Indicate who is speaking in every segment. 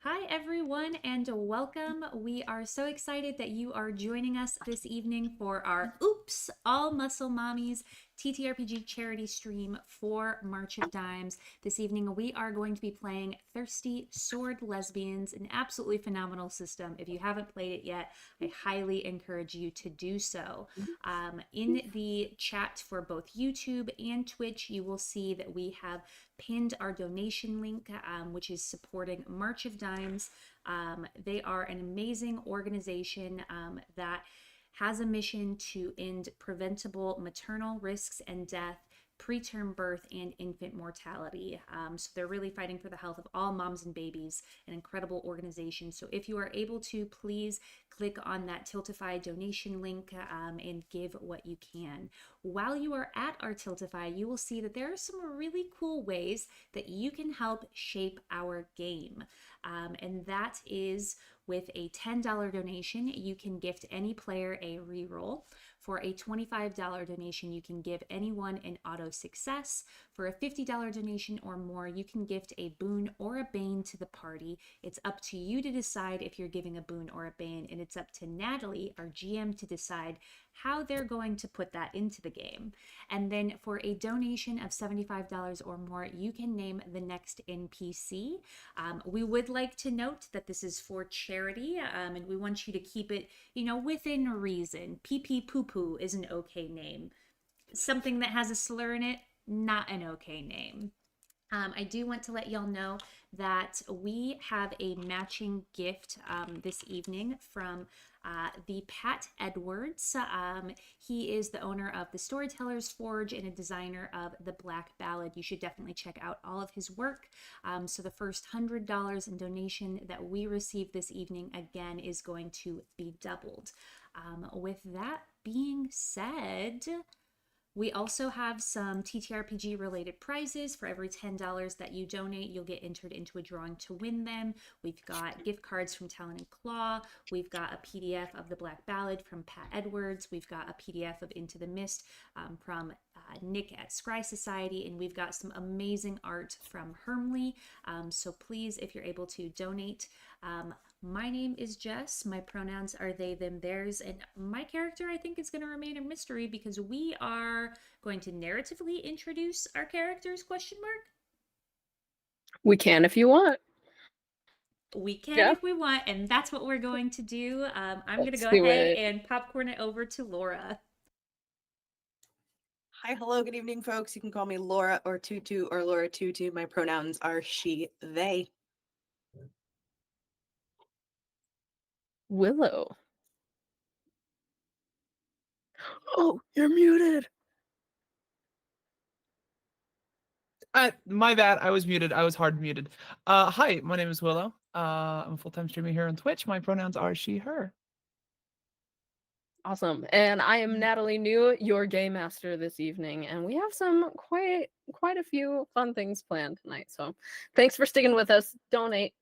Speaker 1: Hi, everyone, and welcome. We are so excited that you are joining us this evening for our Oops, All Muscle Mommies TTRPG Charity stream for March of Dimes. This evening, we are going to be playing Thirsty Sword Lesbians, an absolutely phenomenal system. If you haven't played it yet, I highly encourage you to do so. In the chat for both YouTube and Twitch, you will see that we have pinned our donation link, which is supporting March of Dimes. They are an amazing organization that has a mission to end preventable maternal risks and death, preterm birth, and infant mortality. So they're really fighting for the health of all moms and babies, an incredible organization. So if you are able to, please click on that Tiltify donation link and give what you can. While you are at our Tiltify, you will see that there are some really cool ways that you can help shape our game. And that is with a $10 donation, you can gift any player a reroll. For a $25 donation, you can give anyone an auto success. For a $50 donation or more, you can gift a boon or a bane to the party. It's up to you to decide if you're giving a boon or a bane, and it's up to Natalie, our GM, to decide how they're going to put that into the game. And then for a donation of $75 or more, you can name the next NPC. We would like to note that this is for charity, and we want you to keep it, within reason. Pee Pee Poo Poo is an okay name. Something that has a slur in it, not an okay name. I do want to let y'all know that we have a matching gift this evening from the Pat Edwards. He is the owner of the Storyteller's Forge and a designer of the Black Ballad. You should definitely check out all of his work. So the first $100 in donation that we receive this evening, again, is going to be doubled. With that being said, we also have some TTRPG related prizes. For every $10 that you donate, you'll get entered into a drawing to win them. We've got gift cards from Talon and Claw. We've got a PDF of the Black Ballad from Pat Edwards. We've got a PDF of Into the Mist from Nick at Scry Society. And we've got some amazing art from Hermley. So please, if you're able to donate, my name is Jess. My pronouns are they, them, theirs. And my character, I think, is going to remain a mystery because we are going to narratively introduce our characters, question mark?
Speaker 2: We can if you want.
Speaker 1: We can
Speaker 2: Yeah.
Speaker 1: if we want, and that's what we're going to do. I'm going to
Speaker 2: Let's
Speaker 1: go
Speaker 2: do
Speaker 1: ahead
Speaker 2: it.
Speaker 1: and popcorn it over to Laura.
Speaker 3: Hi, hello, good evening, folks. You can call me Laura or Tutu or Laura Tutu. My pronouns are she, they.
Speaker 2: Willow. Oh, you're muted.
Speaker 4: My bad. I was muted. I was hard muted. Hi, my name is Willow. I'm a full-time streamer here on Twitch. My pronouns are she, her.
Speaker 2: Awesome. And I am Natalie New, your game master this evening, and we have some quite a few fun things planned tonight. So thanks for sticking with us. Donate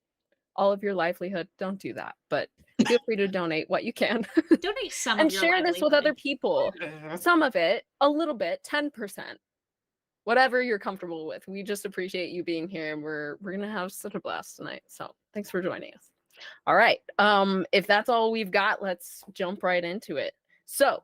Speaker 2: all of your livelihood. Don't do that, but feel free to donate what you can.
Speaker 1: Donate some
Speaker 2: and
Speaker 1: of your
Speaker 2: share this with other people. Some of it, a little bit, 10%. Whatever you're comfortable with. We just appreciate you being here, and we're gonna have such a blast tonight. So thanks for joining us. All right. If that's all we've got, let's jump right into it. So,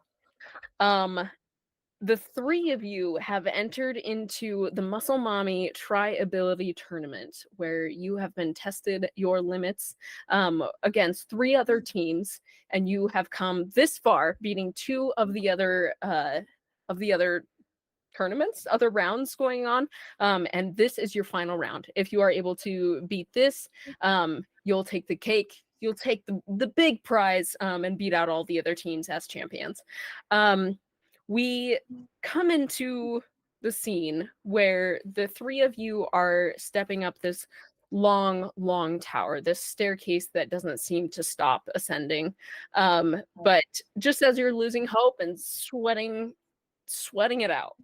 Speaker 2: the three of you have entered into the Muscle Mommy Tri-Ability Tournament, where you have been tested your limits against three other teams, and you have come this far, beating two of the other tournaments, other rounds going on, and this is your final round. If you are able to beat this, you'll take the cake, you'll take the big prize, and beat out all the other teams as champions. We come into the scene where the three of you are stepping up this long tower, this staircase that doesn't seem to stop ascending. But just as you're losing hope and sweating it out,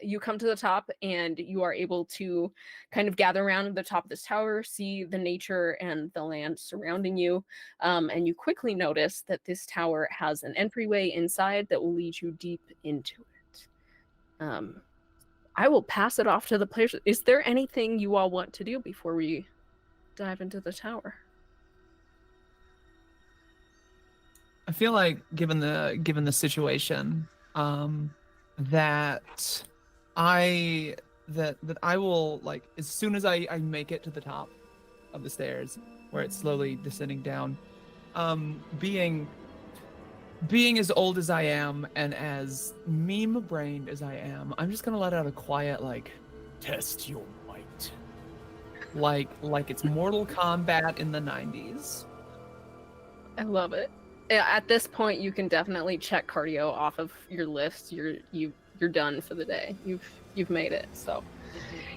Speaker 2: you come to the top and you are able to kind of gather around the top of this tower, see the nature and the land surrounding you, and you quickly notice that this tower has an entryway inside that will lead you deep into it. I will pass it off to the players. Is there anything you all want to do before we dive into the tower?
Speaker 4: I feel like given the situation, that I will, like, as soon as I make it to the top of the stairs where it's slowly descending down, being as old as I am and as meme brained as I am, I'm just gonna let out a quiet, like, test your might. Like it's Mortal Kombat in the 90s.
Speaker 2: I love it. At this point, you can definitely check cardio off of your list. You're done for the day. You've made it. So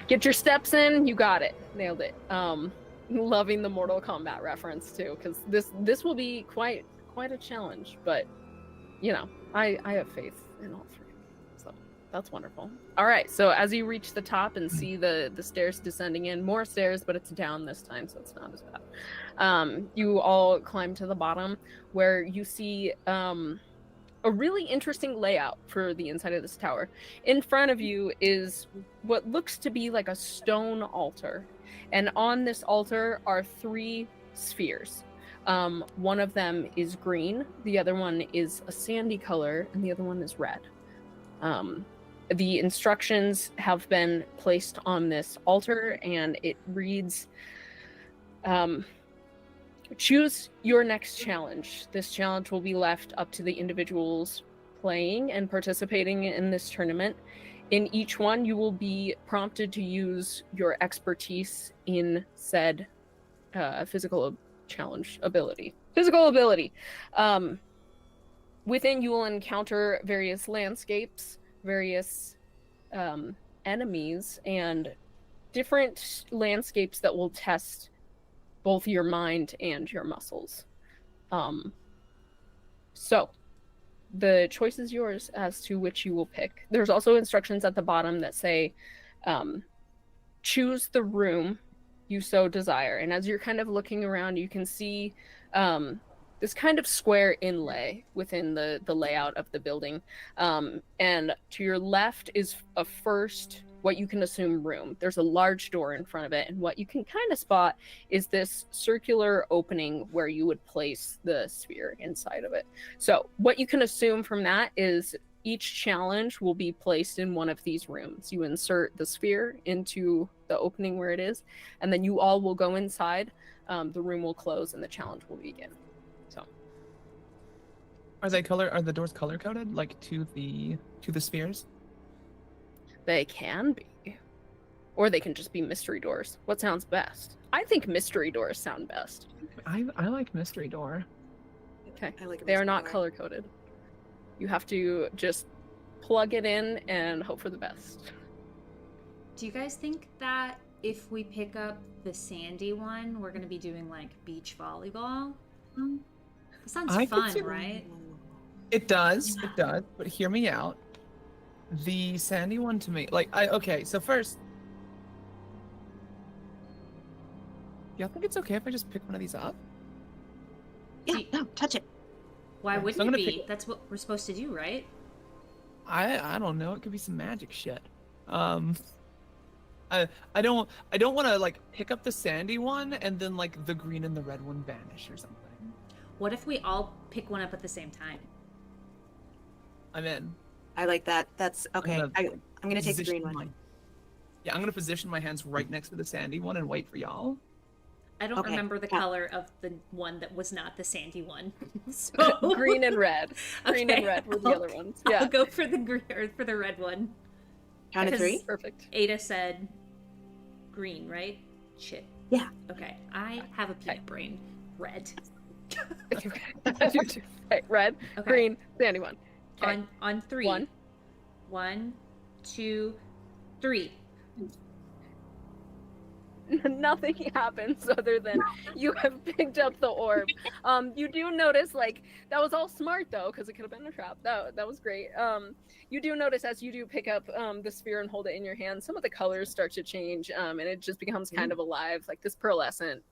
Speaker 2: get your steps in. You got it. Nailed it. Loving the Mortal Kombat reference too, because this will be quite a challenge. But you know, I have faith in all three. So that's wonderful. All right. So as you reach the top and see the stairs descending in, more stairs, but it's down this time, so it's not as bad. You all climb to the bottom where you see a really interesting layout for the inside of this tower. In front of you is what looks to be like a stone altar. And on this altar are 3 spheres. One of them is green, the other one is a sandy color, and the other one is red. The instructions have been placed on this altar, and it reads, choose your next challenge. This challenge will be left up to the individuals playing and participating in this tournament. In each one, you will be prompted to use your expertise in said physical challenge ability. Physical ability. Within, you will encounter various landscapes, various enemies, and different landscapes that will test both your mind and your muscles. So the choice is yours as to which you will pick. There's also instructions at the bottom that say, choose the room you so desire. And as you're kind of looking around, you can see this kind of square inlay within the layout of the building. And to your left is a first, what you can assume, room. There's a large door in front of it, and what you can kind of spot is this circular opening where you would place the sphere inside of it. So what you can assume from that is each challenge will be placed in one of these rooms. You insert the sphere into the opening where it is, and then you all will go inside. The room will close and the challenge will begin. So
Speaker 4: Are the doors color coded, like to the spheres?
Speaker 2: they can be, or they can just be mystery doors. What sounds best? I think mystery doors sound best.
Speaker 4: I like mystery door.
Speaker 2: Okay.
Speaker 3: I like a
Speaker 2: They are
Speaker 3: mystery
Speaker 2: not
Speaker 3: door.
Speaker 2: color coded. You have to just plug it in and hope for the best.
Speaker 1: Do you guys think that if we pick up the sandy one, we're going to be doing like beach volleyball? That sounds
Speaker 4: I could
Speaker 1: fun,
Speaker 4: see-
Speaker 1: right?
Speaker 4: It does, but hear me out. The sandy one to me, okay, so first, y'all think it's okay if I just pick one of these up?
Speaker 3: Yeah, no, touch it.
Speaker 1: Why
Speaker 4: So
Speaker 1: wouldn't
Speaker 4: I'm
Speaker 1: it
Speaker 4: gonna
Speaker 1: be?
Speaker 4: pick-
Speaker 1: That's what we're supposed to do, right?
Speaker 4: I don't know, it could be some magic shit. I don't want to like pick up the sandy one and then like the green and the red one vanish or something.
Speaker 1: What if we all pick one up at the same time?
Speaker 4: I'm in.
Speaker 3: I like that. That's okay.
Speaker 4: gonna
Speaker 3: I'm gonna take the
Speaker 4: Position
Speaker 3: green one.
Speaker 4: Yeah, I'm gonna position my hands right next to the sandy one and wait for y'all.
Speaker 1: I don't
Speaker 3: Okay,
Speaker 1: remember the
Speaker 3: yeah.
Speaker 1: color of the one that was not the sandy one. So
Speaker 2: Green and red. Green and
Speaker 1: Okay,
Speaker 2: red were the
Speaker 1: I'll-
Speaker 2: other ones.
Speaker 1: I'll
Speaker 2: Yeah.
Speaker 1: go for the green or for the red one.
Speaker 3: Count of
Speaker 1: Because-
Speaker 3: 3.
Speaker 2: Perfect.
Speaker 1: Ada said green, right? Shit.
Speaker 3: Yeah.
Speaker 1: Okay. I have a peanut brain. Red.
Speaker 2: Okay, red,
Speaker 1: Okay.
Speaker 2: green, sandy one. Okay.
Speaker 1: On 3.
Speaker 2: One.
Speaker 1: 1, 2, 3.
Speaker 2: Nothing happens other than you have picked up the orb. You do notice, like, that was all smart though, because it could have been a trap. That was great. You do notice as you do pick up the sphere and hold it in your hand, some of the colors start to change, and it just becomes kind of alive, like this pearlescent,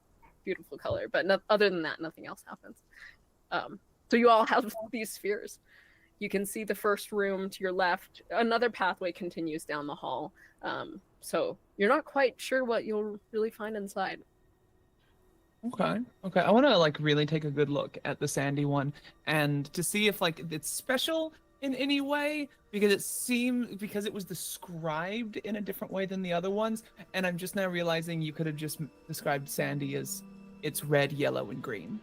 Speaker 2: beautiful color. But other than that, nothing else happens. So you all have these spheres. You can see the first room to your left. Another pathway continues down the hall. So you're not quite sure what you'll really find inside.
Speaker 4: Okay. Okay. I want to like really take a good look at the sandy one and to see if like it's special in any way because because it was described in a different way than the other ones, and I'm just now realizing you could have just described sandy as it's red, yellow, and green.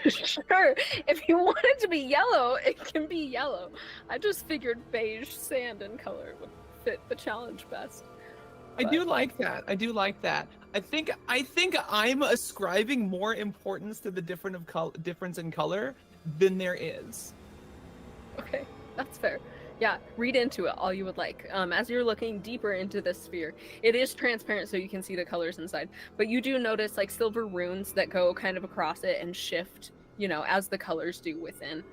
Speaker 2: Sure, if you want it to be yellow, it can be yellow. I just figured beige sand and color would fit the challenge best.
Speaker 4: I do like that. I do like that. I think I'm ascribing more importance to the difference in color than there is.
Speaker 2: Okay, that's fair. Yeah, read into it all you would like. As you're looking deeper into this sphere, it is transparent so you can see the colors inside, but you do notice like silver runes that go kind of across it and shift, you know, as the colors do within.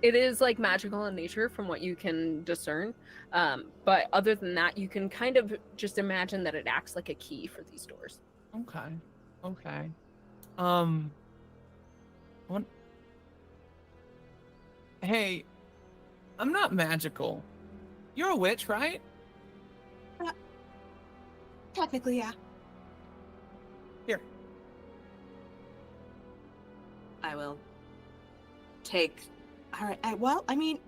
Speaker 2: It is like magical in nature from what you can discern, but other than that, you can kind of just imagine that it acts like a key for these doors.
Speaker 4: Okay. Okay. What? Hey, I'm not magical. You're a witch, right?
Speaker 3: Technically, yeah.
Speaker 4: Here.
Speaker 3: I will take. All right. Well, I mean,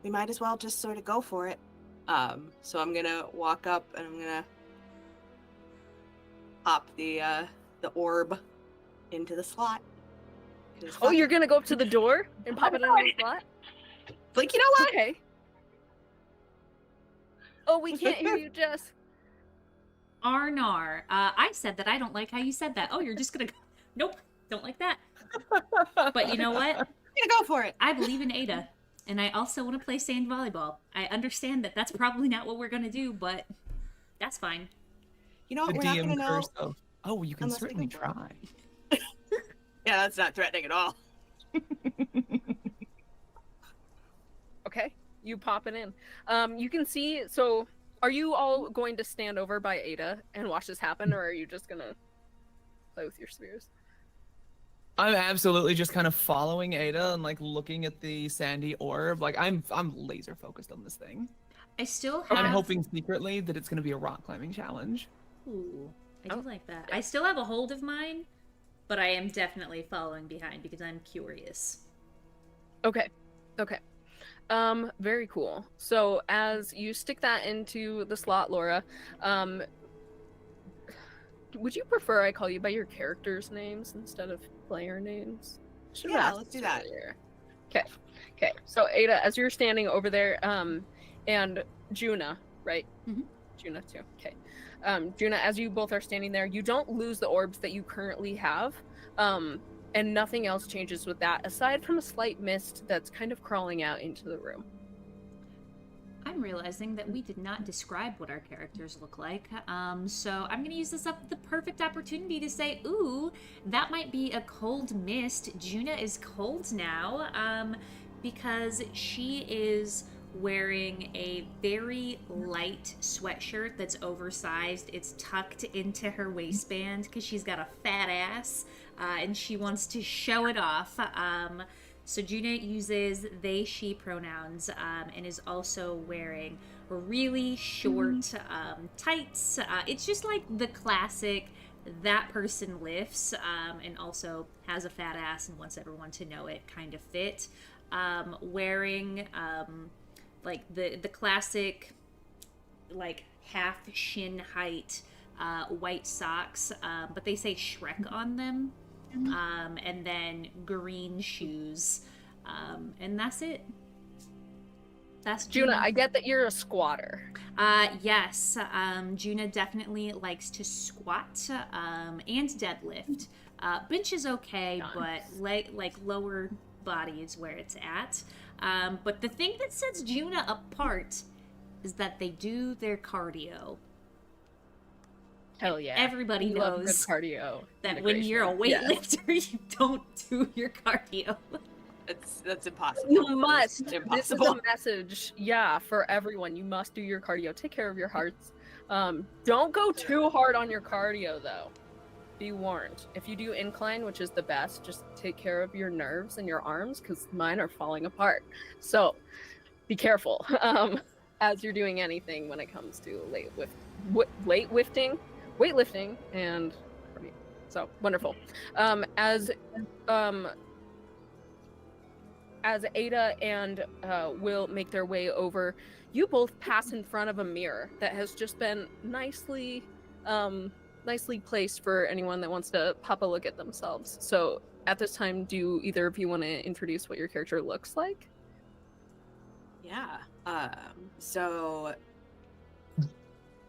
Speaker 3: we might as well just sort of go for it. So I'm gonna walk up and I'm gonna pop the orb into the slot.
Speaker 2: Oh, you're gonna go up to the door and pop it in the slot?
Speaker 3: Like, you know what?
Speaker 2: Okay. Oh, we can't hear you, Jess.
Speaker 1: Arnar, I said that I don't like how you said that. Oh, you're just gonna go. Nope, don't like that. But you know what?
Speaker 3: I'm gonna go for it.
Speaker 1: I believe in Ada, and I also want to play sand volleyball. I understand that that's probably not what we're gonna do, but that's fine.
Speaker 3: You know what?
Speaker 4: The
Speaker 3: We're not gonna
Speaker 4: DM
Speaker 3: know.
Speaker 4: curse of, oh, you can
Speaker 3: unless we
Speaker 4: certainly
Speaker 3: go for it.
Speaker 4: try.
Speaker 3: Yeah, that's not threatening at all.
Speaker 2: Okay, you pop it in. You can see, so are you all going to stand over by Ada and watch this happen, or are you just gonna play with your spheres?
Speaker 4: I'm absolutely just kind of following Ada and like looking at the sandy orb. Like I'm laser focused on this thing.
Speaker 1: I still have.
Speaker 4: I'm hoping secretly that it's going to be a rock climbing challenge.
Speaker 1: Ooh, I do like that. I still have a hold of mine, but I am definitely following behind because I'm curious.
Speaker 2: Okay, okay. Very cool. So as you stick that into the slot, Laura, would you prefer I call you by your characters' names instead of player names? Should've
Speaker 3: Yeah,
Speaker 2: asked
Speaker 3: let's do
Speaker 2: this
Speaker 3: that.
Speaker 2: earlier. Okay, okay. So Ada, as you're standing over there, and Juna, right?
Speaker 1: Mhm.
Speaker 2: Juna too. Okay. Juna, as you both are standing there, you don't lose the orbs that you currently have. And nothing else changes with that, aside from a slight mist that's kind of crawling out into the room.
Speaker 1: I'm realizing that we did not describe what our characters look like, so I'm going to use the perfect opportunity to say, ooh, that might be a cold mist. Juna is cold now, because she is wearing a very light sweatshirt that's oversized. It's tucked into her waistband because she's got a fat ass, and she wants to show it off. So Juna uses they, she pronouns, and is also wearing really short tights. It's just like the classic that person lifts, and also has a fat ass and wants everyone to know it kind of fit. Wearing like the classic like half shin height white socks, but they say Shrek on them. And then green shoes, and that's it. That's
Speaker 2: Juna, I get that you're a squatter.
Speaker 1: Yes, Juna definitely likes to squat and deadlift. Bench is okay,
Speaker 2: Nice.
Speaker 1: but like lower body is where it's at. But the thing that sets Juna apart is that they do their cardio.
Speaker 2: Hell yeah.
Speaker 1: Everybody
Speaker 2: We love good
Speaker 1: knows
Speaker 2: cardio.
Speaker 1: that when you're a
Speaker 2: Yes.
Speaker 1: weightlifter, you don't do your cardio.
Speaker 3: That's impossible.
Speaker 2: You must.
Speaker 3: It's
Speaker 2: This is
Speaker 3: impossible.
Speaker 2: a message, yeah, for everyone. You must do your cardio. Take care of your hearts. Don't go too hard on your cardio, though. Be warned. If you do incline, which is the best, just take care of your nerves and your arms, because mine are falling apart. So, be careful. as you're doing anything when it comes to weightlifting, and so wonderful. As Ada and Will make their way over, you both pass in front of a mirror that has just been nicely placed for anyone that wants to pop a look at themselves. So at this time, do either of you want to introduce what your character looks like?
Speaker 3: Yeah. So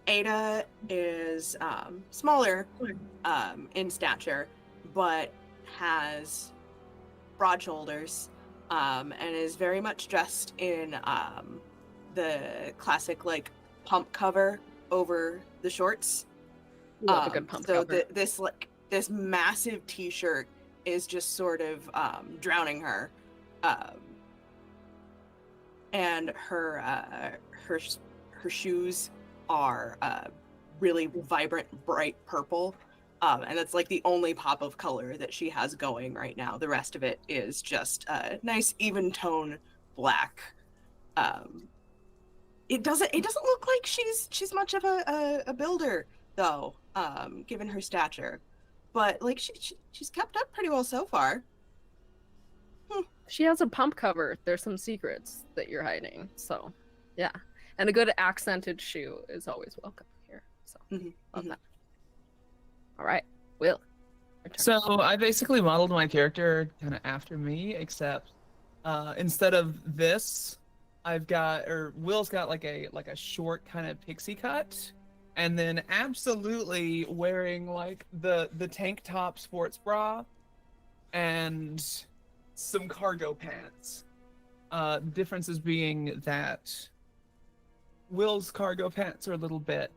Speaker 3: Ada is smaller in stature, but has broad shoulders, and is very much dressed in the classic like pump cover over the shorts.
Speaker 2: Love a good pump cover.
Speaker 3: This massive t-shirt is just sort of drowning her, and her shoes are really vibrant, bright purple, and that's like the only pop of color that she has going right now. The rest of it is just nice, even tone black. It doesn't look like she's much of a builder though, given her stature, but like she's kept up pretty well so far.
Speaker 2: She has a pump cover. There's some secrets that you're hiding. So, yeah. And a good accented shoe is always welcome here. So, love that. All right, Will.
Speaker 4: So I basically modeled my character kind of after me, except instead of this, Will's got like a short kind of pixie cut, and then absolutely wearing like the tank top sports bra and some cargo pants. Differences being that Will's cargo pants are a little bit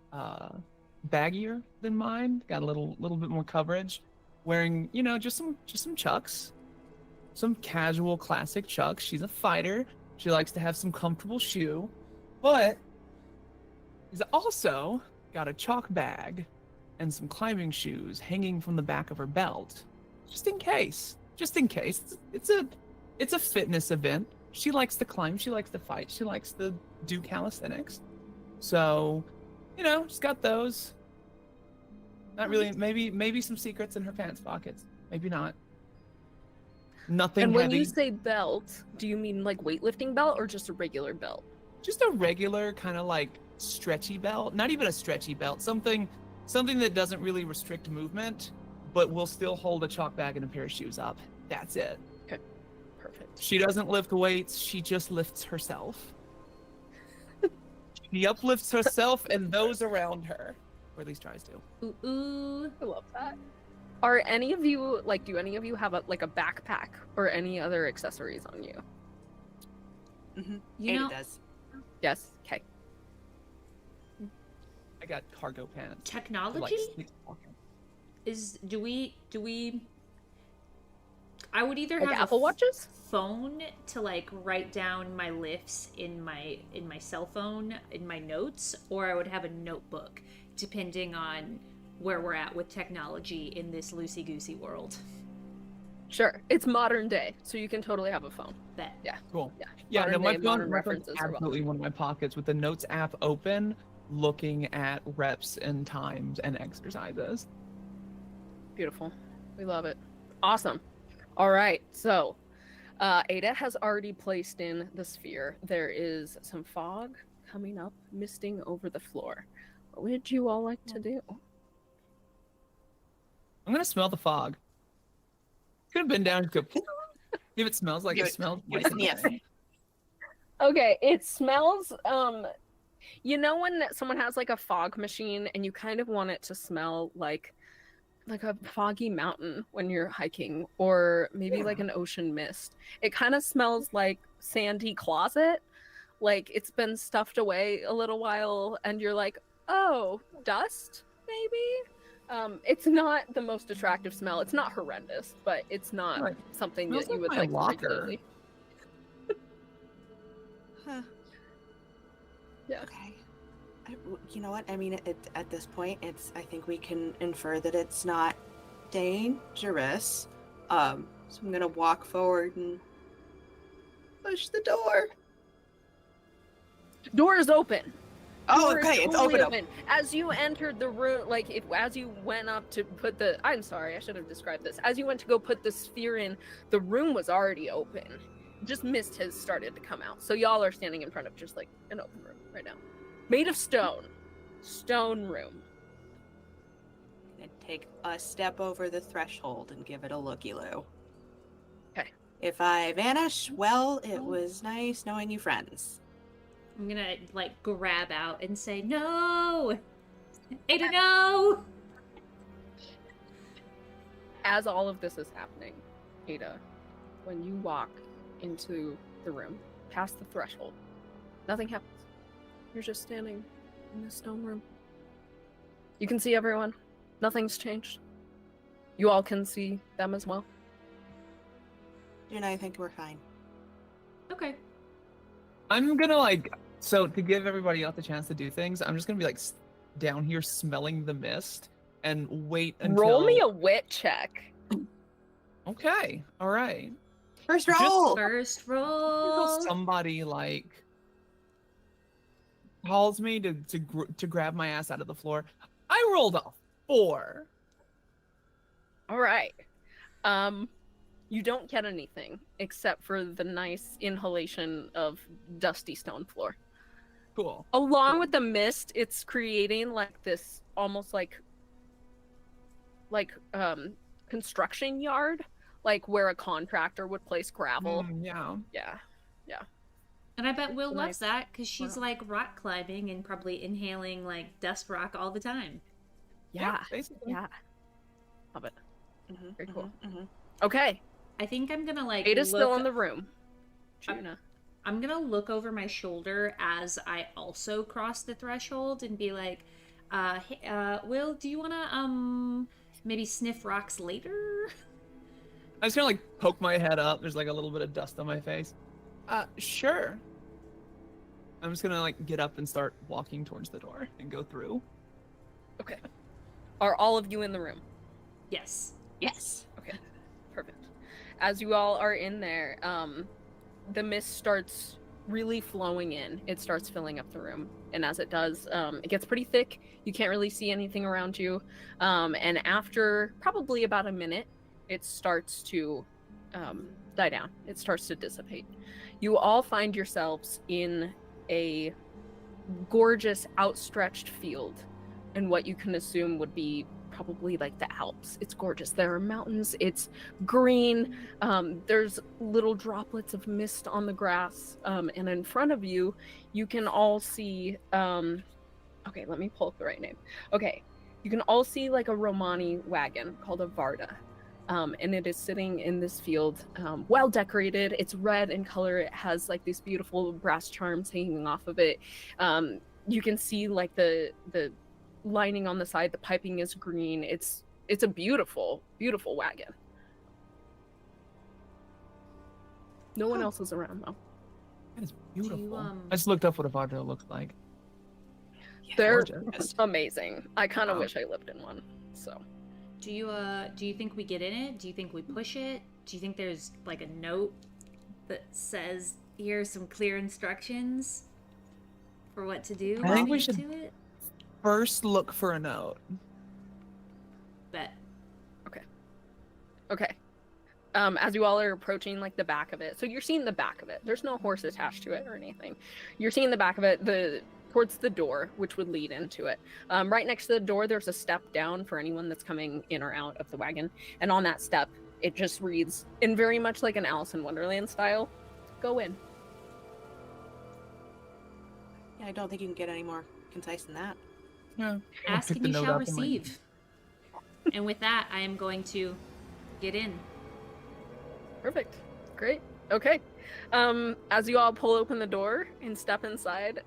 Speaker 4: baggier than mine. Got a little bit more coverage. Wearing, just some Chucks, some casual classic Chucks. She's a fighter. She likes to have some comfortable shoe, but she's also got a chalk bag and some climbing shoes hanging from the back of her belt, just in case. It's a fitness event. She likes to climb. She likes to fight. She likes to do calisthenics. So, she's got those. Not really. Maybe some secrets in her pants pockets. Maybe not. Nothing
Speaker 2: And when
Speaker 4: heavy.
Speaker 2: you say belt, do you mean like weightlifting belt or just a regular belt?
Speaker 4: Just a regular kind of like stretchy belt. Not even a stretchy belt. Something that doesn't really restrict movement, but will still hold a chalk bag and a pair of shoes up. That's it.
Speaker 2: Okay. Perfect.
Speaker 4: She doesn't lift weights. She just lifts herself. She uplifts herself and those around her, or at least tries to.
Speaker 2: Ooh, I love that. Are any of you do any of you have a backpack or any other accessories on you?
Speaker 3: Ada does.
Speaker 2: Yes. Okay.
Speaker 4: I got cargo pants.
Speaker 1: Technology do we I would either
Speaker 2: Like
Speaker 1: have
Speaker 2: Apple Watches?
Speaker 1: phone to like write down my lifts in my cell phone in my notes, or I would have a notebook, depending on where we're at with technology in this loosey-goosey world.
Speaker 2: Sure. It's modern day, so you can totally have a phone.
Speaker 1: Bet.
Speaker 2: Yeah.
Speaker 4: Cool.
Speaker 2: Yeah.
Speaker 4: Yeah, no, my
Speaker 2: Modern
Speaker 4: phone's
Speaker 2: references are
Speaker 4: absolutely one of my pockets with the Notes app open, looking at reps and times and exercises.
Speaker 2: Beautiful. We love it. Awesome. All right. So, Ada has already placed in the sphere. There is some fog coming up, misting over the floor. What would you all like to do?
Speaker 4: I'm gonna smell the fog. Could have been down and go. If it smells like it smells.
Speaker 3: Give it a sniff.
Speaker 2: Okay, it smells when someone has like a fog machine and you kind of want it to smell like a foggy mountain when you're hiking, or maybe like an ocean mist. It kind of smells like sandy closet, like it's been stuffed away a little while and you're like, oh, dust maybe. It's not the most attractive smell. It's not horrendous, but it's not something that you would like regularly.
Speaker 3: Huh.
Speaker 2: Yeah.
Speaker 3: Okay. You know what? I mean, at this point, I think we can infer that it's not dangerous. So I'm gonna walk forward and push the door.
Speaker 2: Door is open.
Speaker 3: Oh,
Speaker 2: Door is
Speaker 3: okay, it's
Speaker 2: totally
Speaker 3: open.
Speaker 2: As you entered the room, like as you went up to put the, I'm sorry, I should have described this. As you went to go put the sphere in, the room was already open. Just mist has started to come out. So y'all are standing in front of just like an open room right now. Made of stone. Stone room.
Speaker 3: And take a step over the threshold and give it a looky-loo.
Speaker 2: Okay.
Speaker 3: If I vanish, well, it was nice knowing you friends.
Speaker 1: I'm gonna like grab out and say, no! Ada, no!
Speaker 2: As all of this is happening, Ada, when you walk into the room, past the threshold, nothing happens. You're just standing in this stone room. You can see everyone. Nothing's changed. You all can see them as well.
Speaker 3: And I think we're fine.
Speaker 1: Okay.
Speaker 4: I'm gonna like, so to give everybody else a chance to do things, I'm just gonna be like down here smelling the mist and wait until.
Speaker 2: Roll me a wit check.
Speaker 4: Okay, all right.
Speaker 3: First
Speaker 4: Just-
Speaker 3: roll!
Speaker 1: First
Speaker 4: Until
Speaker 1: roll.
Speaker 4: somebody like calls me to grab my ass out of the floor. I rolled a 4.
Speaker 2: All right. You don't get anything except for the nice inhalation of dusty stone floor.
Speaker 4: Cool.
Speaker 2: Along with the mist, it's creating like this almost like construction yard, like where a contractor would place gravel.
Speaker 4: Yeah.
Speaker 2: Yeah.
Speaker 1: And I bet Will
Speaker 2: Nice.
Speaker 1: loves that because she's
Speaker 2: Wow.
Speaker 1: like rock climbing and probably inhaling like dust rock all the time.
Speaker 2: Yeah.
Speaker 4: Basically.
Speaker 2: Yeah. Love it.
Speaker 3: Mhm,
Speaker 2: Very cool.
Speaker 3: mhm, mhm.
Speaker 2: Okay.
Speaker 1: I think I'm gonna like
Speaker 2: Ada's still
Speaker 1: look-
Speaker 2: in the room. Juna.
Speaker 1: I'm gonna look over my shoulder as I also cross the threshold and be like, hey, Will, do you wanna maybe sniff rocks later?
Speaker 4: I just kind of like poke my head up. There's like a little bit of dust on my face. Sure. I'm just gonna like get up and start walking towards the door and go through.
Speaker 2: Okay. Are all of you in the room?
Speaker 1: Yes.
Speaker 3: Yes.
Speaker 2: Okay. Perfect. As you all are in there, the mist starts really flowing in. It starts filling up the room. And as it does, it gets pretty thick. You can't really see anything around you. And after probably about a minute, it starts to die down. It starts to dissipate. You all find yourselves in a gorgeous, outstretched field in what you can assume would be probably like the Alps. It's gorgeous. There are mountains. It's green. There's little droplets of mist on the grass. And in front of you, you can all see. Okay, let me pull up the right name. Okay, you can all see like a Romani wagon called a Varda. And it is sitting in this field, well decorated. It's red in color. It has like these beautiful brass charms hanging off of it. You can see like the lining on the side. The piping is green. It's a beautiful, beautiful wagon. No one else is around though.
Speaker 4: That is beautiful.
Speaker 1: um,
Speaker 4: I just looked up what a Vajra looks like.
Speaker 3: Yeah,
Speaker 2: They're
Speaker 3: gorgeous.
Speaker 2: amazing. I kind of
Speaker 4: Wow.
Speaker 2: wish I lived in one. So
Speaker 1: Do you think we get in it? Do you think we push it? Do you think there's like a note that says here's some clear instructions for what to do?
Speaker 4: I
Speaker 1: when
Speaker 4: think we
Speaker 1: get
Speaker 4: should-
Speaker 1: to it.
Speaker 4: First, look for a note.
Speaker 1: Bet.
Speaker 2: okay. As you all are approaching like the back of it, so you're seeing the back of it. There's no horse attached to it or anything. You're seeing the back of it, towards the door, which would lead into it. Right next to the door, there's a step down for anyone that's coming in or out of the wagon. And on that step, it just reads in very much like an Alice in Wonderland style, "Go in."
Speaker 3: Yeah, I don't think you can get any more concise than that.
Speaker 4: Yeah.
Speaker 1: Ask
Speaker 4: pick
Speaker 1: and
Speaker 4: the
Speaker 1: you
Speaker 4: note
Speaker 1: shall
Speaker 4: up and, like,
Speaker 1: receive. And with that, I am going to get in.
Speaker 2: Perfect. Great. Okay. As you all pull open the door and step inside,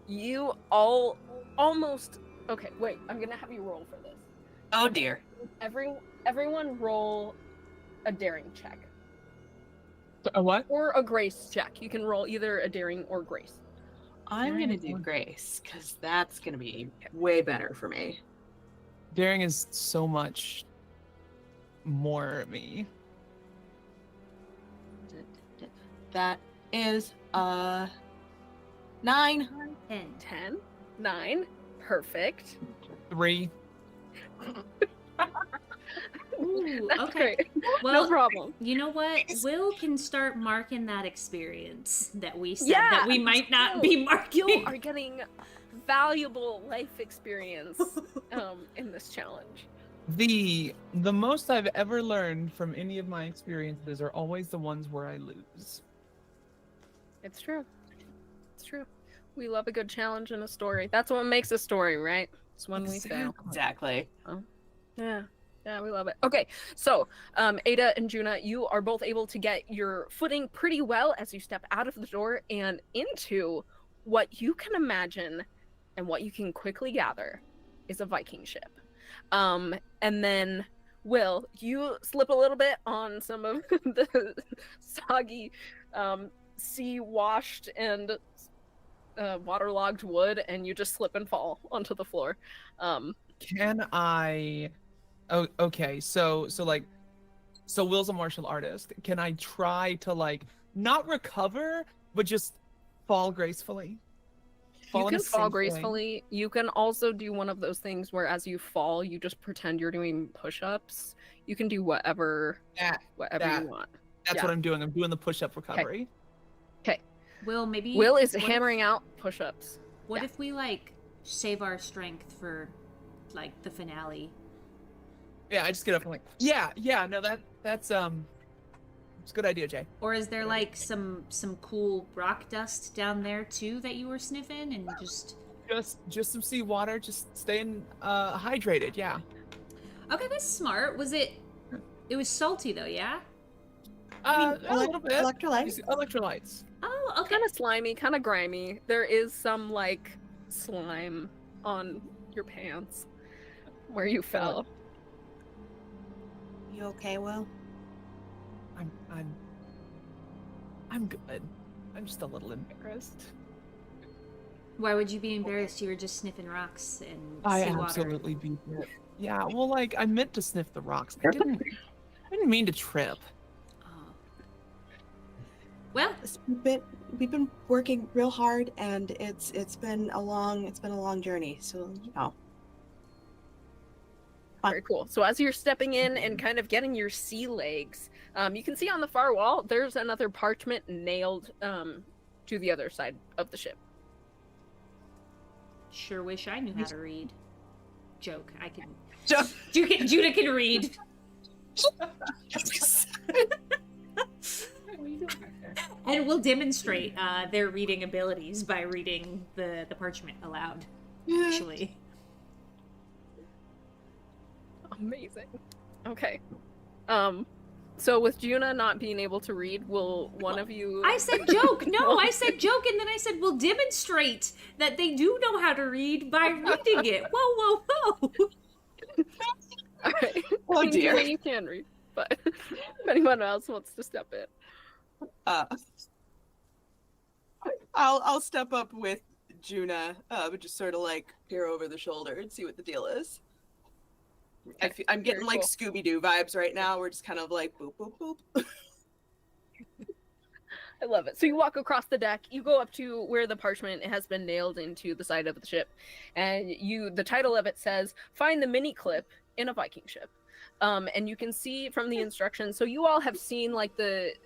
Speaker 2: you all almost. Okay, wait. I'm gonna have you roll for this.
Speaker 3: Oh dear.
Speaker 2: Everyone roll a daring check
Speaker 4: A what?
Speaker 2: or a grace check. You can roll either a daring or grace.
Speaker 3: I'm
Speaker 4: Daring
Speaker 3: gonna
Speaker 4: is
Speaker 3: do
Speaker 4: one.
Speaker 3: Grace, because that's gonna be way better for me.
Speaker 4: Daring is so much more me.
Speaker 3: That is 9.
Speaker 1: 10.
Speaker 2: 10, 9, perfect.
Speaker 4: 3.
Speaker 1: Ooh,
Speaker 2: That's
Speaker 1: okay.
Speaker 2: great.
Speaker 1: Well,
Speaker 2: No problem.
Speaker 1: you know what? Will can start marking that experience that we said
Speaker 2: Yeah,
Speaker 1: that we might not be marking.
Speaker 2: You are getting valuable life experience in this challenge.
Speaker 4: The most I've ever learned from any of my experiences are always the ones where I lose.
Speaker 2: It's true. It's true. We love a good challenge in a story. That's what makes a story, right? It's when we fail.
Speaker 3: Exactly.
Speaker 2: Yeah. Yeah, we love it. Okay, so Ada and Juna, you are both able to get your footing pretty well as you step out of the door and into what you can imagine and what you can quickly gather is a Viking ship. And then, Will, you slip a little bit on some of the soggy, sea-washed and waterlogged wood, and you just slip and fall onto the floor.
Speaker 4: Can I? Oh, okay. So Will's a martial artist. Can I try to like not recover, but just fall gracefully?
Speaker 2: You
Speaker 4: in
Speaker 2: can
Speaker 4: a
Speaker 2: fall
Speaker 4: safe way?
Speaker 2: gracefully. You can also do one of those things where as you fall, you just pretend you're doing push-ups. You can do whatever
Speaker 4: That-
Speaker 2: you want.
Speaker 4: That's
Speaker 2: Yeah.
Speaker 4: what I'm doing. I'm doing the push-up recovery.
Speaker 2: Okay.
Speaker 1: Will, maybe
Speaker 2: Will is
Speaker 1: what
Speaker 2: hammering out push-ups.
Speaker 1: What
Speaker 2: Yeah.
Speaker 1: if we like save our strength for like the finale?
Speaker 4: Yeah, I just get up and like, yeah. No, that's it's a good idea, Jay.
Speaker 1: Or is there like some cool rock dust down there too that you were sniffing and just
Speaker 4: Just some seawater, just staying hydrated. Yeah.
Speaker 1: Okay, that's smart. It was salty though, yeah?
Speaker 4: A little bit.
Speaker 3: Electrolytes.
Speaker 4: Electrolytes.
Speaker 1: Oh, okay.
Speaker 2: Kind of slimy, kind of grimy. There is some like slime on your pants where you fell.
Speaker 3: You okay, Will?
Speaker 4: I'm good. I'm just a little embarrassed.
Speaker 1: Why would you be embarrassed? You were just sniffing rocks and
Speaker 4: I
Speaker 1: seawater.
Speaker 4: absolutely beat it. Yeah, well, like I meant to sniff the rocks. I didn't mean to trip.
Speaker 1: Oh. Well,
Speaker 3: We've been working real hard, and it's been a long journey. So
Speaker 2: Very cool. So as you're stepping in and kind of getting your sea legs, you can see on the far wall there's another parchment nailed to the other side of the ship.
Speaker 1: sure wish I knew how to read. Joke. I can.
Speaker 3: Joke.
Speaker 1: Judah can read. And we'll demonstrate their reading abilities by reading the parchment aloud. Actually.
Speaker 2: Amazing. Okay. So with Juna not being able to read, will one of you...
Speaker 1: I said joke. No, I said joke, and then I said we'll demonstrate that they do know how to read by reading it. Whoa, whoa, whoa.
Speaker 2: All right.
Speaker 3: Oh, dear.
Speaker 2: You can read, but if anyone else wants to step in.
Speaker 3: I'll step up with Juna, but just sort of like peer over the shoulder and see what the deal is. I'm getting
Speaker 2: Very
Speaker 3: like
Speaker 2: cool.
Speaker 3: Scooby-Doo vibes right now. We're just kind of like boop, boop, boop.
Speaker 2: I love it. So you walk across the deck, you go up to where the parchment has been nailed into the side of the ship, and the title of it says, "Find the mini clip in a Viking ship." And you can see from the instructions, so you all have seen like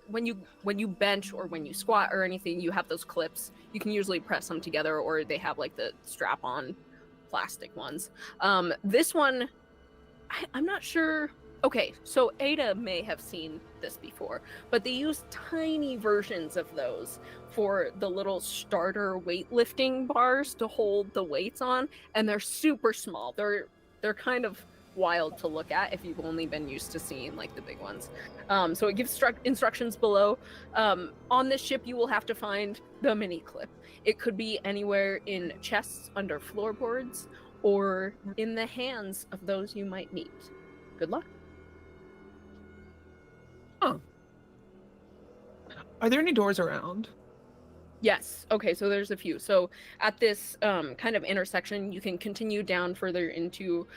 Speaker 2: when you bench or when you squat or anything, you have those clips. You can usually press them together, or they have like the strap-on plastic ones. This one, I'm not sure. Okay, so Ada may have seen this before, but they use tiny versions of those for the little starter weightlifting bars to hold the weights on, and they're super small. They're kind of wild to look at if you've only been used to seeing like the big ones. So it gives instructions below. On this ship, you will have to find the mini clip. It could be anywhere in chests under floorboards or in the hands of those you might meet. Good luck.
Speaker 4: Are there any doors around?
Speaker 2: Yes. Okay, so there's a few. So at this kind of intersection, you can continue down further into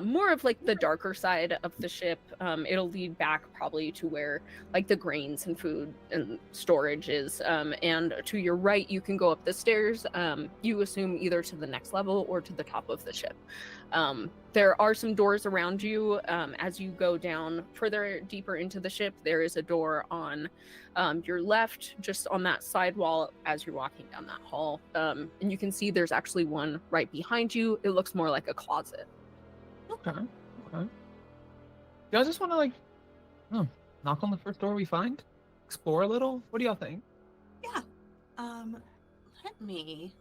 Speaker 2: more of like the darker side of the ship. It'll lead back probably to where like the grains and food and storage is. And to your right, you can go up the stairs. You assume either to the next level or to the top of the ship. There are some doors around you. As you go down further deeper into the ship, there is a door on your left, just on that side wall as you're walking down that hall. And you can see there's actually one right behind you. It looks more like a closet.
Speaker 4: Okay. Okay. Y'all just want to like, knock on the first door we find, explore a little. What do y'all think?
Speaker 3: Yeah. Let me.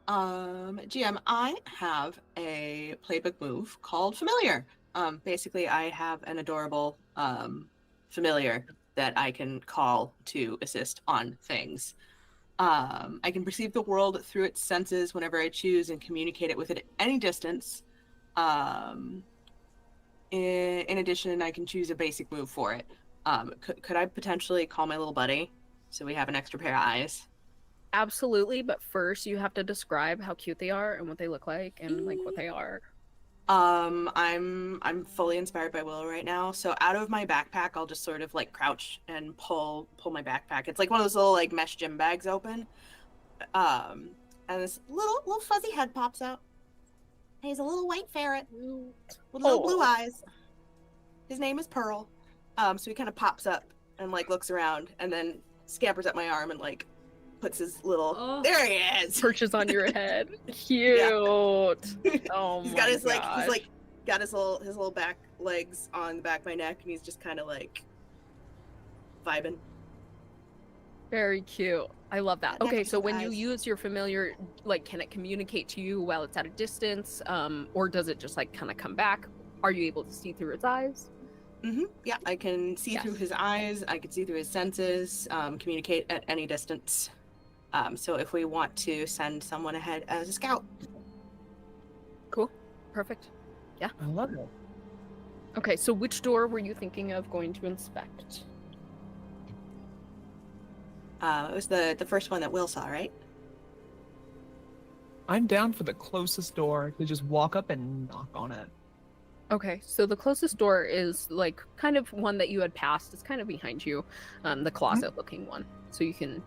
Speaker 3: GM, I have a playbook move called Familiar. Basically, I have an adorable familiar that I can call to assist on things. I can perceive the world through its senses whenever I choose and communicate it with it at any distance. In addition, I can choose a basic move for it. Could I potentially call my little buddy so we have an extra pair of eyes?
Speaker 2: Absolutely, but first you have to describe how cute they are and what they look like and like what they are.
Speaker 3: I'm fully inspired by Willow right now. So out of my backpack, I'll just sort of like crouch and pull my backpack. It's like one of those little like mesh gym bags open. And this little fuzzy head pops out. He's a little white ferret with little blue eyes. His name is Pearl. So he kind of pops up and like looks around and then scampers up my arm and like puts his little there he is.
Speaker 2: Perches on your head. Cute.
Speaker 3: Yeah.
Speaker 2: Oh
Speaker 3: he's
Speaker 2: my
Speaker 3: got his
Speaker 2: gosh.
Speaker 3: like he's like got his little back legs on the back of my neck and he's just kind of like vibing.
Speaker 2: Very cute. I love that.
Speaker 3: Yeah,
Speaker 2: Okay, so when you
Speaker 3: eyes.
Speaker 2: use your familiar, like, can it communicate to you while it's at a distance, or does it just like kind of come back? Are you able to see through its eyes?
Speaker 3: Yeah, I can see through his eyes. I can see through his senses. Communicate at any distance. So if we want to send someone ahead as a scout.
Speaker 2: Cool. Perfect. Yeah.
Speaker 4: I love it.
Speaker 2: Okay, so which door were you thinking of going to inspect?
Speaker 3: It was the first one that Will saw, right?
Speaker 4: I'm down for the closest door to just walk up and knock on it.
Speaker 2: Okay, so the closest door is like kind of one that you had passed. It's kind of behind you, the closet-looking one. So you can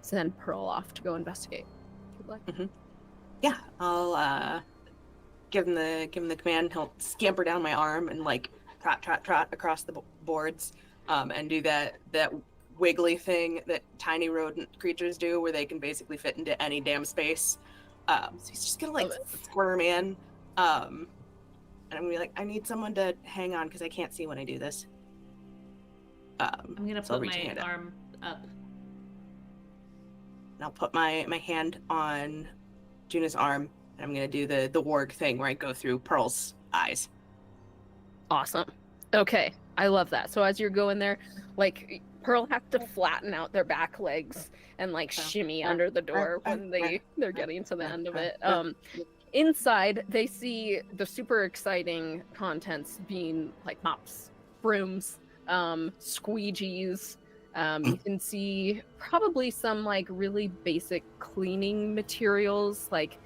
Speaker 2: send Pearl off to go investigate. If you'd like.
Speaker 3: Yeah, I'll give him the command. He'll scamper down my arm and like trot across the boards, and do that wiggly thing that tiny rodent creatures do, where they can basically fit into any damn space. So he's just gonna like squirm in, and I'm gonna be like, I need someone to hang on because I can't see when I do this.
Speaker 1: I'm gonna
Speaker 3: so I'll
Speaker 1: put
Speaker 3: reach
Speaker 1: my
Speaker 3: my hand up.
Speaker 1: arm up.
Speaker 3: And I'll put my hand on Juna's arm, and I'm gonna do the warg thing where I go through Pearl's eyes.
Speaker 2: Awesome. Okay, I love that. So as you're going there, like Pearl has to flatten out their back legs and like shimmy under the door when they're getting to the end of it. Inside, they see the super exciting contents being like mops, brooms, squeegees. You can see probably some like really basic cleaning materials. Like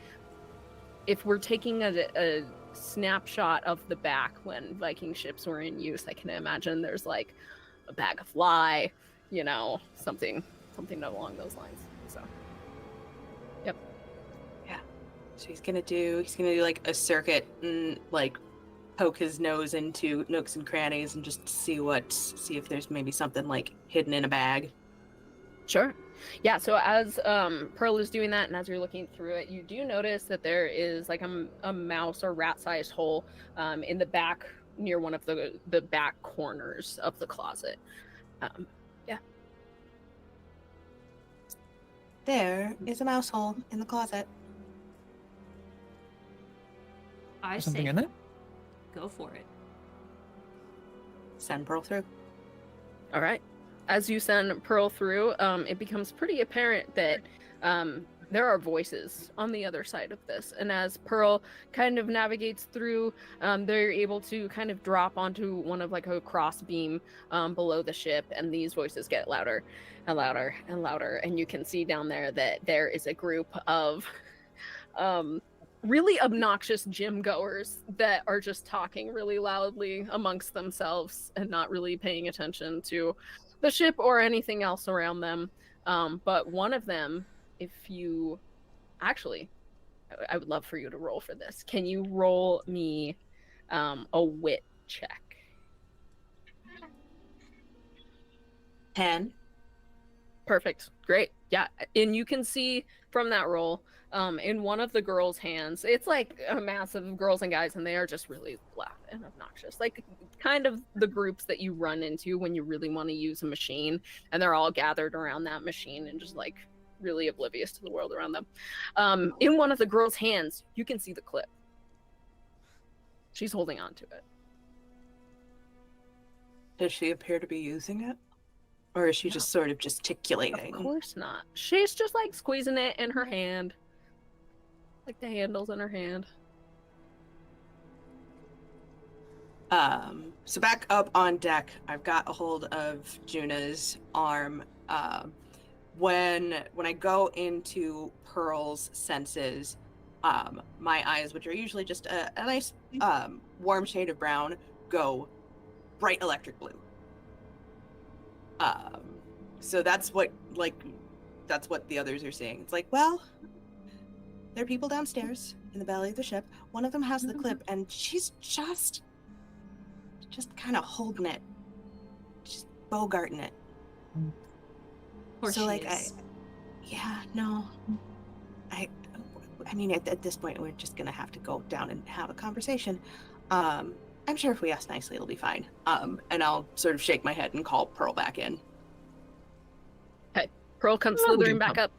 Speaker 2: if we're taking a snapshot of the back when Viking ships were in use, I can imagine there's like a bag of lye, you know, something along those lines. So, yep.
Speaker 3: Yeah. So he's gonna do like a circuit and like poke his nose into nooks and crannies and just see if there's maybe something like hidden in a bag.
Speaker 2: Sure. Yeah, so as Pearl is doing that and as you're looking through it, you do notice that there is like a mouse or rat-sized hole in the back near one of the back corners of the closet. Yeah.
Speaker 3: There is a mouse hole in the closet.
Speaker 1: I
Speaker 4: There's something
Speaker 1: say
Speaker 4: in it?
Speaker 1: go for it.
Speaker 3: Send Pearl through.
Speaker 2: All right. As you send Pearl through, it becomes pretty apparent that there are voices on the other side of this, and as Pearl kind of navigates through, they're able to kind of drop onto one of like a cross beam below the ship, and these voices get louder and louder and louder, and you can see down there that there is a group of really obnoxious gym goers that are just talking really loudly amongst themselves and not really paying attention to the ship or anything else around them. But one of them, if you actually, I would love for you to roll for this. Can you roll me a wit check?
Speaker 3: 10.
Speaker 2: Perfect. Great. Yeah. And you can see from that roll, in one of the girls' hands, it's like a mass of girls and guys, and they are just really loud and obnoxious. Like kind of the groups that you run into when you really want to use a machine, and they're all gathered around that machine and just like really oblivious to the world around them. In one of the girls' hands, you can see the clip. She's holding on to it.
Speaker 3: Does she appear to be using it? Or is she just sort of gesticulating?
Speaker 2: Of course not. She's just like squeezing it in her hand. Like the handles in her hand.
Speaker 3: So back up on deck, I've got a hold of Juna's arm. When I go into Pearl's senses, my eyes, which are usually just a nice warm shade of brown, go bright electric blue. So that's what the others are seeing. It's like, well, there are people downstairs in the belly of the ship. One of them has the clip, and she's just kind of holding it, just bogarting it. So like, I mean, at this point, we're just gonna have to go down and have a conversation. I'm sure if we ask nicely, it'll be fine. And I'll sort of shake my head and call Pearl back in.
Speaker 2: Okay. Pearl comes slithering back up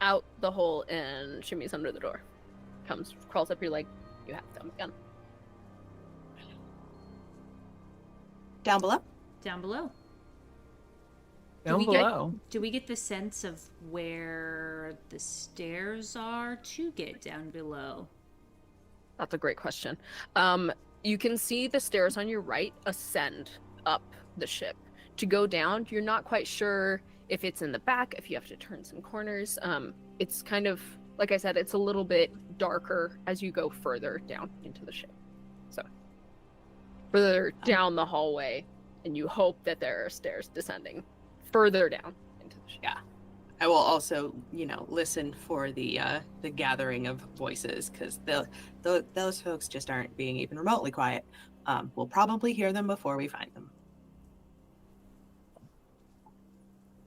Speaker 2: out the hole and shimmies under the door. Crawls up your leg. You have them again.
Speaker 3: Down below?
Speaker 1: Down below.
Speaker 4: Down below.
Speaker 1: Do we get the sense of where the stairs are to get down below?
Speaker 2: That's a great question. You can see the stairs on your right ascend up the ship. To go down, you're not quite sure if it's in the back, if you have to turn some corners. It's kind of, like I said, it's a little bit darker as you go further down into the ship. So, further down the hallway, and you hope that there are stairs descending further down into the ship.
Speaker 3: Yeah. I will also, listen for the gathering of voices, because those folks just aren't being even remotely quiet. We'll probably hear them before we find them.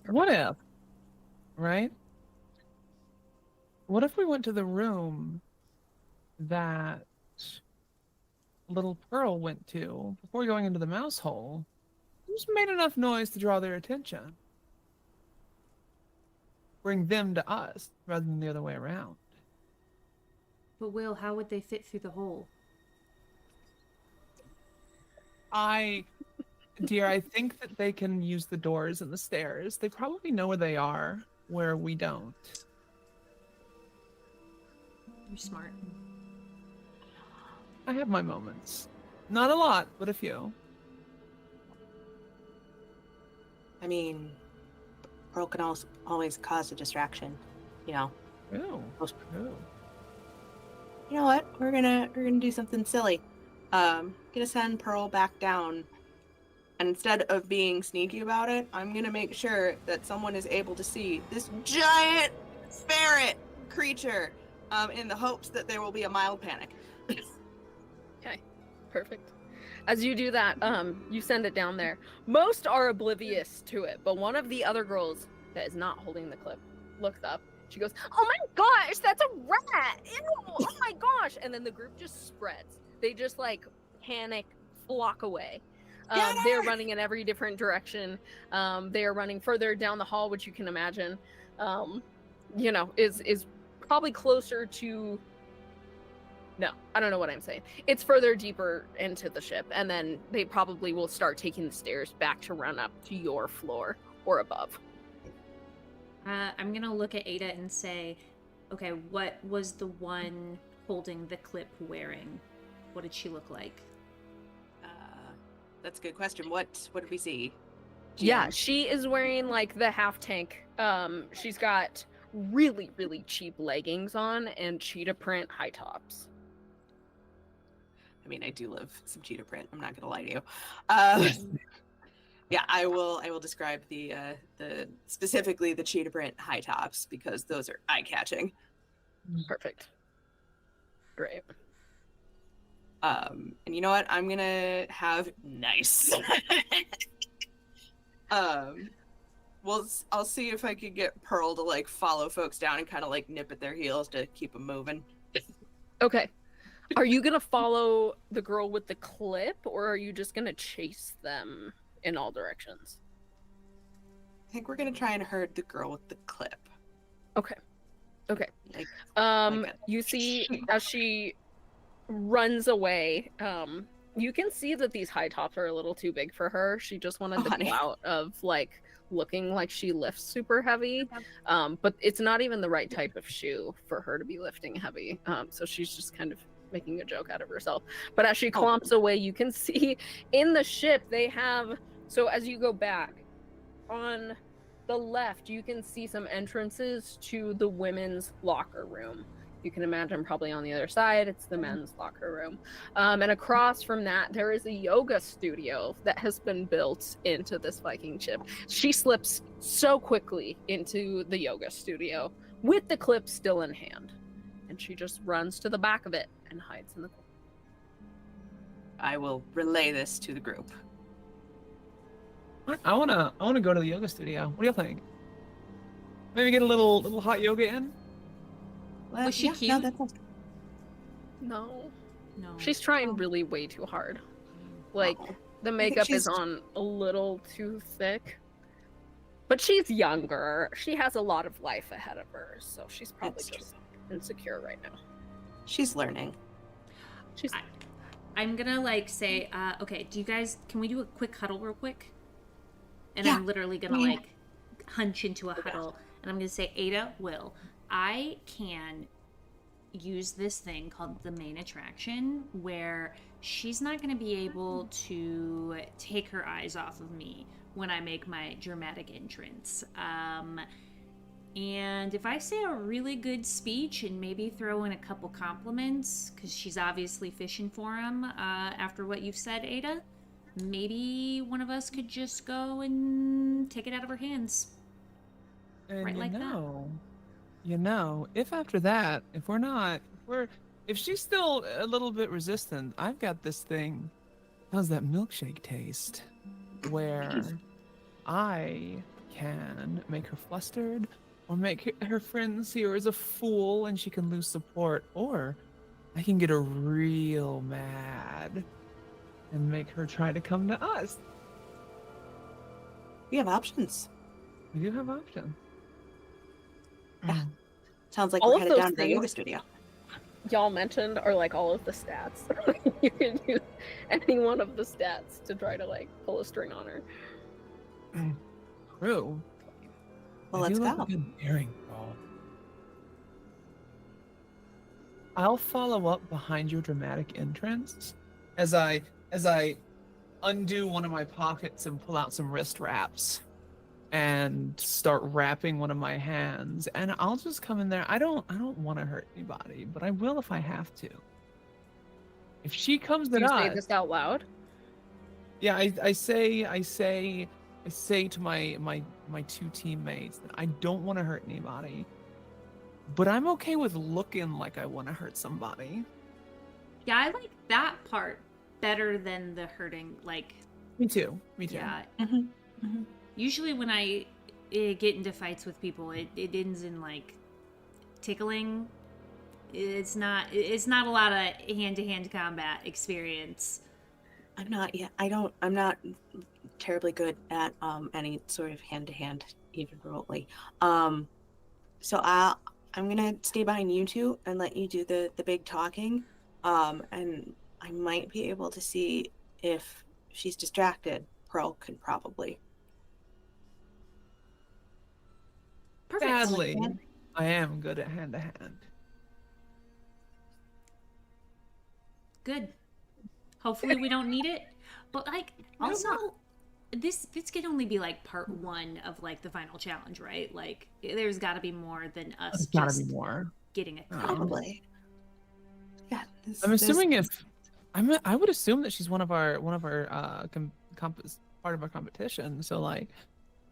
Speaker 4: What if, right? What if we went to the room that little Pearl went to before going into the mouse hole? Just made enough noise to draw their attention. Bring them to us rather than the other way around.
Speaker 1: But Will, how would they fit through the hole?
Speaker 4: Dear, I think that they can use the doors and the stairs. They probably know where they are, where we don't.
Speaker 1: You're smart.
Speaker 4: I have my moments. Not a lot, but a few.
Speaker 3: I mean, Pearl can always cause a distraction,
Speaker 4: Oh.
Speaker 3: You know what? We're gonna do something silly. Gonna send Pearl back down, and instead of being sneaky about it, I'm gonna make sure that someone is able to see this giant ferret creature, in the hopes that there will be a mild panic.
Speaker 2: Okay, perfect. As you do that, you send it down there. Most are oblivious to it, but one of the other girls that is not holding the clip looks up. She goes, "Oh my gosh, that's a rat! Ew! Oh my gosh!" And then the group just spreads. They just like panic, flock away. They're running in every different direction. They are running further down the hall, which you can imagine, is probably closer to. No, I don't know what I'm saying. It's further deeper into the ship, and then they probably will start taking the stairs back to run up to your floor or above.
Speaker 1: I'm gonna look at Ada and say, Okay, what was the one holding the clip wearing? What did she look like?
Speaker 3: That's a good question. What did we see?
Speaker 2: Yeah,
Speaker 3: GM?
Speaker 2: she is wearing like the half tank. She's got really, really cheap leggings on and cheetah print high tops.
Speaker 3: I mean, I do love some cheetah print. I'm not gonna lie to you. Yeah, I will describe the specifically the cheetah print high tops because those are eye catching.
Speaker 2: Perfect. Great.
Speaker 3: And you know what? I'm gonna have nice. Well, I'll see if I could get Pearl to like follow folks down and kind of like nip at their heels to keep them moving.
Speaker 2: Okay. Are you gonna follow the girl with the clip, or are you just gonna chase them in all directions?
Speaker 3: I think we're gonna try and herd the girl with the clip.
Speaker 2: Okay. Okay.
Speaker 3: Like,
Speaker 2: You see as she runs away, you can see that these high tops are a little too big for her. She just wanted the
Speaker 3: honey.
Speaker 2: clout of like looking like she lifts super heavy. But it's not even the right type of shoe for her to be lifting heavy. So she's just kind of making a joke out of herself. But as she clomps away, you can see in the ship they have, so as you go back on the left, you can see some entrances to the women's locker room. You can imagine probably on the other side, it's the men's locker room. And across from that, there is a yoga studio that has been built into this Viking ship. She slips so quickly into the yoga studio with the clip still in hand. And she just runs to the back of it and hides in the corner.
Speaker 3: I will relay this to the group.
Speaker 4: I wanna go to the yoga studio. What do you think? Maybe get a little hot yoga in?
Speaker 1: Was she cute?
Speaker 2: No.
Speaker 1: No.
Speaker 2: She's trying really way too hard. Like, the makeup is on a little too thick. But she's younger. She has a lot of life ahead of her, so she's probably just insecure right now.
Speaker 3: She's learning.
Speaker 1: I'm gonna like say, okay, can we do a quick huddle real quick? And
Speaker 3: Yeah.
Speaker 1: I'm literally gonna like hunch into a huddle and I'm gonna say, Ada, Will, I can use this thing called the main attraction where she's not gonna be able to take her eyes off of me when I make my dramatic entrance. And if I say a really good speech and maybe throw in a couple compliments, because she's obviously fishing for him after what you've said, Ada, maybe one of us could just go and take it out of her hands.
Speaker 4: And
Speaker 1: Right like
Speaker 4: if after that, if she's still a little bit resistant, I've got this thing. How's that milkshake taste? Where I can make her flustered, or make her friends see her as a fool and she can lose support, or I can get her real mad and make her try to come to us.
Speaker 3: We have options.
Speaker 4: We do have options.
Speaker 3: Yeah. Sounds like
Speaker 2: All
Speaker 3: we're
Speaker 2: of
Speaker 3: headed
Speaker 2: those
Speaker 3: down to the yoga
Speaker 2: things-
Speaker 3: studio.
Speaker 2: Y'all mentioned are like all of the stats. You can use any one of the stats to try to like pull a string on her.
Speaker 4: True.
Speaker 3: Well,
Speaker 4: I
Speaker 3: let's
Speaker 4: do love
Speaker 3: go.
Speaker 4: a good daring roll. I'll follow up behind your dramatic entrance as I undo one of my pockets and pull out some wrist wraps and start wrapping one of my hands, and I'll just come in there. I don't want to hurt anybody, but I will if I have to. If she comes
Speaker 2: Do
Speaker 4: at
Speaker 2: you say
Speaker 4: us,
Speaker 2: this out loud?
Speaker 4: yeah, I say to my two teammates that I don't want to hurt anybody, but I'm okay with looking like I want to hurt somebody.
Speaker 1: Yeah, I like that part better than the hurting. Like,
Speaker 4: Me too.
Speaker 1: yeah.
Speaker 3: Mm-hmm.
Speaker 1: Usually when I get into fights with people, it ends in like tickling. It's not a lot of hand-to-hand combat experience.
Speaker 3: I'm not terribly good at any sort of hand-to-hand, even remotely. So I'm gonna stay behind you two and let you do the big talking. And I might be able to see if she's distracted. Pearl could probably.
Speaker 1: Perfect.
Speaker 4: Sadly, I am good at hand to hand.
Speaker 1: Good. Hopefully we don't need it. But like also this can only be like part 1 of like the final challenge, right? Like there's got to be more than us
Speaker 4: There's gotta
Speaker 1: just
Speaker 4: be more.
Speaker 1: getting a clip.
Speaker 3: Probably. Yeah.
Speaker 4: I'm assuming I would assume that she's one of our part of our competition. So like,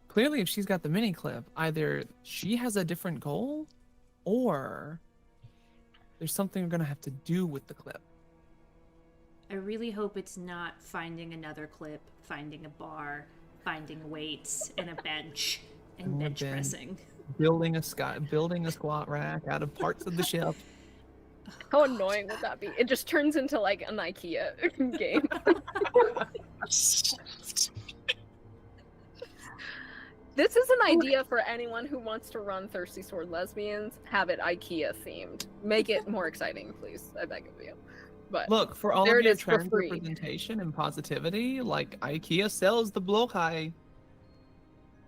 Speaker 4: clearly, if she's got the mini clip, either she has a different goal, or there's something we're gonna have to do with the clip.
Speaker 1: I really hope it's not finding another clip, finding a bar, finding weights and a bench and bench pressing.
Speaker 4: Building a squat rack out of parts of the ship.
Speaker 2: How annoying would that be? It just turns into like an IKEA game. This is an idea for anyone who wants to run Thirsty Sword Lesbians. Have it IKEA themed. Make it more exciting, please. I beg of you. But
Speaker 4: Look, for all
Speaker 2: there
Speaker 4: of
Speaker 2: it
Speaker 4: your
Speaker 2: is for
Speaker 4: trans
Speaker 2: free.
Speaker 4: representation and positivity, like IKEA sells the blowhigh.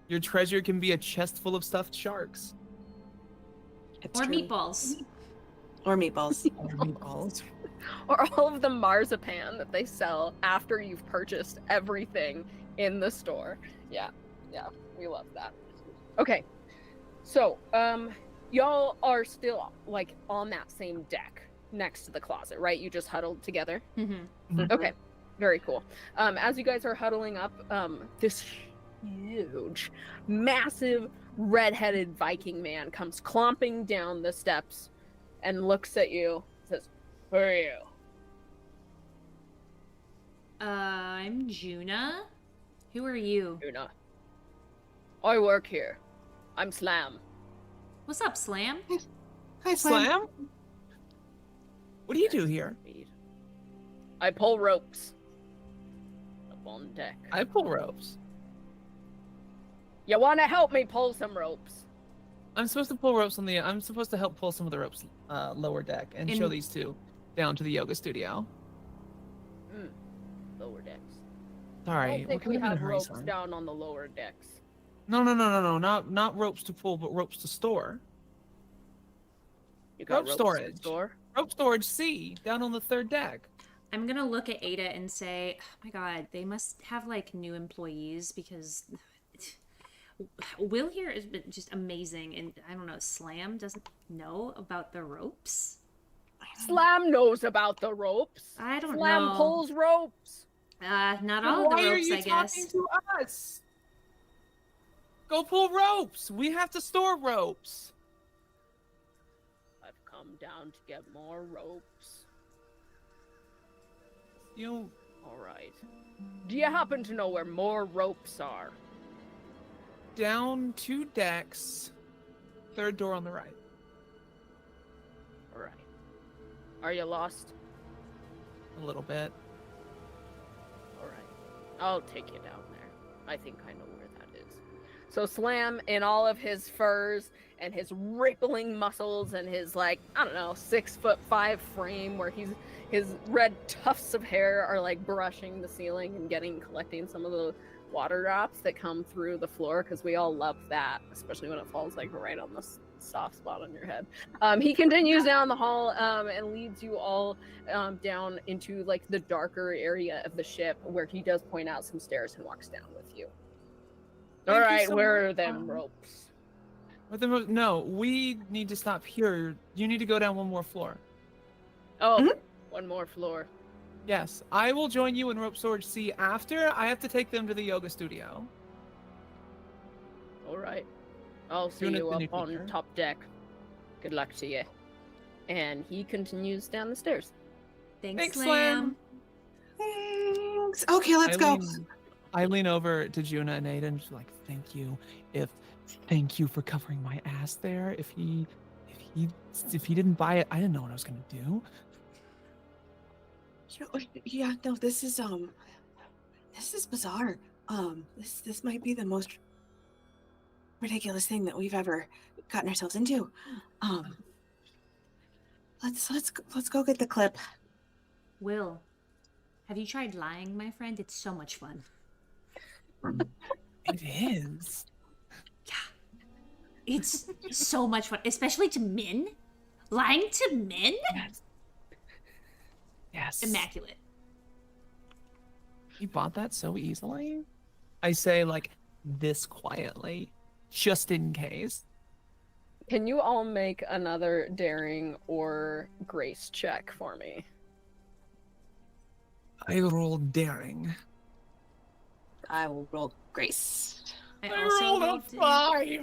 Speaker 4: Your treasure can be a chest full of stuffed sharks.
Speaker 3: It's
Speaker 1: Or
Speaker 3: true.
Speaker 1: meatballs.
Speaker 3: Or meatballs.
Speaker 4: Or meatballs.
Speaker 2: Or all of the marzipan that they sell after you've purchased everything in the store. Yeah, we love that. Okay, so y'all are still like on that same deck next to the closet, right? You just huddled together.
Speaker 1: Mm-hmm.
Speaker 2: Okay, very cool. As you guys are huddling up, this huge, massive, red-headed Viking man comes clomping down the steps and looks at you. Says, "Who are you?"
Speaker 1: I'm Juna. Who are you?
Speaker 2: Una. I work here. I'm Slam.
Speaker 1: What's up, Slam?
Speaker 3: Hi, Slam.
Speaker 4: Slam? What do you do here?
Speaker 2: I pull ropes. Up on deck.
Speaker 4: I pull ropes.
Speaker 2: You want to help me pull some ropes?
Speaker 4: I'm supposed to pull ropes I'm supposed to help pull some of the ropes lower deck and show these two down to the yoga studio.
Speaker 2: Lower decks. I
Speaker 4: Sorry,
Speaker 2: don't think
Speaker 4: we're
Speaker 2: we
Speaker 4: kind of in a
Speaker 2: have
Speaker 4: hurry,
Speaker 2: ropes
Speaker 4: son.
Speaker 2: down on the lower decks.
Speaker 4: No, not ropes to pull, but ropes to store.
Speaker 2: You got
Speaker 4: Rope
Speaker 2: ropes
Speaker 4: storage.
Speaker 2: to store?
Speaker 4: Rope storage C, down on the 3rd deck.
Speaker 1: I'm gonna look at Ada and say, oh my god, they must have like new employees because Will here has been just amazing, and I don't know, Slam doesn't know about the ropes?
Speaker 2: Slam knows about the ropes.
Speaker 1: I don't
Speaker 2: Slam
Speaker 1: know.
Speaker 2: pulls ropes.
Speaker 1: Not all of the
Speaker 4: Why are
Speaker 1: ropes,
Speaker 4: you
Speaker 1: I guess.
Speaker 4: talking to us? Go pull ropes. We have to store ropes.
Speaker 2: I've come down to get more ropes.
Speaker 4: You
Speaker 2: All right. Do you happen to know where more ropes are?
Speaker 4: down 2 decks, 3rd door on the right.
Speaker 2: All right. Are you lost?
Speaker 4: A little bit.
Speaker 2: All right. I'll take you down there. I think I know where that is. So Slam, in all of his furs and his rippling muscles and his, like, I don't know, 6'5" frame, where his red tufts of hair are like brushing the ceiling and collecting some of the water drops that come through the floor, because we all love that, especially when it falls like right on the soft spot on your head. He continues down the hall and leads you all down into like the darker area of the ship, where he does point out some stairs and walks down with you.
Speaker 4: Thank
Speaker 2: All
Speaker 4: you
Speaker 2: right,
Speaker 4: so
Speaker 2: where
Speaker 4: much.
Speaker 2: are them ropes?
Speaker 4: No, we need to stop here. You need to go down 1 more floor.
Speaker 2: Oh, one more floor.
Speaker 4: Yes, I will join you in rope storage C after. I have to take them to the yoga studio.
Speaker 2: All right. I'll see
Speaker 4: Doing it
Speaker 2: you
Speaker 4: the
Speaker 2: up
Speaker 4: new
Speaker 2: on
Speaker 4: teacher.
Speaker 2: top deck. Good luck to you. And he continues down the stairs.
Speaker 1: Thanks,
Speaker 4: Slam.
Speaker 1: Slam.
Speaker 3: Thanks. Okay, let's go.
Speaker 4: I lean over to Juna and Ada and just like, thank you. Thank you for covering my ass there. If he didn't buy it, I didn't know what I was gonna do.
Speaker 3: Yeah, no, this is bizarre. This might be the most ridiculous thing that we've ever gotten ourselves into. Let's go get the clip.
Speaker 1: Will, have you tried lying, my friend? It's so much fun.
Speaker 4: It is.
Speaker 1: It's so much fun, especially to Min. Lying to Min?
Speaker 4: Yes. Yes.
Speaker 1: Immaculate.
Speaker 4: You bought that so easily? I say, like, this quietly, just in case.
Speaker 2: Can you all make another daring or grace check for me?
Speaker 4: I rolled daring.
Speaker 3: I will roll grace.
Speaker 1: I
Speaker 4: I
Speaker 1: also
Speaker 4: rolled a
Speaker 1: rolled
Speaker 4: 5.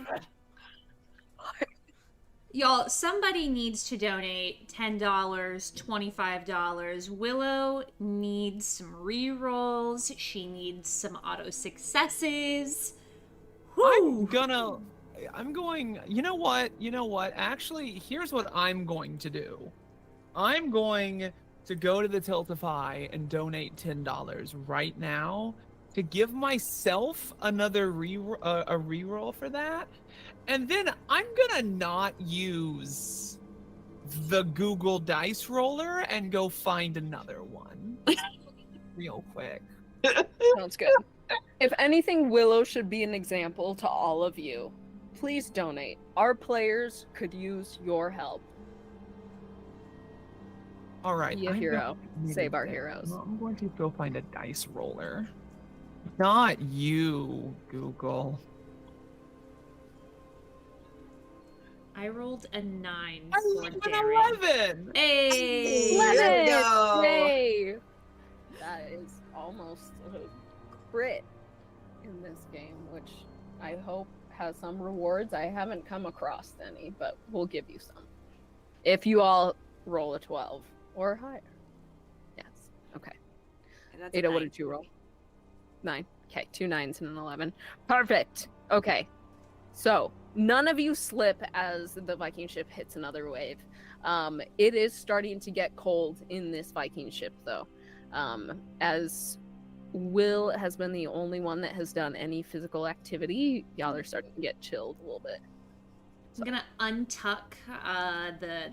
Speaker 1: Y'all, somebody needs to donate $10, $25. Willow needs some rerolls. She needs some auto successes.
Speaker 4: I'm going, you know what? Actually, here's what I'm going to do. I'm going to go to the Tiltify and donate $10 right now to give myself another a reroll for that. And then I'm gonna not use the Google Dice Roller and go find another one real quick.
Speaker 2: Sounds good. If anything, Willow should be an example to all of you. Please donate. Our players could use your help.
Speaker 4: All right.
Speaker 2: Be a
Speaker 4: I'm
Speaker 2: hero.
Speaker 4: going to
Speaker 2: Save our
Speaker 4: do-
Speaker 2: heroes.
Speaker 4: I'm going to go find a dice roller. Not you, Google.
Speaker 1: I rolled a 9
Speaker 4: I
Speaker 1: for
Speaker 4: rolled an
Speaker 1: daring.
Speaker 4: 11.
Speaker 1: Hey!
Speaker 3: Let's go.
Speaker 2: Yay! That is almost a crit in this game, which I hope has some rewards. I haven't come across any, but we'll give you some. If you all roll a 12 or higher. Yes. Okay.
Speaker 3: And that's a
Speaker 2: Ada, what
Speaker 3: 9.
Speaker 2: did you roll? 9. Okay, 2 9s and an 11. Perfect. Okay. So, none of you slip as the Viking ship hits another wave. It is starting to get cold in this Viking ship, though. As Will has been the only one that has done any physical activity, y'all are starting to get chilled a little bit.
Speaker 1: I'm gonna untuck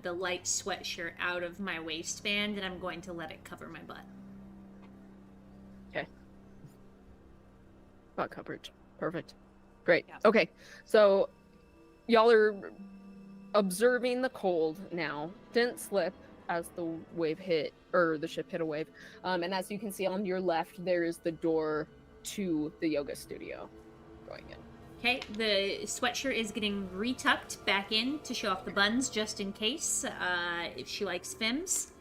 Speaker 1: the light sweatshirt out of my waistband, and I'm going to let it cover my butt.
Speaker 2: Butt coverage. Perfect. Great.
Speaker 3: Yeah.
Speaker 2: Okay. So y'all are observing the cold now. Didn't slip as the wave hit, or the ship hit a wave. And as you can see on your left, there is the door to the yoga studio going in.
Speaker 1: Okay, the sweatshirt is getting retucked back in to show off the buns, just in case, if she likes Fims.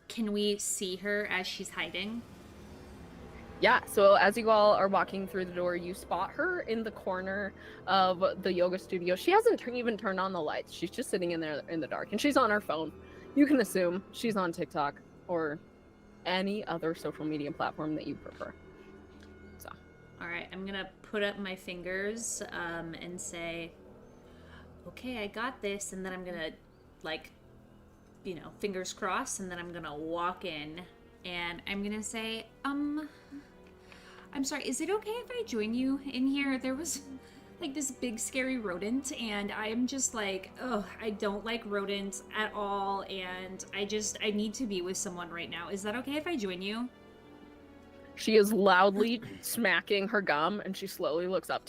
Speaker 1: Can we see her as she's hiding?
Speaker 2: Yeah, so as you all are walking through the door, you spot her in the corner of the yoga studio. She hasn't even turned on the lights. She's just sitting in there in the dark, and she's on her phone. You can assume she's on TikTok or any other social media platform that you prefer. So,
Speaker 1: All right, I'm gonna put up my fingers and say, okay, I got this, and then I'm gonna, like, you know, fingers crossed, and then I'm gonna walk in, and I'm gonna say, I'm sorry, is it okay if I join you in here? There was, like, this big scary rodent, and I'm just like, oh, I don't like rodents at all, and I need to be with someone right now. Is that okay if I join you?
Speaker 2: she is loudly smacking her gum, and she slowly looks up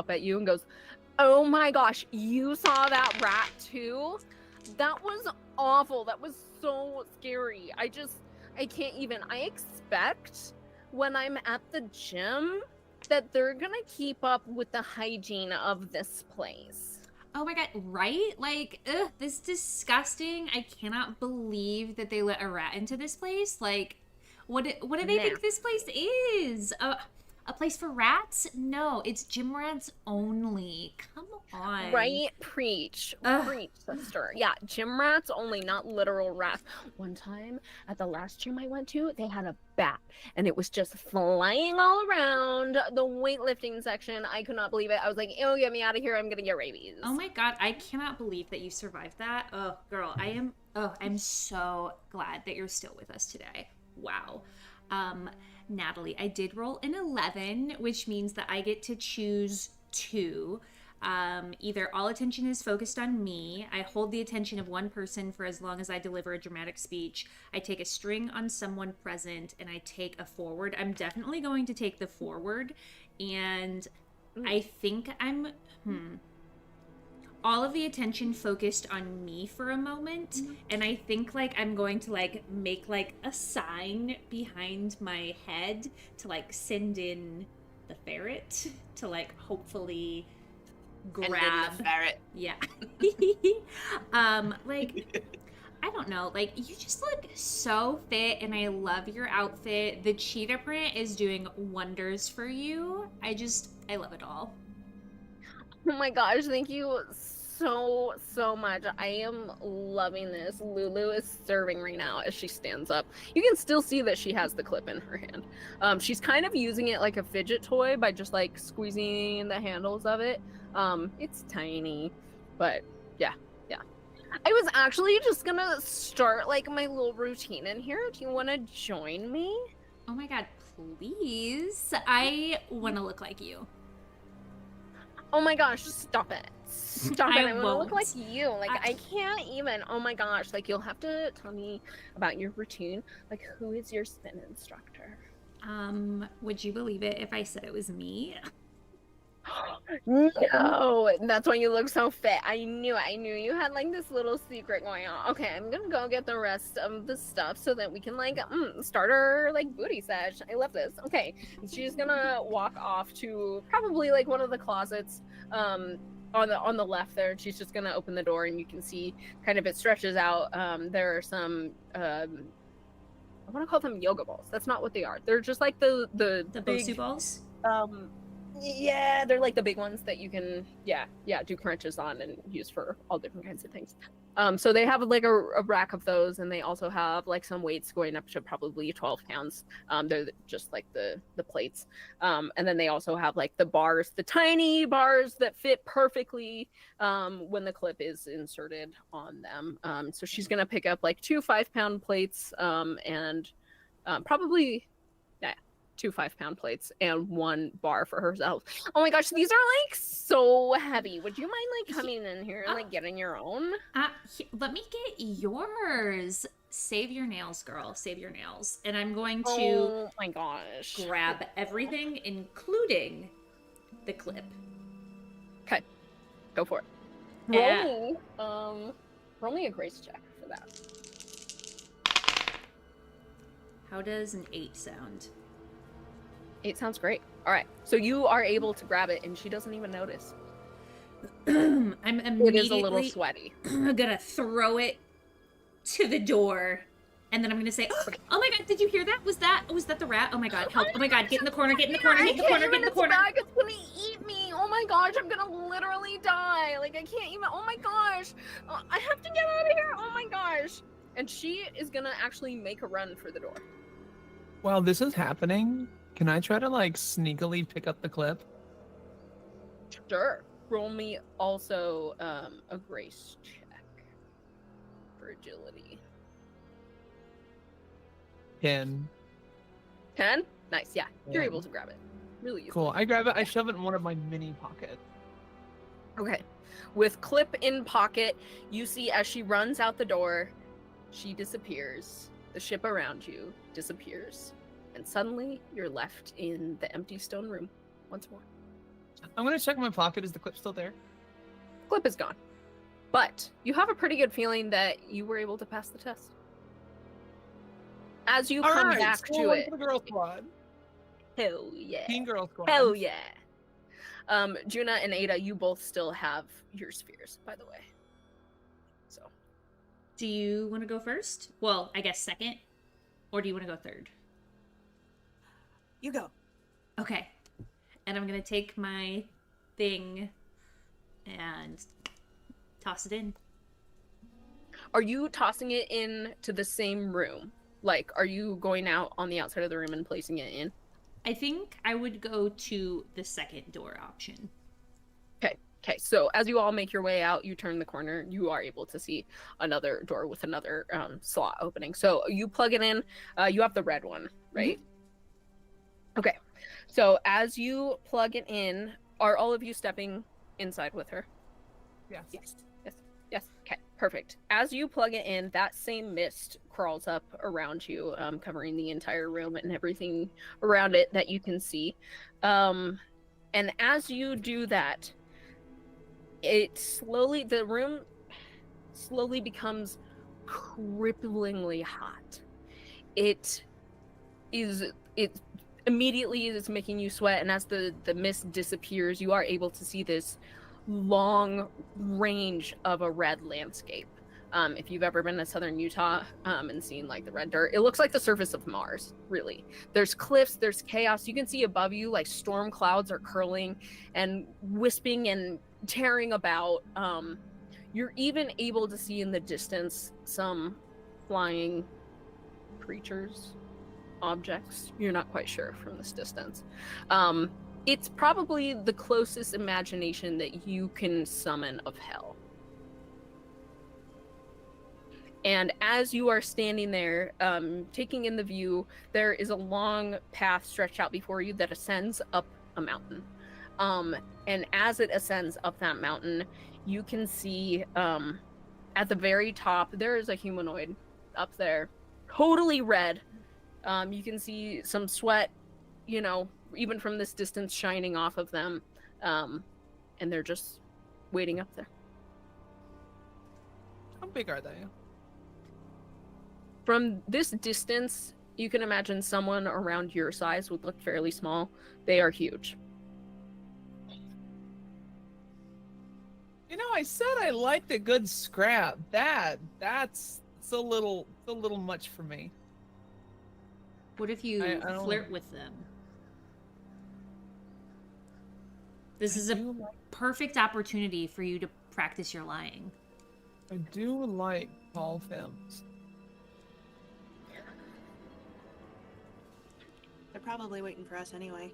Speaker 2: at you and goes, "Oh my gosh, you saw that rat too? That was awful. That was so scary. I can't even. I expect when I'm at the gym that they're gonna keep up with the hygiene of this place."
Speaker 1: Oh my god, right? Like, ugh, this is disgusting. I cannot believe that they let a rat into this place. Like, what do they think this place is? A place for rats? No, it's gym rats only. Come on.
Speaker 2: Right? Preach.
Speaker 1: Ugh.
Speaker 2: Preach, sister. Yeah, gym rats only, not literal rats. One time at the last gym I went to, they had a bat, and it was just flying all around the weightlifting section. I could not believe it. I was like, "Oh, get me out of here. I'm gonna get rabies."
Speaker 1: Oh my god, I cannot believe that you survived that. Oh, girl, I'm so glad that you're still with us today. Wow. Natalie, I did roll an 11, which means that I get to choose 2. Either all attention is focused on me, I hold the attention of one person for as long as I deliver a dramatic speech, I take a string on someone present, and I take a forward. I'm definitely going to take the forward, and I think I'm all of the attention focused on me for a moment, and I think like I'm going to like make like a sign behind my head to like send in the ferret to like hopefully
Speaker 3: And
Speaker 1: grab
Speaker 3: then the ferret.
Speaker 1: yeah. Like I don't know, like you just look so fit and I love your outfit. The cheetah print is doing wonders for you. I love it all.
Speaker 2: Oh my gosh, thank you so much. I am loving this. Lulu is serving right now as she stands up. You can still see that she has the clip in her hand. She's kind of using it like a fidget toy by just like squeezing the handles of it. It's tiny, but yeah. I was actually just gonna start like my little routine in here. Do you want to join me?
Speaker 1: Oh my god, please. I want to look like you.
Speaker 2: Oh my gosh, stop it. Stop it. I want to look like
Speaker 1: won't.
Speaker 2: you. Like, I can't even. Oh my gosh. Like, you'll have to tell me about your routine. Like, who is your spin instructor?
Speaker 1: Would you believe it if I said it was me?
Speaker 2: No, that's why you look so fit. I knew you had like this little secret going on. Okay, I'm gonna go get the rest of the stuff so that we can like start our like booty sesh. I love this. Okay, she's gonna walk off to probably like one of the closets on the left there. She's just gonna open the door and you can see kind of it stretches out. There are some I want to call them yoga balls. That's not what they are. They're just like the big
Speaker 1: Bosu balls?
Speaker 2: Yeah, they're like the big ones that you can do crunches on and use for all different kinds of things. So they have like a rack of those, and they also have like some weights going up to probably 12 pounds. They're just like the plates, and then they also have like the bars, the tiny bars that fit perfectly when the clip is inserted on them. So she's gonna pick up like 2 5-pound plates and probably 2 5-pound plates and 1 bar for herself. Oh my gosh, these are like so heavy. Would you mind like coming in here and like getting your own?
Speaker 1: Let me get yours. Save your nails, girl. Save your nails. And I'm going to
Speaker 2: Oh my gosh.
Speaker 1: grab everything, including the clip.
Speaker 2: Okay, go for it. Roll me a grace check for that.
Speaker 1: How does an 8 sound?
Speaker 2: 8 sounds great. All right, so you are able to grab it, and she doesn't even notice.
Speaker 1: I'm immediately
Speaker 2: It is a little sweaty.
Speaker 1: gonna throw it to the door, and then I'm gonna say, "Oh my god, did you hear that? Was that the rat? Oh my god, help! Oh my god, get in the corner! Get in the corner! Get in the corner! Get in the corner!"
Speaker 2: It's gonna eat me. Oh my gosh, I'm gonna literally die. Like I can't even. Oh my gosh, I have to get out of here. Oh my gosh. And she is gonna actually make a run for the door.
Speaker 4: While this is happening, can I try to like sneakily pick up the clip?
Speaker 2: Sure. Roll me also a grace check for agility.
Speaker 4: 10.
Speaker 2: 10? Nice, yeah. You're
Speaker 4: Yeah.
Speaker 2: able to grab it. Really easy.
Speaker 4: Cool. I grab it. I shove it in one of my mini pockets.
Speaker 2: Okay. With clip in pocket, you see as she runs out the door, she disappears. The ship around you disappears. And suddenly, you're left in the empty stone room once more.
Speaker 4: I'm gonna check my pocket. Is the clip still there?
Speaker 2: Clip is gone. But you have a pretty good feeling that you were able to pass the test. As you come back to it.
Speaker 4: For the girl squad.
Speaker 2: Hell yeah.
Speaker 4: Teen girl squad.
Speaker 2: Hell yeah. Juna and Ada, you both still have your spheres, by the way. So.
Speaker 1: Do you want to go first? Well, I guess second. Or do you want to go third?
Speaker 3: You go.
Speaker 1: Okay. And I'm going to take my thing and toss it in.
Speaker 2: Are you tossing it in to the same room? Like, are you going out on the outside of the room and placing it in?
Speaker 1: I think I would go to the second door option.
Speaker 2: Okay, so as you all make your way out, you turn the corner, you are able to see another door with another slot opening. So you plug it in, you have the red one, right? Mm-hmm. Okay, so as you plug it in, are all of you stepping inside with her?
Speaker 4: Yes.
Speaker 2: Yes. Okay, perfect. As you plug it in, that same mist crawls up around you, covering the entire room and everything around it that you can see. And as you do that, the room slowly becomes cripplingly hot. It immediately is making you sweat, and as the mist disappears, you are able to see this long range of a red landscape. If you've ever been to southern Utah and seen like the red dirt, it looks like the surface of Mars, really. There's cliffs, there's chaos. You can see above you like storm clouds are curling and wisping and tearing about. You're even able to see in the distance some flying creatures, objects. You're not quite sure from this distance. It's probably the closest imagination that you can summon of hell. And as you are standing there, taking in the view, there is a long path stretched out before you that ascends up a mountain. And as it ascends up that mountain, you can see at the very top, there is a humanoid up there, totally red. You can see some sweat, even from this distance shining off of them. And they're just waiting up there.
Speaker 4: How big are they?
Speaker 2: From this distance, you can imagine someone around your size would look fairly small. They are huge.
Speaker 4: I said I liked a good scrap. That's a little much for me.
Speaker 1: What if you
Speaker 4: I don't
Speaker 1: flirt with them? This is a perfect opportunity for you to practice your lying.
Speaker 4: I do like tall femmes.
Speaker 3: They're probably waiting for us anyway.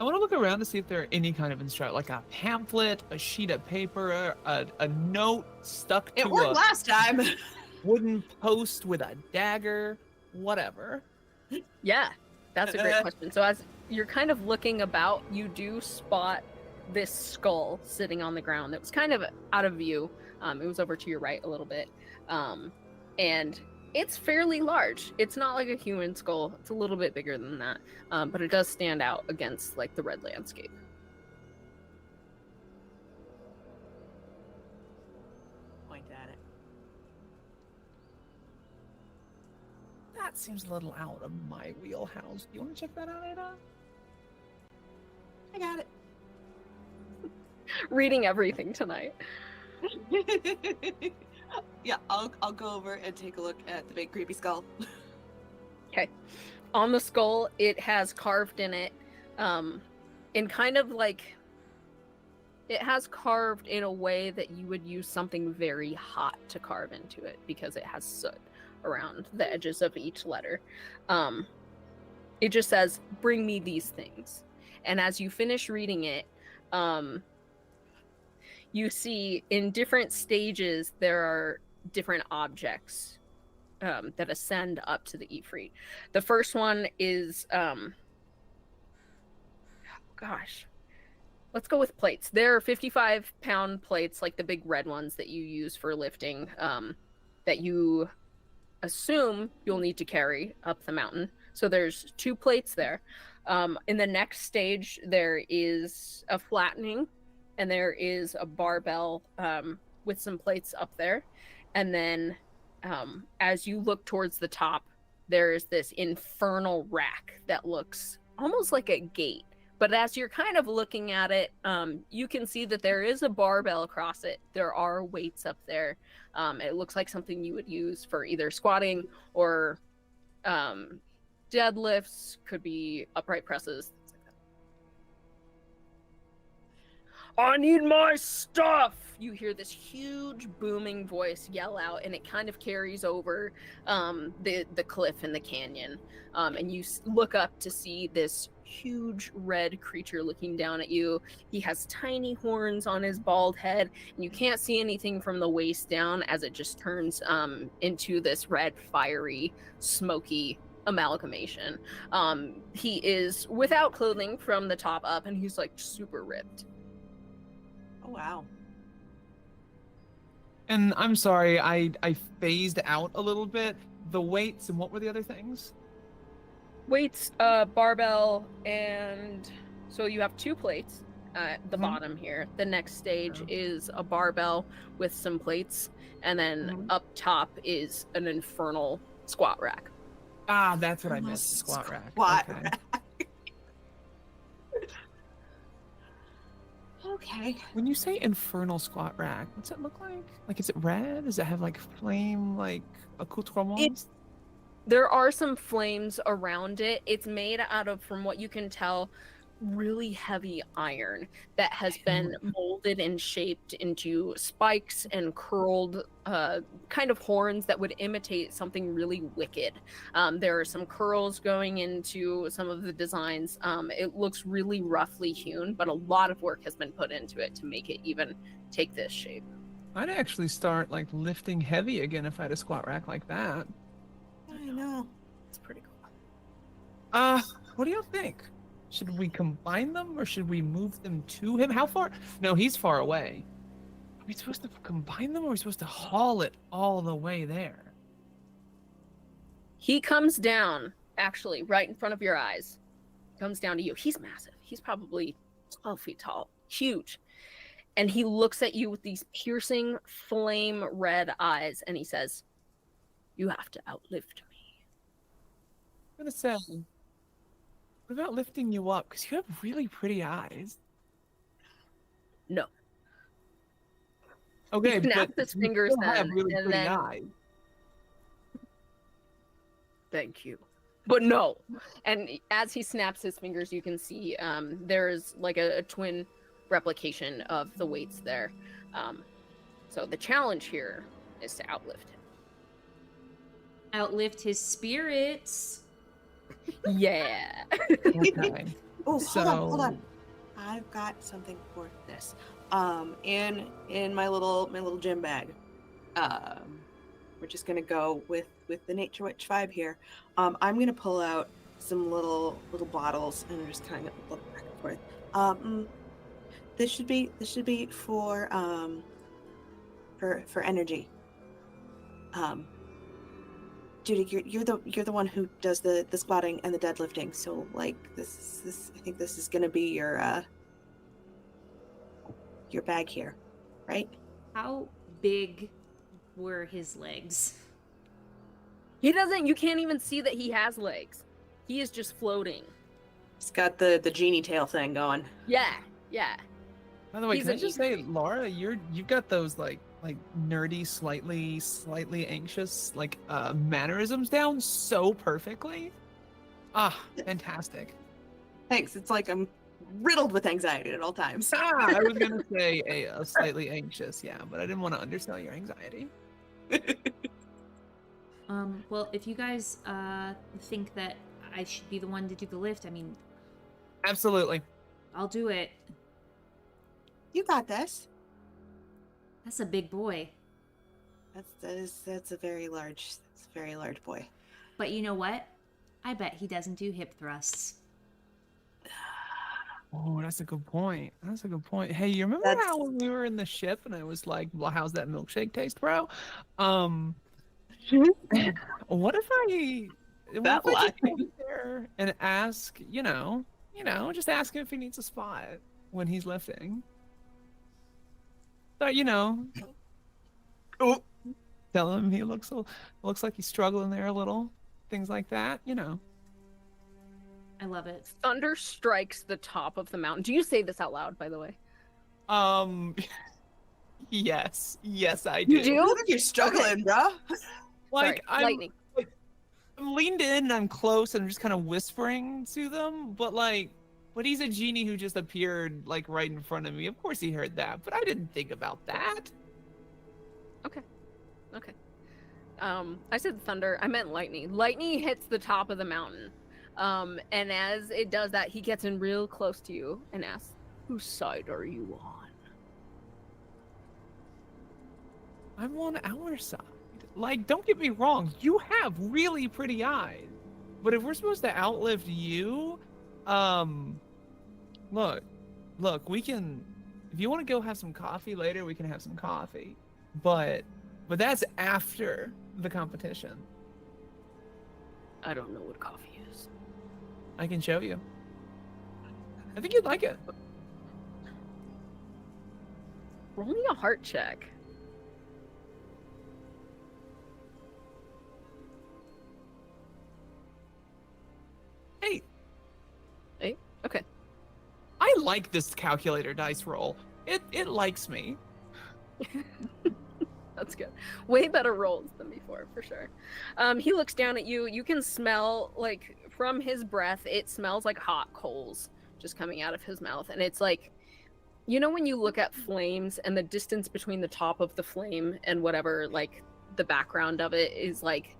Speaker 4: I want to look around to see if there are any kind of instruction, like a pamphlet, a sheet of paper, a note stuck to
Speaker 3: It worked last time.
Speaker 4: wooden post with a dagger, whatever.
Speaker 2: Yeah, that's a great question. So as you're kind of looking about, you do spot this skull sitting on the ground that was kind of out of view. It was over to your right a little bit. And it's fairly large. It's not like a human skull. It's a little bit bigger than that. But it does stand out against like the red landscape.
Speaker 3: Point at it.
Speaker 4: That seems a little out of my wheelhouse. Do you want to check that out, Ada?
Speaker 3: I got it.
Speaker 2: Reading everything tonight.
Speaker 3: Yeah, I'll go over and take a look at the big creepy skull.
Speaker 2: Okay. On the skull, it has carved in it, in kind of like, it has carved in a way that you would use something very hot to carve into it because it has soot around the edges of each letter. It just says, "Bring me these things." And as you finish reading it, you see in different stages there are different objects that ascend up to the Ifrit. The first one is, let's go with plates. There are 55-pound plates, like the big red ones that you use for lifting, that you assume you'll need to carry up the mountain. So there's 2 plates there. In the next stage, there is a flattening, and there is a barbell with some plates up there. And then as you look towards the top, there is this infernal rack that looks almost like a gate. But as you're kind of looking at it, you can see that there is a barbell across it. There are weights up there. It looks like something you would use for either squatting or deadlifts, could be upright presses. I need my stuff! You hear this huge booming voice yell out, and it kind of carries over the cliff and the canyon. And you look up to see this huge red creature looking down at you. He has tiny horns on his bald head, and you can't see anything from the waist down as it just turns into this red, fiery, smoky amalgamation. He is without clothing from the top up, and he's like super ripped.
Speaker 3: Oh, wow.
Speaker 4: And I'm sorry, I phased out a little bit. The weights and what were the other things?
Speaker 2: weights, barbell, and so you have 2 plates at the bottom here. The next stage is a barbell with some plates, and then up top is an infernal squat rack.
Speaker 4: Ah, that's what I missed. The squat rack.
Speaker 3: Squat
Speaker 4: Okay.
Speaker 3: rack. Okay.
Speaker 4: When you say infernal squat rack, what's it look like? Like, is it red? Does it have like flame, like accoutrements?
Speaker 2: There are some flames around it. It's made out of, from what you can tell, really heavy iron that has been molded and shaped into spikes and curled kind of horns that would imitate something really wicked. There are some curls going into some of the designs. It looks really roughly hewn, but a lot of work has been put into it to make it even take this shape.
Speaker 4: I'd actually start like lifting heavy again if I had a squat rack like that.
Speaker 3: I know. It's pretty cool.
Speaker 4: What do you think? Should we combine them or should we move them to him? How far? No, he's far away. Are we supposed to combine them or are we supposed to haul it all the way there?
Speaker 2: He comes down, actually, right in front of your eyes. Comes down to you. He's massive. He's probably 12 feet tall. Huge. And he looks at you with these piercing, flame red eyes, and he says, "You have to outlift me."
Speaker 4: I'm gonna say, what about lifting you up? Because you have really pretty eyes.
Speaker 2: No.
Speaker 4: Okay,
Speaker 2: He snaps his fingers
Speaker 4: still have
Speaker 2: then,
Speaker 4: really
Speaker 2: and
Speaker 4: pretty
Speaker 2: then-
Speaker 4: eyes.
Speaker 2: Thank you. But no. And as he snaps his fingers, you can see there's like a twin replication of the weights there. So the challenge here is to outlift him.
Speaker 1: Outlift his spirits.
Speaker 2: Yeah.
Speaker 4: Okay.
Speaker 3: Oh, hold on.
Speaker 4: So-
Speaker 3: I've got something for this. In my little gym bag. We're just gonna go with the Nature Witch vibe here. I'm gonna pull out some little bottles and I'm just kind of look back and forth. This should be for energy. Judy, you're the one who does the squatting and the deadlifting. So like this I think this is gonna be your bag here, right?
Speaker 1: How big were his legs?
Speaker 2: You can't even see that he has legs. He is just floating.
Speaker 3: He's got the genie tail thing going.
Speaker 2: Yeah.
Speaker 4: By the way,
Speaker 2: He's
Speaker 4: can I
Speaker 2: an
Speaker 4: just say, Laura, you've got those like nerdy, slightly anxious mannerisms down so perfectly. Ah, fantastic.
Speaker 3: Thanks. It's like I'm riddled with anxiety at all times.
Speaker 4: I was gonna say a slightly anxious, yeah, but I didn't want to undersell your anxiety.
Speaker 1: Well, if you guys think that I should be the one to do the lift, I mean,
Speaker 4: Absolutely.
Speaker 1: I'll do it.
Speaker 3: You got this.
Speaker 1: That's a big boy.
Speaker 3: That's a very large boy.
Speaker 1: But you know what? I bet he doesn't do hip thrusts.
Speaker 4: Oh, that's a good point. Hey, you remember how when we were in the ship and I was like, well, how's that milkshake taste, bro? What if I just go there and ask, just ask him if he needs a spot when he's lifting. But
Speaker 3: Oh.
Speaker 4: tell him he looks like he's struggling there a little, things like that.
Speaker 1: I love it.
Speaker 2: Thunder strikes the top of the mountain. Do you say this out loud, by the way?
Speaker 4: Yes, I do.
Speaker 2: You do?
Speaker 3: I think you're struggling, bro.
Speaker 2: Sorry, lightning.
Speaker 4: I'm leaned in, I'm close, and I'm just kind of whispering to them, but he's a genie who just appeared like right in front of me. Of course he heard that, but I didn't think about that.
Speaker 2: Okay. I said thunder. I meant lightning. Lightning hits the top of the mountain. And as it does that, he gets in real close to you and asks, "Whose side are you on?"
Speaker 4: I'm on our side. Like, don't get me wrong, you have really pretty eyes. But if we're supposed to outlift you, look, we can, if you want to go have some coffee later, we can have some coffee. But that's after the competition.
Speaker 2: I don't know what coffee is.
Speaker 4: I can show you. I think you'd like it.
Speaker 2: Roll me a heart check.
Speaker 4: Hey,
Speaker 2: Okay.
Speaker 4: I like this calculator dice roll. It likes me.
Speaker 2: That's good. Way better rolls than before, for sure. He looks down at you. You can smell, like, from his breath, it smells like hot coals just coming out of his mouth. And it's like, you know when you look at flames and the distance between the top of the flame and whatever, like, the background of it is, like,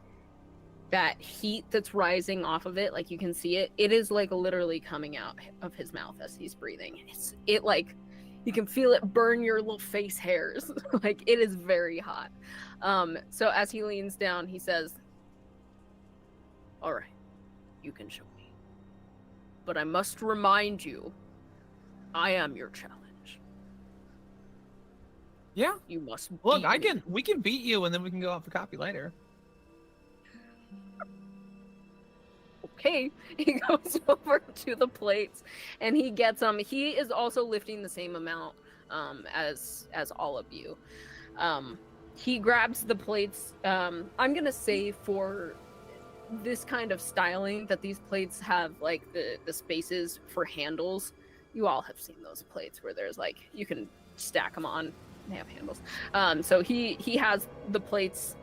Speaker 2: that heat that's rising off of it, like, you can see it. It is, like, literally coming out of his mouth as he's breathing. It like, you can feel it burn your little face hairs. Like, it is very hot. So as he leans down, he says, all right, you can show me. But I must remind you, I am your challenge.
Speaker 4: Yeah.
Speaker 2: You must
Speaker 4: Look,
Speaker 2: beat me.
Speaker 4: we can beat you, and then we can go out for coffee later.
Speaker 2: Okay. He goes over to the plates and he gets he is also lifting the same amount as all of you. He grabs the plates. I'm gonna say for this kind of styling that these plates have, like, the spaces for handles. You all have seen those plates where there's, like, you can stack them on. They have handles. So he has the plates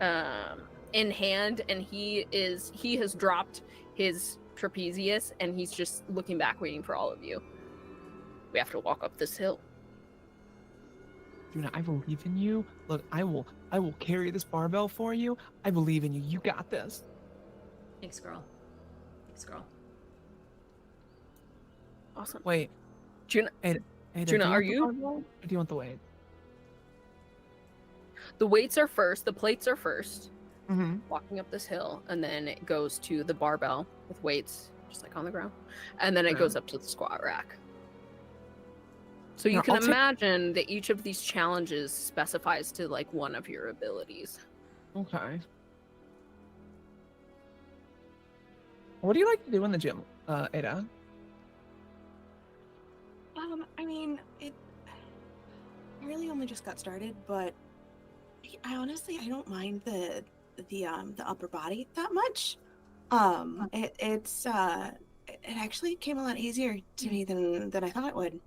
Speaker 2: in hand, and he has dropped his trapezius, and he's just looking back, waiting for all of you. We have to walk up this hill.
Speaker 4: Juna, I believe in you. Look, I will carry this barbell for you. I believe in you. You got this.
Speaker 1: Thanks, girl. Thanks, girl.
Speaker 2: Awesome.
Speaker 4: Wait,
Speaker 2: Juna,
Speaker 4: Ada,
Speaker 2: Juna,
Speaker 4: do
Speaker 2: are
Speaker 4: want the
Speaker 2: you?
Speaker 4: barbell, or do you want the weight?
Speaker 2: The weights are first. The plates are first.
Speaker 4: Mm-hmm.
Speaker 2: Walking up this hill, and then it goes to the barbell with weights, just like on the ground, and then it
Speaker 4: Okay.
Speaker 2: goes up to the squat rack. So you
Speaker 4: Now,
Speaker 2: can
Speaker 4: I'll take-
Speaker 2: imagine that each of these challenges specifies to, like, one of your abilities.
Speaker 4: Okay. What do you like to do in the gym, Ada?
Speaker 3: I mean, I really only just got started, but I honestly don't mind the upper body that much. It actually came a lot easier to me than I thought it would.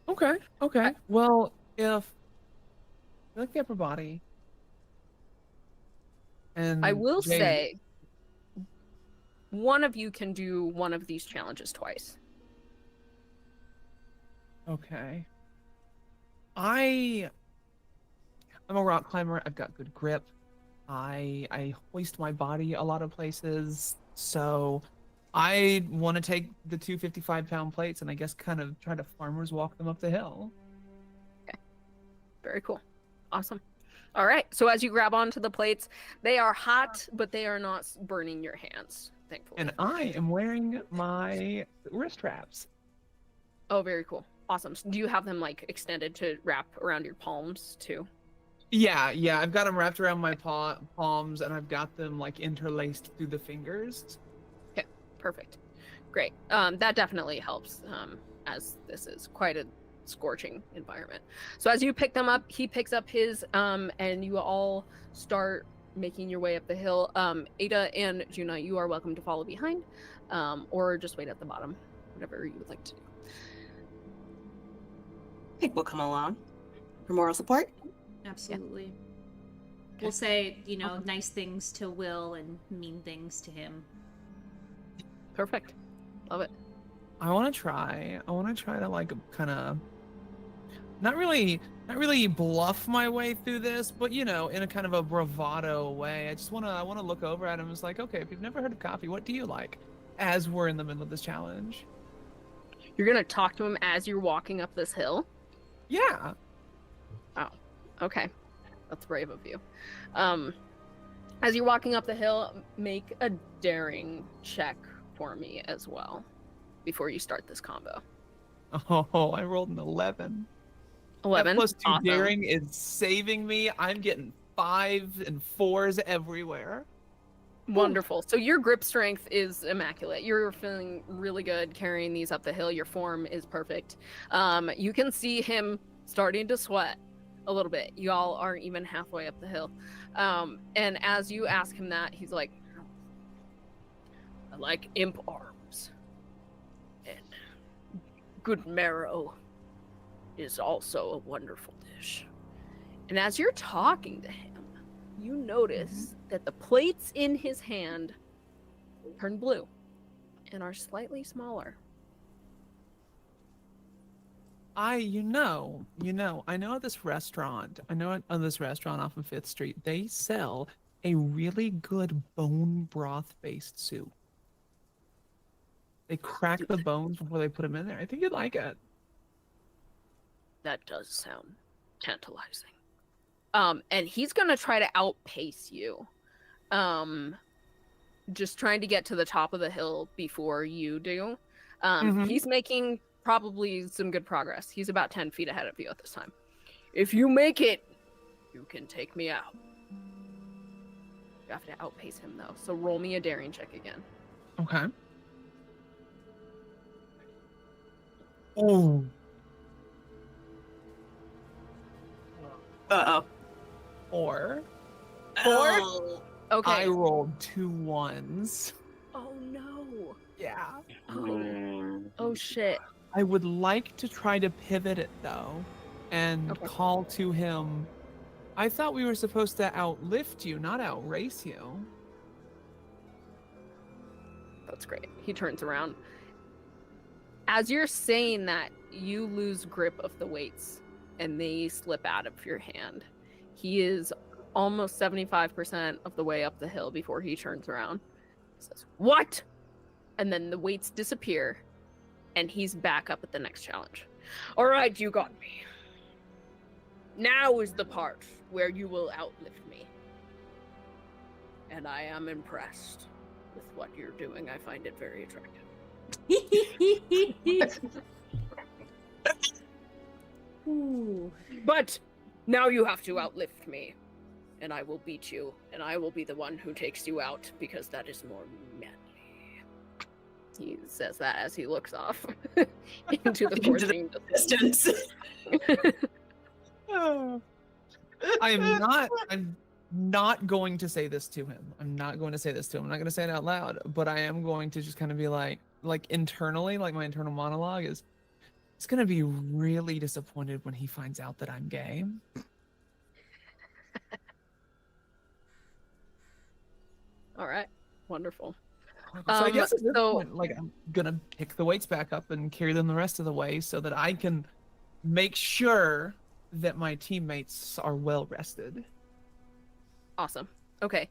Speaker 4: Okay. Well, if you like the upper body, and
Speaker 2: I will
Speaker 4: Jade-
Speaker 2: say, one of you can do one of these challenges twice.
Speaker 4: Okay. I'm a rock climber. I've got good grip. I hoist my body a lot of places, so I want to take the 255-pound plates and I guess kind of try to farmer's walk them up the hill.
Speaker 2: Very cool. Awesome. All right. So as you grab onto the plates, they are hot, but they are not burning your hands, thankfully.
Speaker 4: And I am wearing my wrist straps.
Speaker 2: Oh, very cool. Awesome. So do you have them, like, extended to wrap around your palms too?
Speaker 4: Yeah, I've got them wrapped around my palms, and I've got them, like, interlaced through the fingers.
Speaker 2: Okay, perfect. Great. That definitely helps, as this is quite a scorching environment. So as you pick them up, he picks up his, and you all start making your way up the hill. Ada and Juna, you are welcome to follow behind, or just wait at the bottom, whatever you would like to do.
Speaker 3: I think we'll come along for moral support.
Speaker 1: Absolutely. We'll say, nice things to Will and mean things to him.
Speaker 2: Perfect. Love it.
Speaker 4: I want to try to, like, kind of not really bluff my way through this, but in a kind of a bravado way. I want to look over at him. It's like, okay, if you've never heard of coffee, what do you like? As we're in the middle of this challenge.
Speaker 2: You're gonna talk to him as you're walking up this hill?
Speaker 4: Yeah.
Speaker 2: Okay. That's brave of you. As you're walking up the hill, make a daring check for me as well before you start this combo.
Speaker 4: Oh, I rolled an 11.
Speaker 2: 11.
Speaker 4: That +2
Speaker 2: Awesome.
Speaker 4: daring is saving me. I'm getting 5s and 4s everywhere.
Speaker 2: Wonderful. So your grip strength is immaculate. You're feeling really good carrying these up the hill. Your form is perfect. You can see him starting to sweat a little bit. Y'all aren't even halfway up the hill. And as you ask him that, he's like, I like imp arms. And good marrow is also a wonderful dish. And as you're talking to him, you notice that the plates in his hand turn blue and are slightly smaller.
Speaker 4: I know at this restaurant, off of 5th Street, they sell a really good bone broth based soup. They crack the bones before they put them in there. I think you'd like it.
Speaker 2: That does sound tantalizing. And he's gonna try to outpace you. Just trying to get to the top of the hill before you do. He's making probably some good progress. He's about 10 feet ahead of you at this time. If you make it, you can take me out. You have to outpace him though, so roll me a daring check again.
Speaker 4: Okay. Oh.
Speaker 3: Uh-oh.
Speaker 4: Or
Speaker 3: Oh.
Speaker 2: Okay.
Speaker 4: I rolled 2 1s.
Speaker 2: Oh no.
Speaker 4: Yeah.
Speaker 2: Oh shit.
Speaker 4: I would like to try to pivot it though and
Speaker 2: Okay.
Speaker 4: call to him. I thought we were supposed to outlift you, not outrace you.
Speaker 2: That's great. He turns around. As you're saying that, you lose grip of the weights and they slip out of your hand. He is almost 75% of the way up the hill before he turns around. He says, "What?" And then the weights disappear and he's back up at the next challenge. All right, you got me. Now is the part where you will outlift me. And I am impressed with what you're doing. I find it very attractive.
Speaker 1: Ooh.
Speaker 2: But now you have to outlift me. And I will beat you. And I will be the one who takes you out because that is more manly. He says that as he looks off into the
Speaker 3: Into the
Speaker 2: 14
Speaker 3: Distance.
Speaker 4: I'm not going to say this to him. I'm not going to say it out loud, but I am going to just kind of be like internally, like my internal monologue is, he's going to be really disappointed when he finds out that I'm gay.
Speaker 2: All right. Wonderful.
Speaker 4: So I guess at this
Speaker 2: so-
Speaker 4: point, like, I'm gonna pick the weights back up and carry them the rest of the way so that I can make sure that my teammates are well rested.
Speaker 2: Awesome. Okay.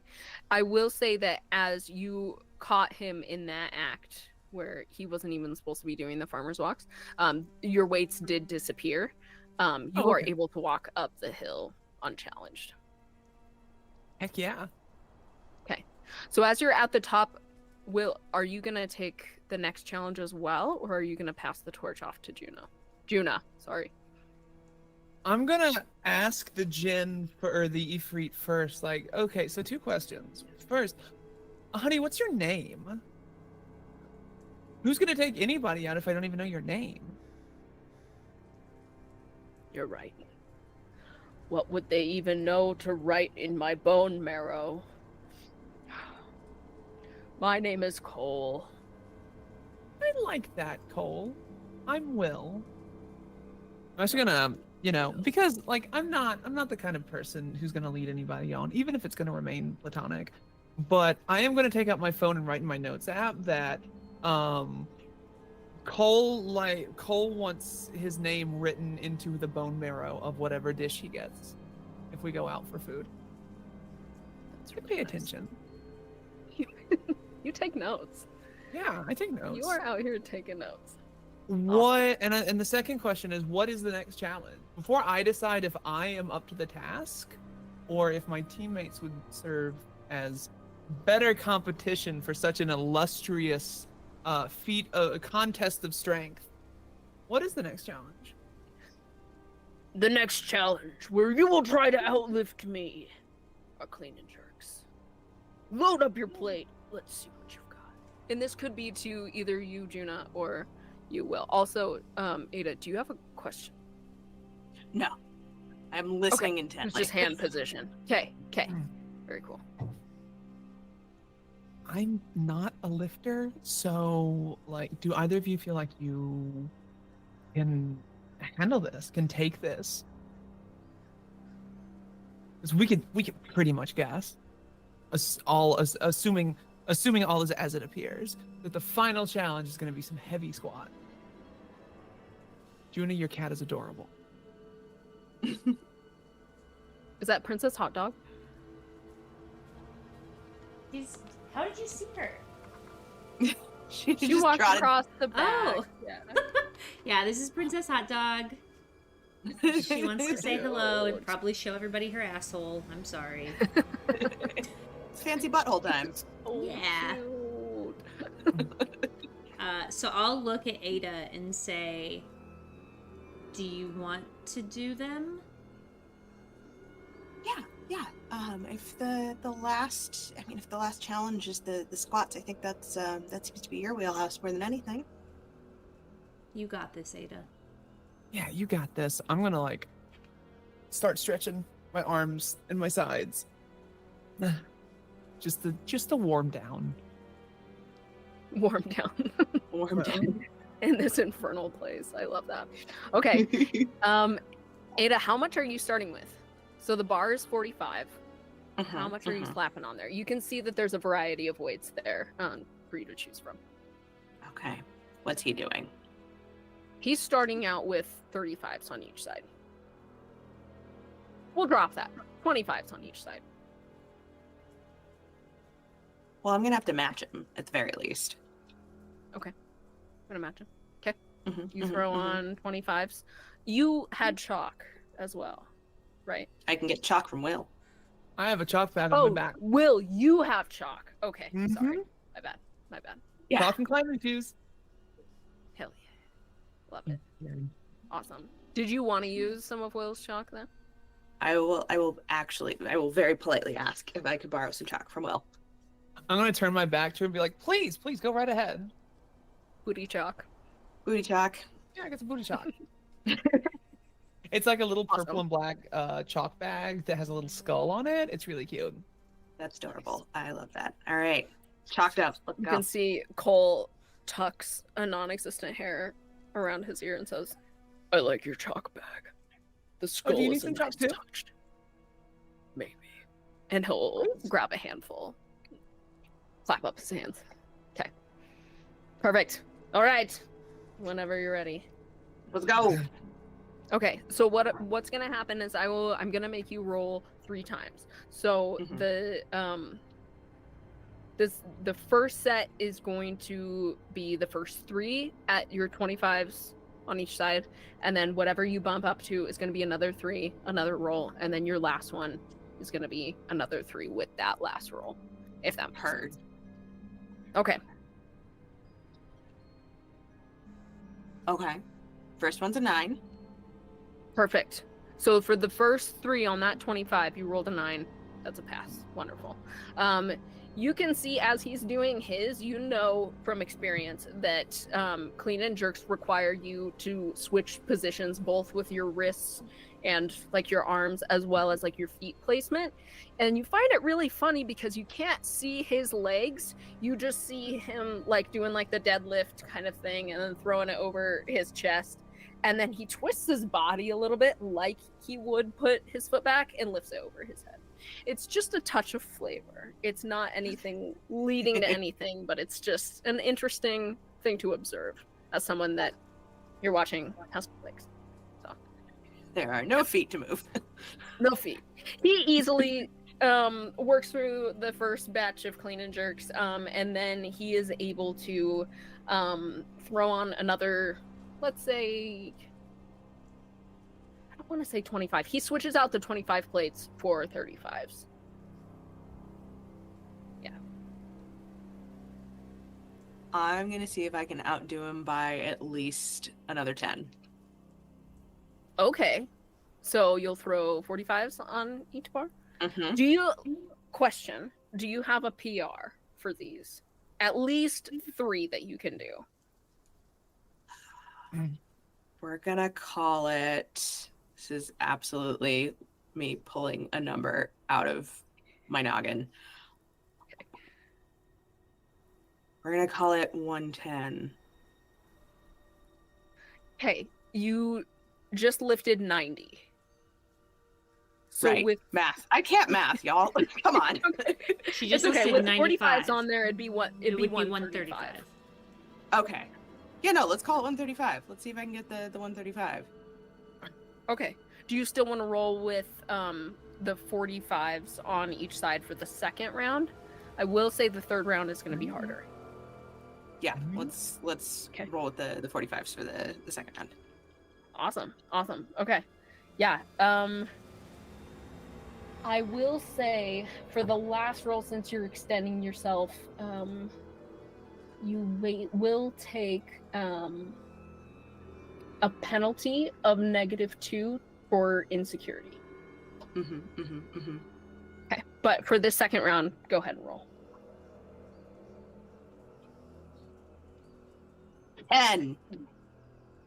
Speaker 2: I will say that as you caught him in that act where he wasn't even supposed to be doing the farmer's walks, your weights did disappear. You are able to walk up the hill unchallenged.
Speaker 4: Heck yeah.
Speaker 2: Okay. So as you're at the top, are you going to take the next challenge as well, or are you going to pass the torch off to Juna, sorry.
Speaker 4: I'm gonna ask the Jinn or the Ifrit first. Like, okay, so 2 questions. First, honey, what's your name? Who's gonna take anybody out if I don't even know your name?
Speaker 2: You're right. What would they even know to write in my bone marrow? My name is Cole.
Speaker 4: I like that, Cole. I'm Will. I'm actually gonna, because like I'm not the kind of person who's gonna lead anybody on, even if it's gonna remain platonic. But I am gonna take out my phone and write in my notes app that Cole wants his name written into the bone marrow of whatever dish he gets if we go out for food.
Speaker 2: That's
Speaker 4: So
Speaker 2: really
Speaker 4: pay
Speaker 2: nice.
Speaker 4: attention.
Speaker 2: You take notes.
Speaker 4: Yeah, I take notes.
Speaker 2: You are out here taking notes.
Speaker 4: What and the second question is, what is the next challenge? Before I decide if I am up to the task or if my teammates would serve as better competition for such an illustrious feat, a contest of strength. What is the next challenge?
Speaker 2: The next challenge, where you will try to outlift me, are clean and jerks. load up your plate. Let's see what you've got. And this could be to either you, Juna, or you, Will. Also, Ada, do you have a question?
Speaker 3: No. I'm listening
Speaker 2: It's
Speaker 3: intently.
Speaker 2: just hand position. Okay. Very cool.
Speaker 4: I'm not a lifter, so like, do either of you feel like you can handle this? Can take this? Because we could pretty much guess, assuming all is as it appears, that the final challenge is going to be some heavy squat. Juna, your cat is adorable.
Speaker 2: Is that Princess Hot Dog?
Speaker 1: How did you see her?
Speaker 3: She
Speaker 2: She
Speaker 3: just
Speaker 2: walked
Speaker 3: trotted.
Speaker 2: across the back.
Speaker 1: Oh.
Speaker 2: Yeah.
Speaker 1: Yeah, this is Princess Hot Dog. She wants to say hello and probably show everybody her asshole. I'm sorry.
Speaker 3: It's fancy butthole time.
Speaker 2: Oh,
Speaker 1: Yeah.
Speaker 2: cute.
Speaker 1: So I'll look at Ada and say, do you want to do them?
Speaker 3: Yeah. If the last challenge is the squats, I think that seems to be your wheelhouse more than anything.
Speaker 1: You got this, Ada.
Speaker 4: Yeah, you got this. I'm gonna like start stretching my arms and my sides, just to warm down.
Speaker 2: Warm down.
Speaker 3: Warm down.
Speaker 2: In this infernal place. I love that. Okay. Ada, how much are you starting with? So the bar is 45. How much are you slapping on there? You can see that there's a variety of weights there for you to choose from.
Speaker 3: Okay. What's he doing?
Speaker 2: He's starting out with 35s on each side. We'll drop that. 25s on each side.
Speaker 3: Well, I'm gonna have to match him at the very least.
Speaker 2: I'm gonna match him. Okay. You throw on 25s. You had chalk as well, right?
Speaker 3: I can get chalk from Will.
Speaker 4: I have a chalk pad on my back.
Speaker 2: Will, you have chalk. Okay, sorry.
Speaker 4: Mhm.
Speaker 2: My bad.
Speaker 3: Yeah.
Speaker 4: Chalk and climbing shoes.
Speaker 2: Hell yeah. Love it. Awesome. Did you want to use some of Will's chalk then?
Speaker 3: I will very politely ask if I could borrow some chalk from Will.
Speaker 4: I'm gonna turn my back to her and be like, please go right ahead.
Speaker 2: Booty chalk.
Speaker 3: Booty chalk.
Speaker 4: Yeah, I got some booty chalk. It's like a little purple
Speaker 2: Awesome.
Speaker 4: and black chalk bag that has a little skull on it. It's really cute.
Speaker 3: That's adorable. I love that. All right. Chalked up. Let's
Speaker 2: You
Speaker 3: go.
Speaker 2: can see Cole tucks a non-existent hair around his ear and says, I like your chalk bag. The skull
Speaker 4: do you need
Speaker 2: is a
Speaker 4: some chalk
Speaker 2: nice
Speaker 4: too?
Speaker 2: touch. Maybe. And he'll grab a handful. Clap up his hands. Okay. Perfect. All right. Whenever you're ready.
Speaker 3: Let's go.
Speaker 2: Okay, so what's gonna happen is I'm gonna make you roll 3 times. So the first set is going to be the first 3 at your 25s on each side, and then whatever you bump up to is gonna be another 3, another roll, and then your last one is gonna be another 3 with that last roll. If that makes sense. Okay.
Speaker 3: Okay. First one's a 9.
Speaker 2: Perfect. So for the first 3 on that 25, you rolled a 9. That's a pass. Wonderful. You can see as he's doing his, you know from experience that clean and jerks require you to switch positions both with your wrists and like your arms as well as like your feet placement. And you find it really funny because you can't see his legs. You just see him like doing like the deadlift kind of thing and then throwing it over his chest. And then he twists his body a little bit like he would put his foot back and lifts it over his head. It's just a touch of flavor. It's not anything leading to anything, but it's just an interesting thing to observe as someone that you're watching has legs. So
Speaker 3: There are no feet to move.
Speaker 2: no feet. He easily works through the first batch of clean and jerks, and then he is able to throw on another, let's say, I don't want to say 25. He switches out the 25 plates for 35s. Yeah.
Speaker 3: I'm going to see if I can outdo him by at least another 10.
Speaker 2: Okay. So you'll throw 45s on each bar?
Speaker 3: Mm-hmm.
Speaker 2: Do you, question, do you have a PR for these? At least 3 that you can do.
Speaker 3: We're gonna call it, this is absolutely me pulling a number out of my noggin. We're gonna call it 110.
Speaker 2: Okay, you just lifted 90. So
Speaker 3: right.
Speaker 2: with
Speaker 3: math. I can't math, y'all. Come on.
Speaker 1: She just
Speaker 2: it's okay.
Speaker 1: listed
Speaker 2: With
Speaker 1: 95.
Speaker 2: 45s on there, it'd be what? It'd
Speaker 1: It
Speaker 2: be
Speaker 1: would be
Speaker 2: 135.
Speaker 1: 135.
Speaker 3: Okay. Yeah, no, let's call it 135. Let's see if I can get the 135.
Speaker 2: Okay. Do you still want to roll with the 45s on each side for the second round? I will say the third round is going to be harder.
Speaker 3: Yeah,
Speaker 4: Mhm.
Speaker 3: let's
Speaker 2: Okay.
Speaker 3: roll with the 45s for the second round.
Speaker 2: Awesome. Okay. Yeah. I will say for the last roll, since you're extending yourself, you will take a penalty of -2 for insecurity. Okay. But for this second round, go ahead and roll.
Speaker 3: 10.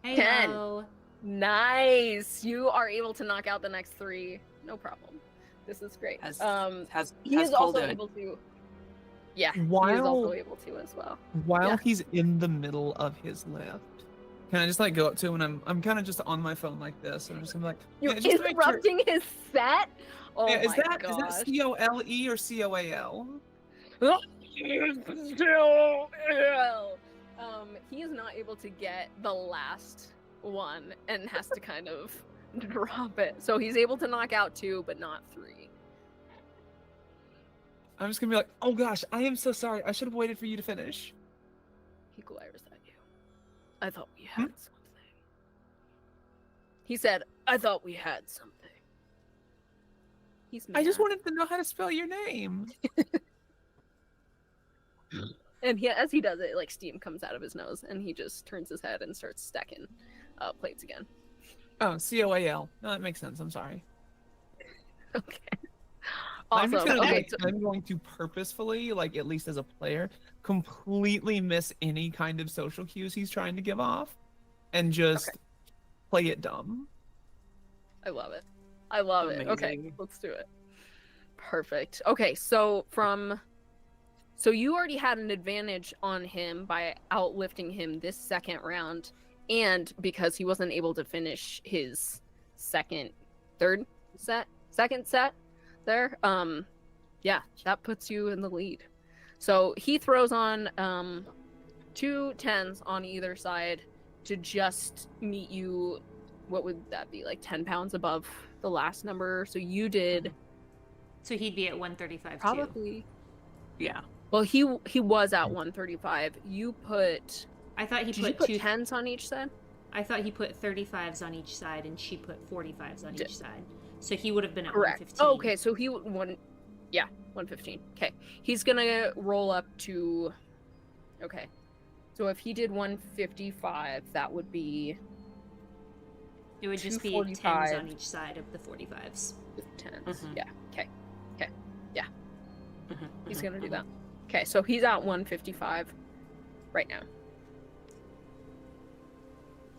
Speaker 1: Hey-o.
Speaker 2: Nice. You are able to knock out the next 3. No problem. This is great.
Speaker 3: How's
Speaker 2: he is
Speaker 3: Cole
Speaker 2: also
Speaker 3: doing?
Speaker 2: able to. Yeah, he is
Speaker 4: While-
Speaker 2: also able to as well.
Speaker 4: While
Speaker 2: Yeah.
Speaker 4: he's in the middle of his lift, can I just like go up to him and I'm kind of just on my phone like this, and I'm just gonna be like,
Speaker 2: You're
Speaker 4: yeah, just to make sure-
Speaker 2: interrupting his set. Oh
Speaker 4: Yeah,
Speaker 2: my
Speaker 4: is that
Speaker 2: gosh.
Speaker 4: COLE or COAL?
Speaker 2: He is not able to get the last one and has to kind of drop it. So he's able to knock out 2, but not 3.
Speaker 4: I'm just gonna be like, oh gosh, I am so sorry. I should have waited for you to finish.
Speaker 2: He glares at you. I thought we had something. He said, I thought we had something. He's mad.
Speaker 4: I just wanted to know how to spell your name.
Speaker 2: And as he does it, like steam comes out of his nose, and he just turns his head and starts stacking plates again.
Speaker 4: Oh, COAL. No, that makes sense. I'm sorry.
Speaker 2: Okay.
Speaker 4: I'm just
Speaker 2: Awesome.
Speaker 4: gonna,
Speaker 2: Okay,
Speaker 4: like,
Speaker 2: so-
Speaker 4: I'm going to purposefully, like at least as a player, completely miss any kind of social cues he's trying to give off, and just play it dumb.
Speaker 2: I love it. I love it. Okay,
Speaker 3: Amazing.
Speaker 2: let's do it. Perfect. Okay, so you already had an advantage on him by outlifting him this second round, and because he wasn't able to finish his second set there, yeah, that puts you in the lead. So he throws on 2 10s on either side to just meet you. What would that be, like 10 pounds above the last number? So you did
Speaker 1: So he'd be at 135 too.
Speaker 2: probably.
Speaker 3: Yeah.
Speaker 2: Well, he was at 135. You put.
Speaker 1: I thought he
Speaker 2: Did you
Speaker 1: put
Speaker 2: put
Speaker 1: two.
Speaker 2: 10s on each side?
Speaker 1: I thought he put 35s on each side, and she put 45s on each side. So he would have been at
Speaker 2: Correct.
Speaker 1: 115.
Speaker 2: Oh, okay, so he one. Yeah, 115. Okay, he's gonna roll up to. Okay, so if he did 155, that would be
Speaker 1: It would just be
Speaker 2: 245.
Speaker 1: 10s on each side of the 45s.
Speaker 2: with 10s.
Speaker 3: Mhm.
Speaker 2: Yeah. Okay. Yeah. He's
Speaker 3: Mhm,
Speaker 2: gonna do
Speaker 3: mhm.
Speaker 2: that. Okay, so he's at 155 right now.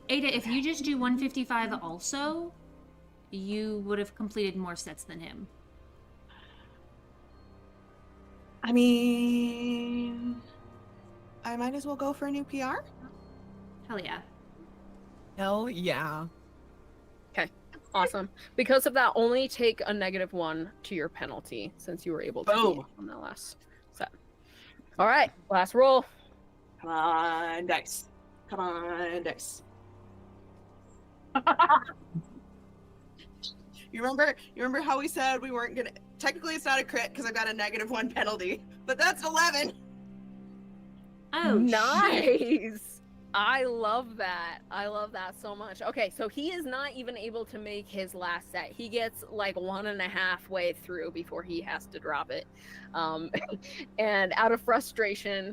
Speaker 1: Ada, if you just do 155 also, you would have completed more sets than him.
Speaker 3: I mean, I might as well go for a new PR.
Speaker 1: Hell yeah.
Speaker 4: Hell yeah.
Speaker 2: Awesome. Because of that, only take a -1 to your penalty since you were able to
Speaker 3: Boom.
Speaker 2: beat on that last set. All right, last roll.
Speaker 3: Come on, dice. Come on, dice. You remember how we said we weren't gonna, technically it's not a crit because I've got a -1 penalty, but that's 11.
Speaker 1: Oh, shit.
Speaker 2: Nice. I love that. I love that so much. Okay, so he is not even able to make his last set. He gets like 1.5 way through before he has to drop it. And out of frustration,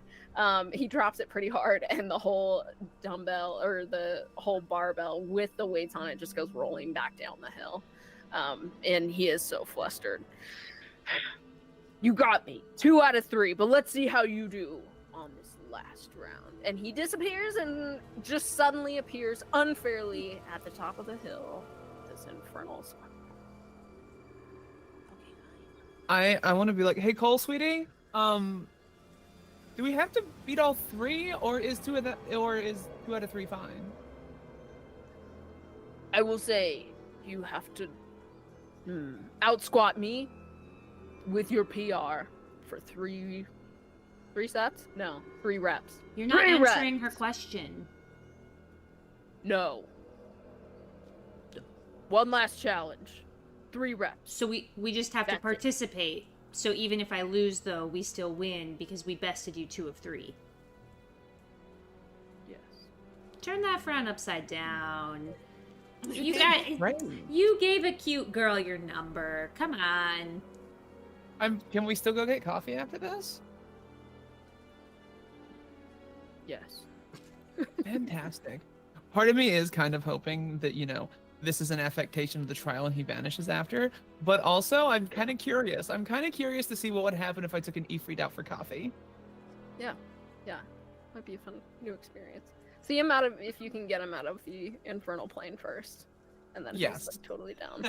Speaker 2: he drops it pretty hard, and the whole dumbbell or the whole barbell with the weights on it just goes rolling back down the hill. And he is so flustered. You got me. 2 out of 3, but let's see how you do on this last round. And he disappears and just suddenly appears unfairly at the top of the hill. This infernal spot.
Speaker 4: I want to be like, hey Cole, sweetie, do we have to beat all 3, or is 2 out of 3 fine?
Speaker 2: I will say you have to outsquat me with your PR for 3 sets? No, 3 reps.
Speaker 1: You're not
Speaker 2: 3
Speaker 1: answering
Speaker 2: reps.
Speaker 1: her question.
Speaker 2: No. 1 last challenge. 3 reps.
Speaker 1: So we just have to
Speaker 2: That's it.
Speaker 1: participate. So even if I lose, though, we still win because we bested you 2 of 3.
Speaker 2: Yes.
Speaker 1: Turn that frown upside down.
Speaker 4: Right.
Speaker 1: You gave a cute girl your number. Come on.
Speaker 4: Can we still go get coffee after this?
Speaker 2: Yes.
Speaker 4: Fantastic. Part of me is kind of hoping that, this is an affectation of the trial and he vanishes after, but also I'm kind of curious. I'm kind of curious to see what would happen if I took an Ifrit out for coffee.
Speaker 2: Yeah. Might be a fun new experience. See him out of, if you can get him out of the infernal plane first. And then
Speaker 4: Yes.
Speaker 2: he's like totally down.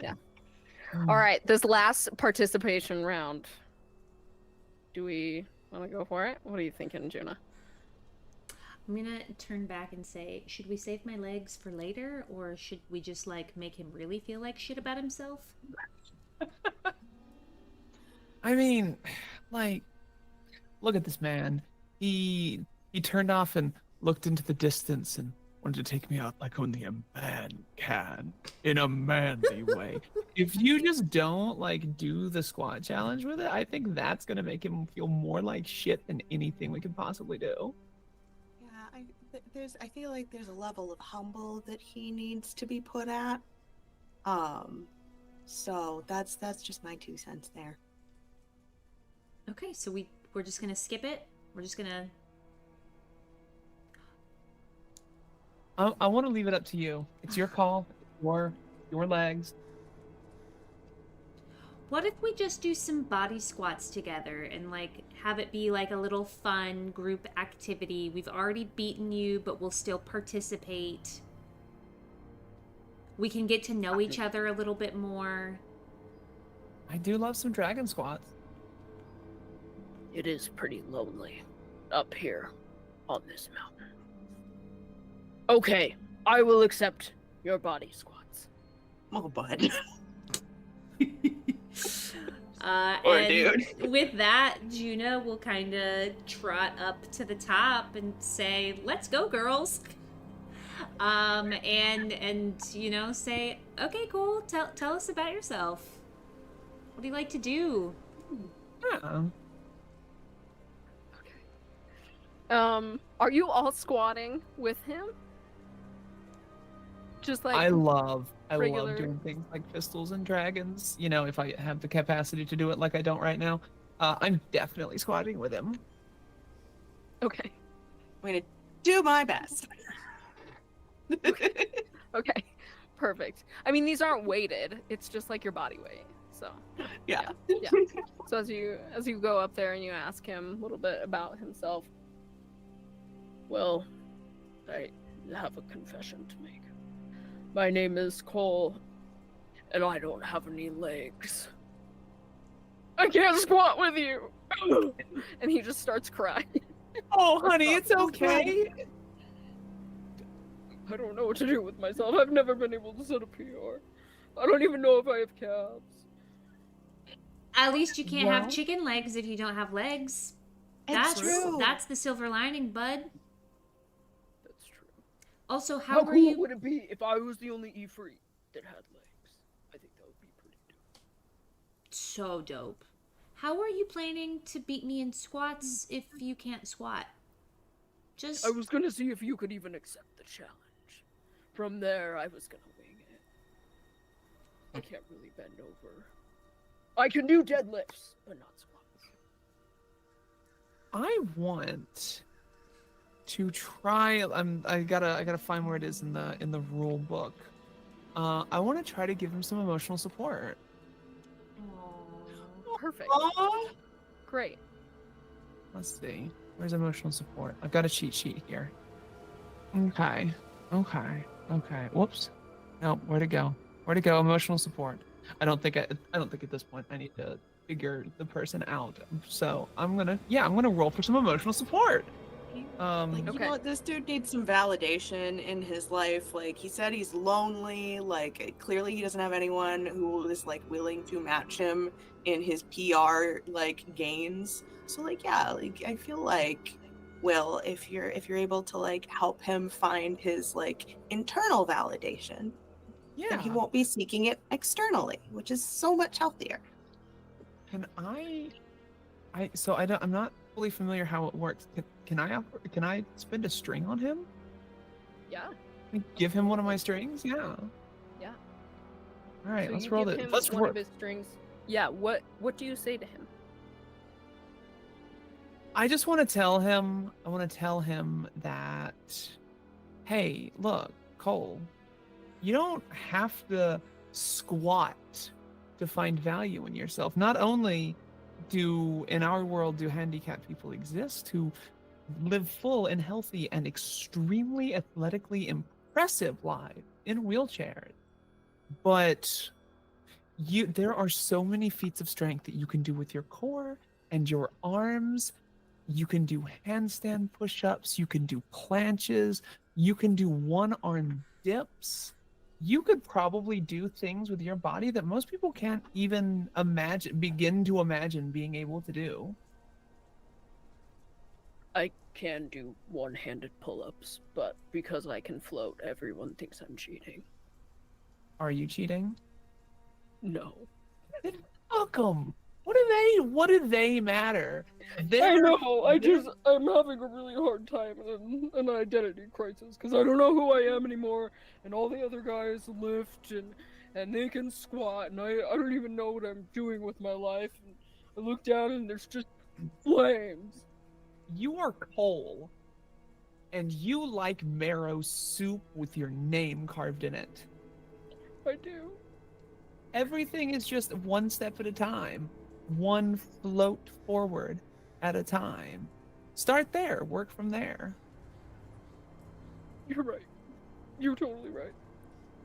Speaker 2: Yeah. All right, this last participation round. Do we want to go for it? What are you thinking, Juna?
Speaker 1: I'm gonna turn back and say, should we save my legs for later, or should we just make him really feel like shit about himself?
Speaker 4: I mean, look at this man. He turned off and looked into the distance and wanted to take me out like only a man can, in a manly way. If you just don't do the squat challenge with it, I think that's gonna make him feel more like shit than anything we could possibly do.
Speaker 3: Yeah, I feel like there's a level of humble that he needs to be put at. So that's just my 2 cents there.
Speaker 1: Okay, so we're just gonna skip it. We're just gonna.
Speaker 4: I want to leave it up to you. It's your call. Your legs.
Speaker 1: What if we just do some body squats together and have it be a little fun group activity? We've already beaten you, but we'll still participate. We can get to know each other a little bit more.
Speaker 4: I do love some dragon squats.
Speaker 2: It is pretty lonely up here on this mountain. Okay, I will accept your body squats.
Speaker 3: Oh, bud. Poor
Speaker 1: And
Speaker 3: dude.
Speaker 1: with that, Juna will kind of trot up to the top and say, "Let's go, girls." And say, "Okay, cool. Tell us about yourself. What do you like to do?"
Speaker 4: Yeah.
Speaker 2: Are you all squatting with him? Just
Speaker 4: I love
Speaker 2: regular-
Speaker 4: doing things like pistols and dragons. If I have the capacity to do it like I don't right now, I'm definitely squatting with him.
Speaker 2: Okay.
Speaker 3: I'm gonna do my best.
Speaker 2: Okay. Perfect. I mean, these aren't weighted. It's just your body weight. So
Speaker 3: Yeah.
Speaker 2: yeah. So as you go up there and you ask him a little bit about himself. Well, I have a confession to make. My name is Cole, and I don't have any legs. I can't squat with you. And he just starts crying.
Speaker 4: Oh, honey, it's okay.
Speaker 2: I don't know what to do with myself. I've never been able to set a PR. I don't even know if I have calves.
Speaker 1: At least you can't have
Speaker 4: Well-
Speaker 1: chicken legs if you don't have legs.
Speaker 3: It's true.
Speaker 1: That's the silver lining, bud.
Speaker 2: That's true.
Speaker 1: Also,
Speaker 2: How
Speaker 1: how were
Speaker 2: cool
Speaker 1: you?
Speaker 2: would it be if I was the only Ifrit that had legs? I think that would be pretty dope.
Speaker 1: So dope. How are you planning to beat me in squats if you can't squat? Just
Speaker 2: I was gonna see if you could even accept the challenge. From there, I was gonna wing it. I can't really bend over. I can do deadlifts, but not squats.
Speaker 4: I want to try. I gotta find where it is in the rule book. I want to try to give him some emotional support.
Speaker 2: perfect.
Speaker 3: Aw.
Speaker 2: Great.
Speaker 4: Let's see. Where's emotional support? I've got a cheat sheet here. Okay. Whoops. No, where'd it go? Where'd it go? Emotional support. I don't think at this point I need to figure the person out. So I'm gonna roll for some emotional support.
Speaker 3: Like, you
Speaker 2: Okay.
Speaker 3: know what, this dude needs some validation in his life. Like, he said he's lonely. Like, clearly he doesn't have anyone who is like willing to match him in his PR like gains. So like, yeah, like I feel like, Will, if you're able to like help him find his like internal validation,
Speaker 4: Yeah.
Speaker 3: then he won't be seeking it externally, which is so much healthier.
Speaker 4: Can I'm not fully familiar how it works. Can I spend a string on him?
Speaker 2: Yeah.
Speaker 4: Can I give him one of my strings? Yeah.
Speaker 2: Yeah.
Speaker 4: All right,
Speaker 2: So
Speaker 4: let's
Speaker 2: you
Speaker 4: roll
Speaker 2: give
Speaker 4: it.
Speaker 2: him
Speaker 4: Let's
Speaker 2: one
Speaker 4: roll.
Speaker 2: of his strings. Yeah. What do you say to him?
Speaker 4: I just want to tell him. I want to tell him that, hey, look, Cole, you don't have to squat to find value in yourself. Not only in our world do handicapped people exist who live full and healthy and extremely athletically impressive lives in wheelchairs, but there are so many feats of strength that you can do with your core and your arms. You can do handstand push-ups, you can do planches, you can do one-arm dips. You could probably do things with your body that most people can't even begin to imagine being able to do.
Speaker 2: I can do one-handed pull-ups, but because I can float, everyone thinks I'm cheating.
Speaker 4: Are you cheating?
Speaker 2: No.
Speaker 4: Then fuck 'em. What do they matter?
Speaker 2: I
Speaker 4: They're-
Speaker 2: know. I'm having a really hard time in an identity crisis because I don't know who I am anymore, and all the other guys lift and they can squat, and I don't even know what I'm doing with my life. And I look down and there's just flames.
Speaker 4: You are Cole, and you like marrow soup with your name carved in it.
Speaker 2: I do.
Speaker 4: Everything is just one step at a time, one float forward at a time. Start there, work from there.
Speaker 2: You're right. You're totally right.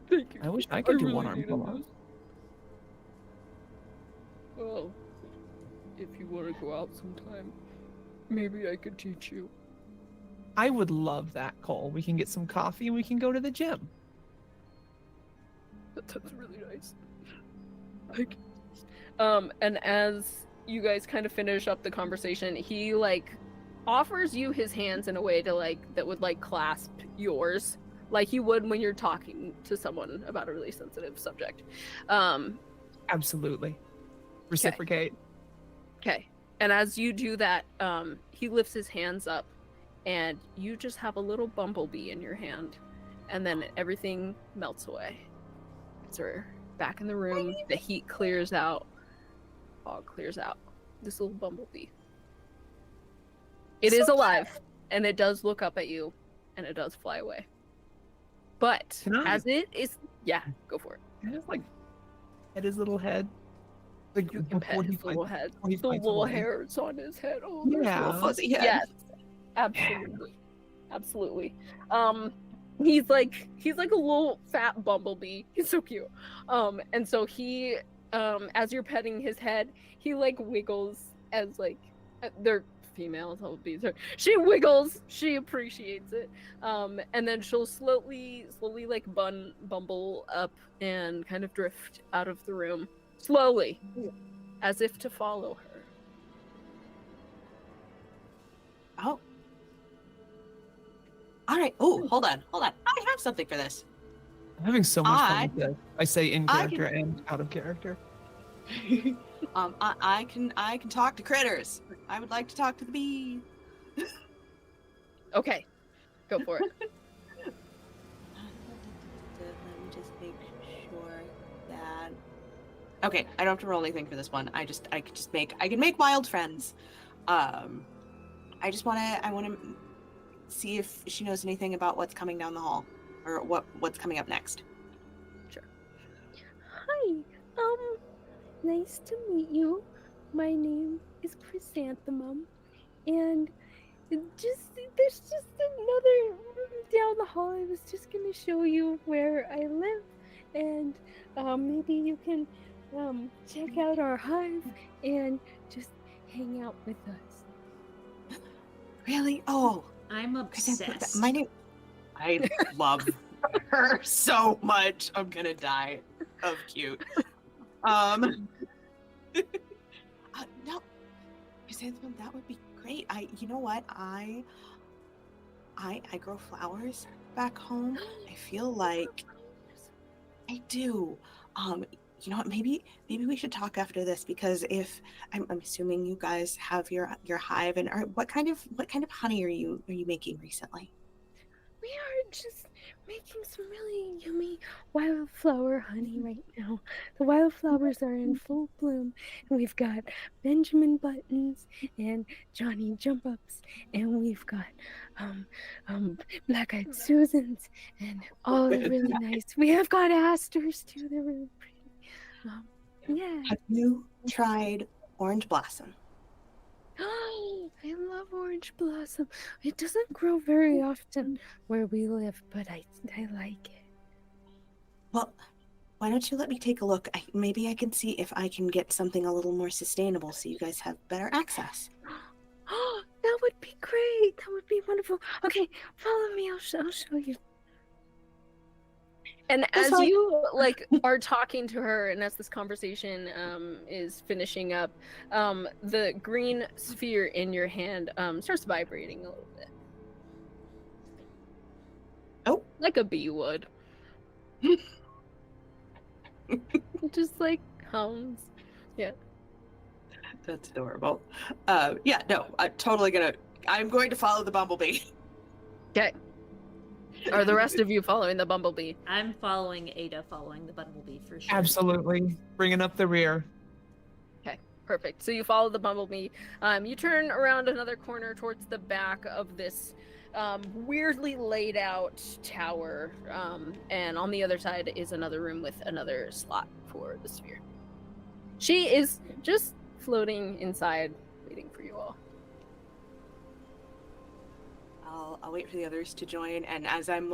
Speaker 2: Thank you.
Speaker 4: I wish I could do
Speaker 2: really
Speaker 4: one arm
Speaker 2: needed
Speaker 4: pull-up.
Speaker 2: this. Well, if you want to go out sometime, maybe I could teach you.
Speaker 4: I would love that, Cole. We can get some coffee and we can go to the gym.
Speaker 2: That sounds really nice. Like, and as you guys kind of finish up the conversation, he like offers you his hands in a way to that would clasp yours, like you would when you're talking to someone about a really sensitive subject.
Speaker 4: Absolutely. Reciprocate.
Speaker 2: Okay. And as you do that, he lifts his hands up, and you just have a little bumblebee in your hand, and then everything melts away. So we're back in the room. The heat clears out. Fog clears out. This little bumblebee. It is alive, and it does look up at you, and it does fly away. But
Speaker 4: Can I-
Speaker 2: as it is, yeah, go for it.
Speaker 4: Can I just pet his little head? Like
Speaker 2: You can pet his little head. The little
Speaker 4: away.
Speaker 2: hairs on his head. Oh, there's
Speaker 4: Yeah.
Speaker 2: little
Speaker 3: Fuzzy head.
Speaker 2: Yes, absolutely, absolutely. He's like a little fat bumblebee. He's so cute. And so he, as you're petting his head, he wiggles as they're females. She wiggles. She appreciates it. And then she'll slowly bumble up and kind of drift out of the room. Slowly, as if to follow her.
Speaker 3: Oh. All right. Oh, hold on. I have something for this.
Speaker 4: I'm having so much fun with this. I say in
Speaker 3: I
Speaker 4: character and out of character.
Speaker 3: I can talk to critters. I would like to talk to the bee.
Speaker 2: Okay, go for it.
Speaker 3: Let me just make sure that. Okay, I don't have to roll anything for this one. I can make wild friends. I want to see if she knows anything about what's coming down the hall, or what's coming up next.
Speaker 2: Sure. Hi. Nice to meet you. my name is Chrysanthemum, and there's just another room down the hall. I was just gonna show you where I live, and maybe you can check out our hive and just hang out with us.
Speaker 3: Really? Oh,
Speaker 1: I'm
Speaker 3: Chrysanthemum,
Speaker 1: obsessed.
Speaker 3: my name. I love her so much. I'm gonna die of cute. No, Chrysanthemum, that would be great. You know what? I grow flowers back home. I feel like I do. You know what? Maybe we should talk after this, because if I'm assuming you guys have your hive, and what kind of honey are you making recently?
Speaker 2: We are just making some really yummy wildflower honey right now. The wildflowers are in full bloom, and we've got Benjamin Buttons and Johnny Jump Ups, and we've got Black-Eyed Susans, and all the really nice. We have got asters too. They're really pretty. Yeah.
Speaker 3: Have you tried Orange Blossom?
Speaker 2: I love orange blossom. It doesn't grow very often where we live, but I like it.
Speaker 3: Well, why don't you let me take a look? Maybe I can see if I can get something a little more sustainable so you guys have better access.
Speaker 2: Oh, that would be great. That would be wonderful. Okay, follow me. I'll show you. And as you are talking to her, and as this conversation is finishing up, the green sphere in your hand starts vibrating a little bit.
Speaker 3: Oh,
Speaker 2: like a bee would. Just like hums. Yeah.
Speaker 3: That's adorable. Yeah, no, I'm going to follow the bumblebee.
Speaker 2: Okay. Are the rest of you following the bumblebee?
Speaker 1: I'm following Ada, following the bumblebee for sure.
Speaker 4: Absolutely. Bringing up the rear.
Speaker 2: Okay, perfect. So you follow the bumblebee. You turn around another corner towards the back of this weirdly laid out tower. And on the other side is another room with another slot for the sphere. She is just floating inside, waiting for you all.
Speaker 3: I'll wait for the others to join, and as I'm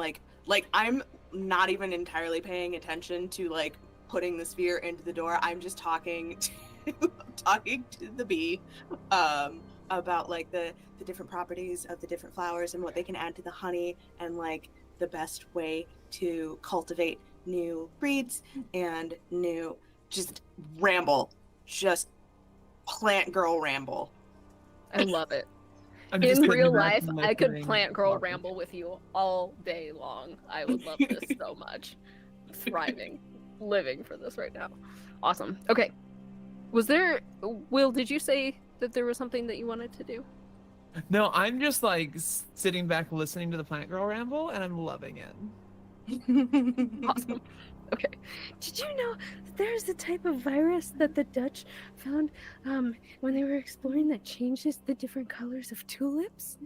Speaker 3: I'm not even entirely paying attention to putting the sphere into the door. I'm just talking to the bee about the different properties of the different flowers and what they can add to the honey, and the best way to cultivate new breeds and new just plant girl ramble.
Speaker 2: I love it.
Speaker 4: I'm
Speaker 2: In
Speaker 4: just putting
Speaker 2: real
Speaker 4: it back
Speaker 2: life,
Speaker 4: in my
Speaker 2: I could
Speaker 4: thing.
Speaker 2: plant girl ramble with you all day long. I would love this so much. I'm thriving, living for this right now. Awesome. Okay. Will, did you say that there was something that you wanted to do?
Speaker 4: No, I'm just sitting back listening to the plant girl ramble, and I'm loving it.
Speaker 2: Awesome. Okay. Did you know that there's a type of virus that the Dutch found when they were exploring that changes the different colors of tulips?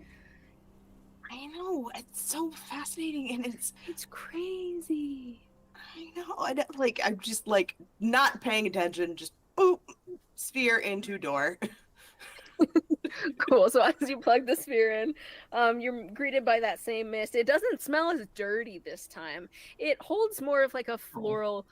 Speaker 3: I know, it's so fascinating, and it's
Speaker 2: crazy.
Speaker 3: I know. I'm just not paying attention. Just boop, sphere into door.
Speaker 2: Cool. So as you plug the sphere in, you're greeted by that same mist. It doesn't smell as dirty this time. It holds more of a floral,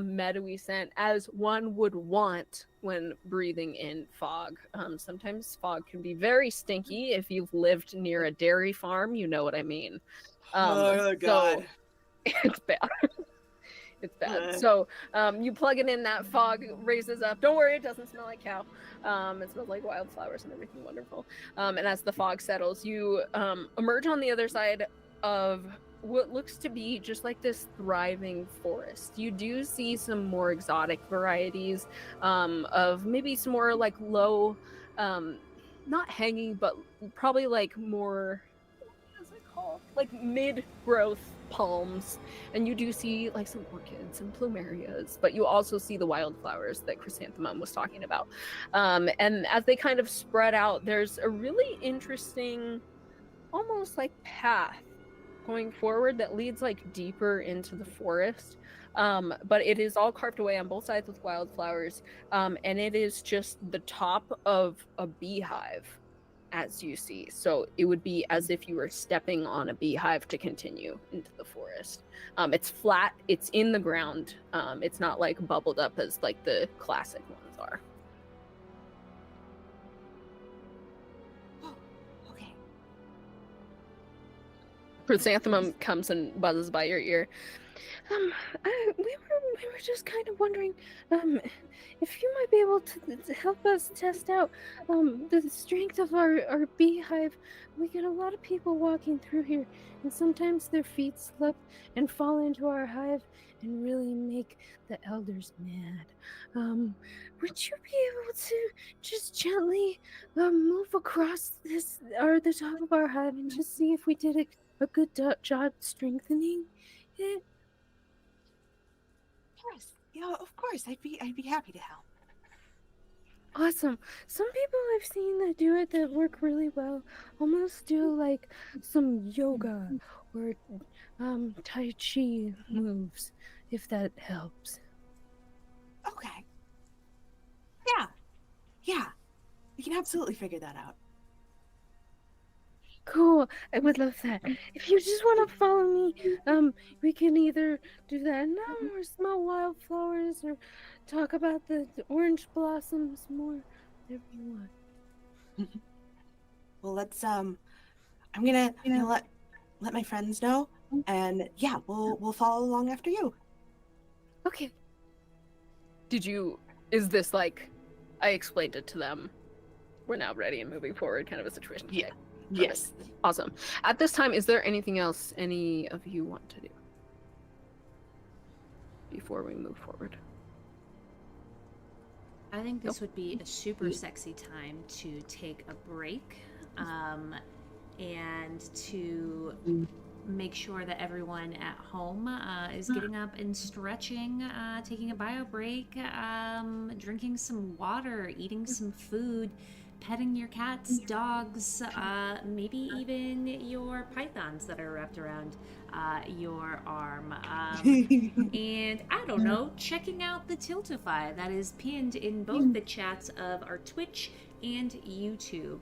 Speaker 2: meadowy scent, as one would want when breathing in fog. Sometimes fog can be very stinky. If you've lived near a dairy farm, you know what I mean.
Speaker 3: Oh God,
Speaker 2: so it's bad. It's bad. So you plug it in, that fog raises up. Don't worry, it doesn't smell like cow. It smells like wildflowers and everything wonderful. And as the fog settles, you emerge on the other side of what looks to be just this thriving forest. You do see some more exotic varieties of maybe some more low, not hanging, but probably more, what is it called? Mid-growth palms, and you do see some orchids and plumerias, but you also see the wildflowers that Chrysanthemum was talking about. And as they kind of spread out, there's a really interesting, almost path going forward that leads deeper into the forest. But it is all carved away on both sides with wildflowers, and it is just the top of a beehive, as you see. So it would be as if you were stepping on a beehive to continue into the forest. It's flat, it's in the ground. It's not like bubbled up as like the classic ones are.
Speaker 3: Oh, okay.
Speaker 2: Chrysanthemum comes and buzzes by your ear. We were just kind of wondering, if you might be able to help us test out, the strength of our beehive. We get a lot of people walking through here, and sometimes their feet slip and fall into our hive and really make the elders mad. Would you be able to just gently, move across the top of our hive and just see if we did a good job strengthening it?
Speaker 3: Yes. Yeah, of course. I'd be happy to help.
Speaker 2: Awesome. Some people I've seen that do it that work really well almost do like some yoga or tai chi moves, if that helps.
Speaker 3: Okay. Yeah. Yeah. We can absolutely figure that out.
Speaker 2: Cool. I would love that. If you just want to follow me, we can either do that now or smell wildflowers or talk about the orange blossoms more, whatever you want.
Speaker 3: Well, let's I'm gonna let my friends know, and yeah, we'll follow along after you.
Speaker 2: Okay. Is this like, I explained it to them, we're now ready and moving forward kind of a situation?
Speaker 3: Yeah.
Speaker 2: Okay.
Speaker 3: Yes.
Speaker 2: Awesome. At this time, is there anything else any of you want to do before we move forward?
Speaker 1: I think this would be a super sexy time to take a break, and to make sure that everyone at home is getting up and stretching, taking a bio break, drinking some water, eating some food, petting your cats, dogs, maybe even your pythons that are wrapped around your arm. And I don't know, checking out the Tiltify that is pinned in both the chats of our Twitch and YouTube.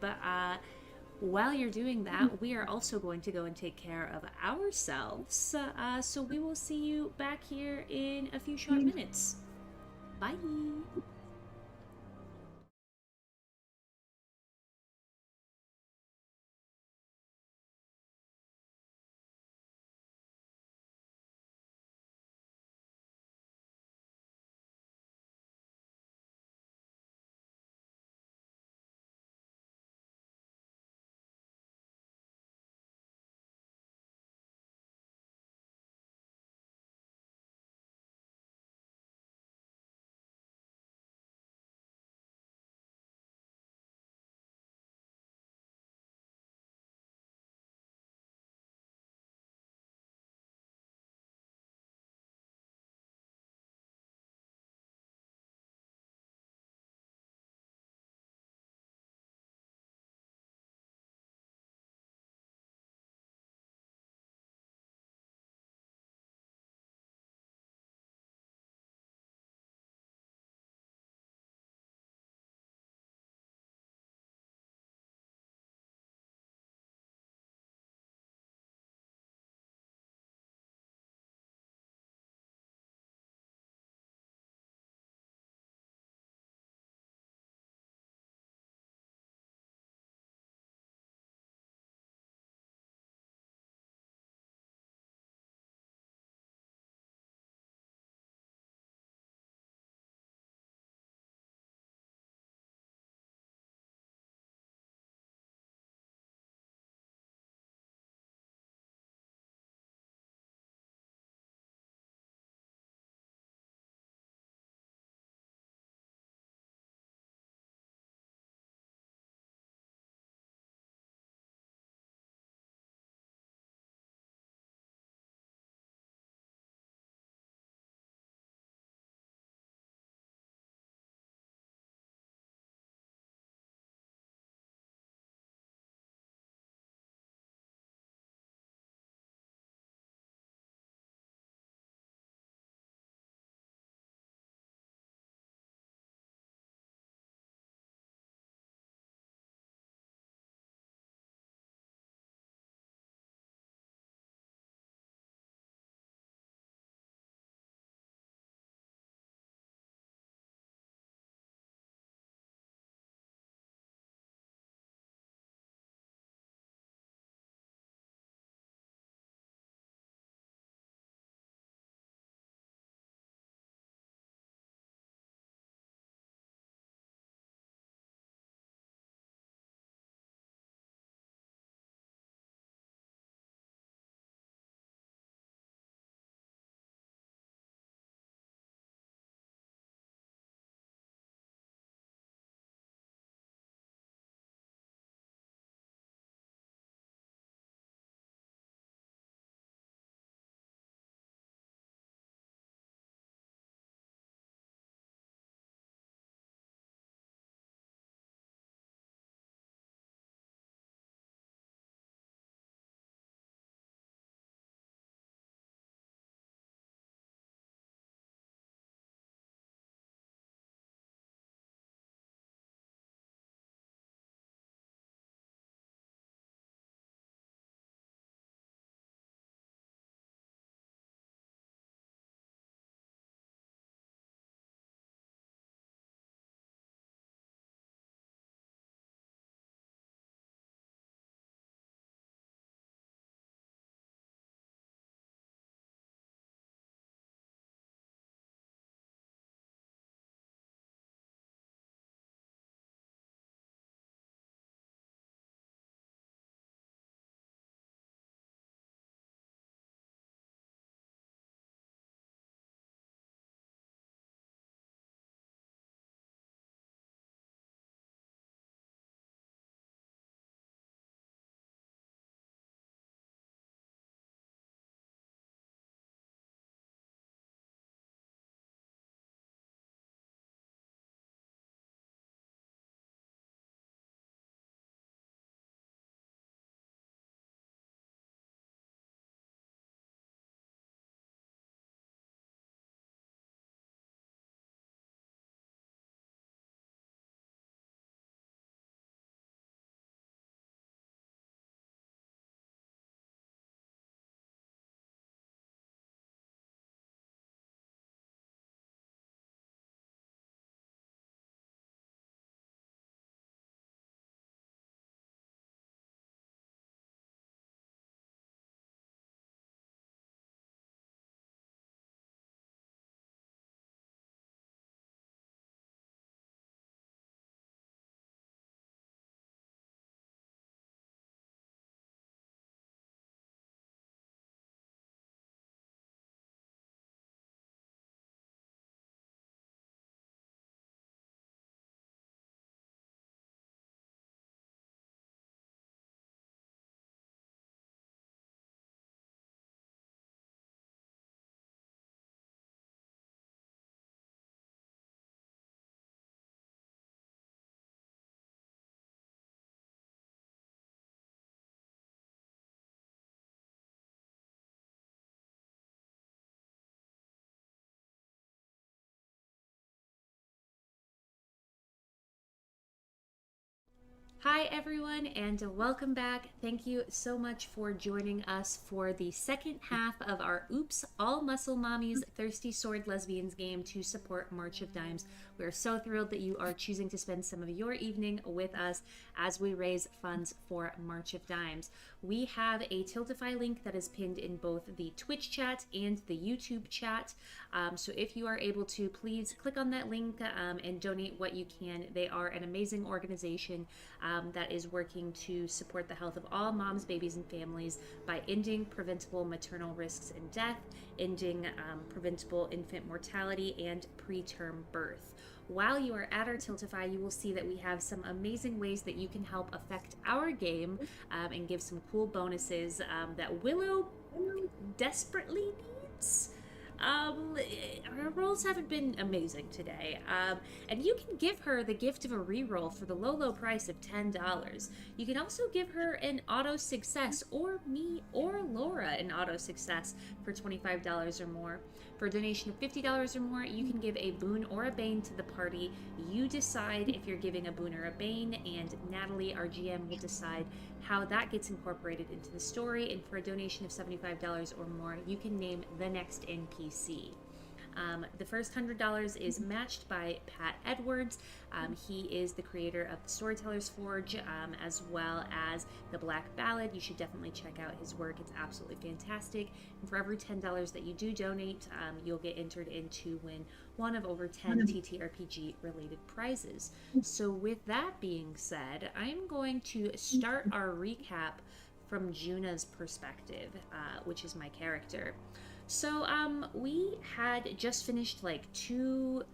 Speaker 1: While you're doing that, we are also going to go and take care of ourselves. So we will see you back here in a few short minutes. Bye. Hi everyone and welcome back. Thank you so much for joining us for the second half of our Oops All Muscle Mommies Thirsty Sword Lesbians game to support March of Dimes. We're so thrilled that you are choosing to spend some of your evening with us as we raise funds for March of Dimes. We have a Tiltify link that is pinned in both the Twitch chat and the YouTube chat. So if you are able to, please click on that link and donate what you can. They are an amazing organization that is working to support the health of all moms, babies, and families by ending preventable maternal risks and death, ending preventable infant mortality, and preterm birth. While you are at our Tiltify, you will see that we have some amazing ways that you can help affect our game and give some cool bonuses that Willow desperately needs. Our rolls haven't been amazing today, and you can give her the gift of a reroll for the low price of $10. You can also give her an auto success, or me or Laura an auto success for $25 or more. For a donation of $50 or more, you can give a boon or a bane to the party. You decide if you're giving a boon or a bane, and Natalie, our GM, will decide how that gets incorporated into the story. And for a donation of $75 or more, you can name the next NPC. The first $100 is matched by Pat Edwards. He is the creator of the Storyteller's Forge, as well as the Black Ballad. You should definitely check out his work. It's absolutely fantastic. And for every $10 that you do donate, you'll get entered to win one of over 10 TTRPG related prizes. So with that being said, I'm going to start our recap from Juna's perspective, which is my character. So, we had just finished, like, two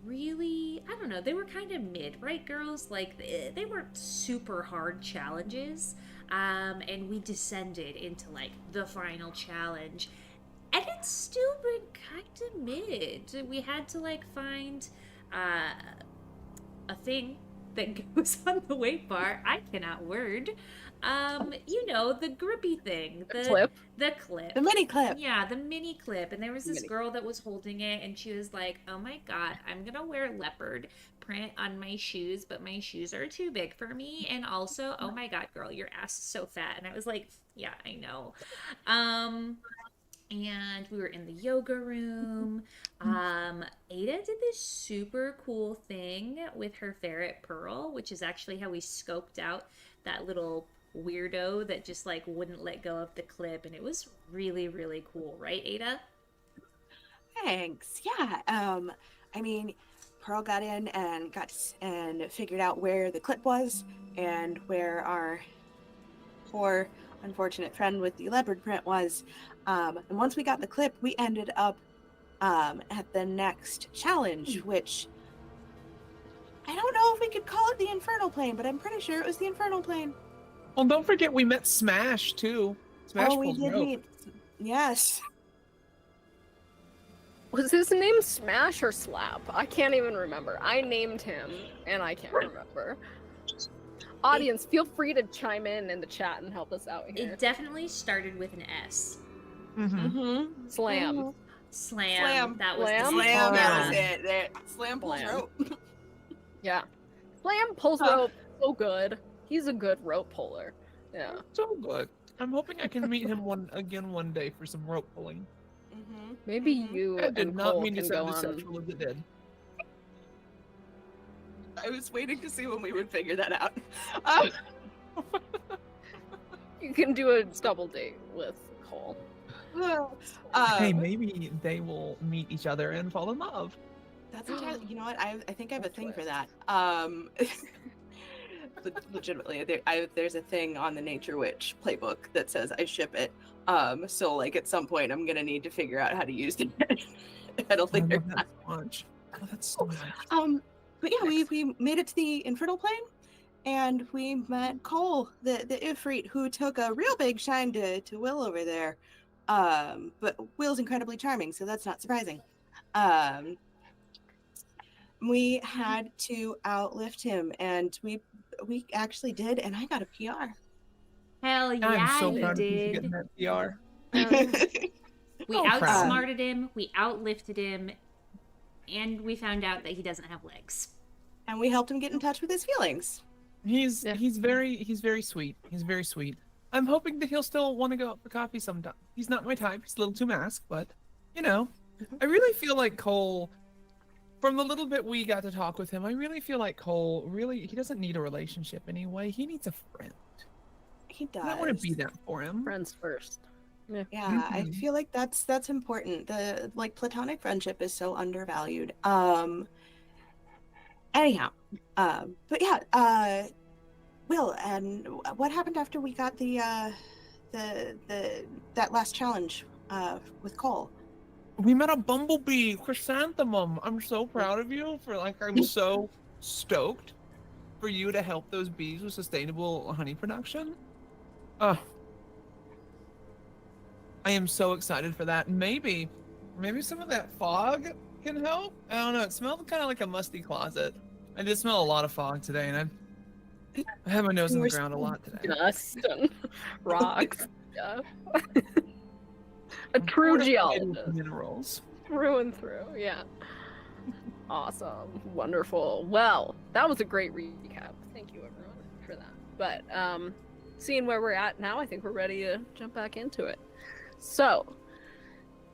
Speaker 1: really, I don't know, they were kind of mid, right, girls? Like, they weren't super hard challenges, and we descended into, like, the final challenge, and it's still been kind of mid. We had to, like, find, a thing that goes on the weight bar. I cannot word. You know, the grippy thing. The clip.
Speaker 3: The mini clip.
Speaker 1: Yeah, the mini clip. And there was this girl that was holding it, and she was like, oh my god, I'm gonna wear leopard print on my shoes, but my shoes are too big for me. And also, oh my god, girl, your ass is so fat. And I was like, yeah, I know. And we were in the yoga room. Ada did this super cool thing with her ferret Pearl, which is actually how we scoped out that little weirdo that just like wouldn't let go of the clip, and it was really, really cool, right, Ada?
Speaker 3: Thanks. Yeah. I mean, Pearl got in and figured out where the clip was and where our poor unfortunate friend with the leopard print was. And once we got the clip, we ended up at the next challenge, which I don't know if we could call it the Infernal Plane, but I'm pretty sure it was the Infernal Plane.
Speaker 4: Well, don't forget we met Smash too. Smash
Speaker 3: we did meet. Yes.
Speaker 2: Was his name Smash or Slap? I can't even remember. I named him, and I can't remember. Audience, feel free to chime in the chat and help us out here.
Speaker 1: It definitely started with an S.
Speaker 2: Slam.
Speaker 1: Slam. That was
Speaker 2: Slam?
Speaker 1: the
Speaker 3: Slam. That was it. Slam pulls rope.
Speaker 2: Yeah. Slam pulls rope so good. He's a good rope puller. Yeah.
Speaker 4: So good. I'm hoping I can meet him one day for some rope pulling.
Speaker 2: Maybe you
Speaker 4: I did
Speaker 2: and
Speaker 4: not
Speaker 2: Cole
Speaker 4: mean to
Speaker 2: can
Speaker 4: sound
Speaker 2: go on.
Speaker 4: deceptive as it did.
Speaker 3: I was waiting to see when we would figure that out.
Speaker 2: You can do a double date with Cole.
Speaker 4: Hey, maybe they will meet each other and fall in love.
Speaker 3: That's entirely, you know what? I think I have a thing for that. Legitimately, there's a thing on the Nature Witch playbook that says I ship it. So like at some point I'm gonna need to figure out how to use it at a later time.
Speaker 4: That so much. Oh, that's so nice.
Speaker 3: But yeah, we made it to the Infernal Plane, and we met Cole, the Ifrit, who took a real big shine to Will over there. But Will's incredibly charming, so that's not surprising. We had to outlift him, and we actually did, and I got a PR.
Speaker 1: Hell yeah,
Speaker 4: I'm so
Speaker 1: you
Speaker 4: proud of you for
Speaker 1: did.
Speaker 4: getting that PR.
Speaker 1: We
Speaker 4: Oh, proud.
Speaker 1: outsmarted him, we outlifted him, and we found out that he doesn't have legs.
Speaker 3: And we helped him get in touch with his feelings.
Speaker 4: He's
Speaker 2: Yeah.
Speaker 4: he's very sweet. He's very sweet. I'm hoping that he'll still want to go out for coffee sometime. He's not my type. He's a little too masked, but I really feel like Cole. From the little bit we got to talk with him, I really feel like Cole he doesn't need a relationship anyway. He needs a friend.
Speaker 3: He does.
Speaker 4: And I want to be that for him.
Speaker 2: Friends first. Yeah.
Speaker 3: Yeah, I
Speaker 4: Mhm.
Speaker 3: feel like that's important. The like platonic friendship is so undervalued. Anyhow, but yeah, Will, and what happened after we got the that last challenge with Cole?
Speaker 4: We met a bumblebee, chrysanthemum. I'm so proud of you I'm so stoked for you to help those bees with sustainable honey production. Uh, I am so excited for that. Maybe some of that fog can help. I don't know. It smelled kind of like a musty closet. I did smell a lot of fog today, and I had my nose in the ground a lot today.
Speaker 2: Dust and rocks. Yeah. A true
Speaker 4: Fortified with
Speaker 2: geologist.
Speaker 4: minerals.
Speaker 2: Through and through. Yeah. Awesome. Wonderful. Well, that was a great recap. Thank you everyone for that. But seeing where we're at now, I think we're ready to jump back into it. So,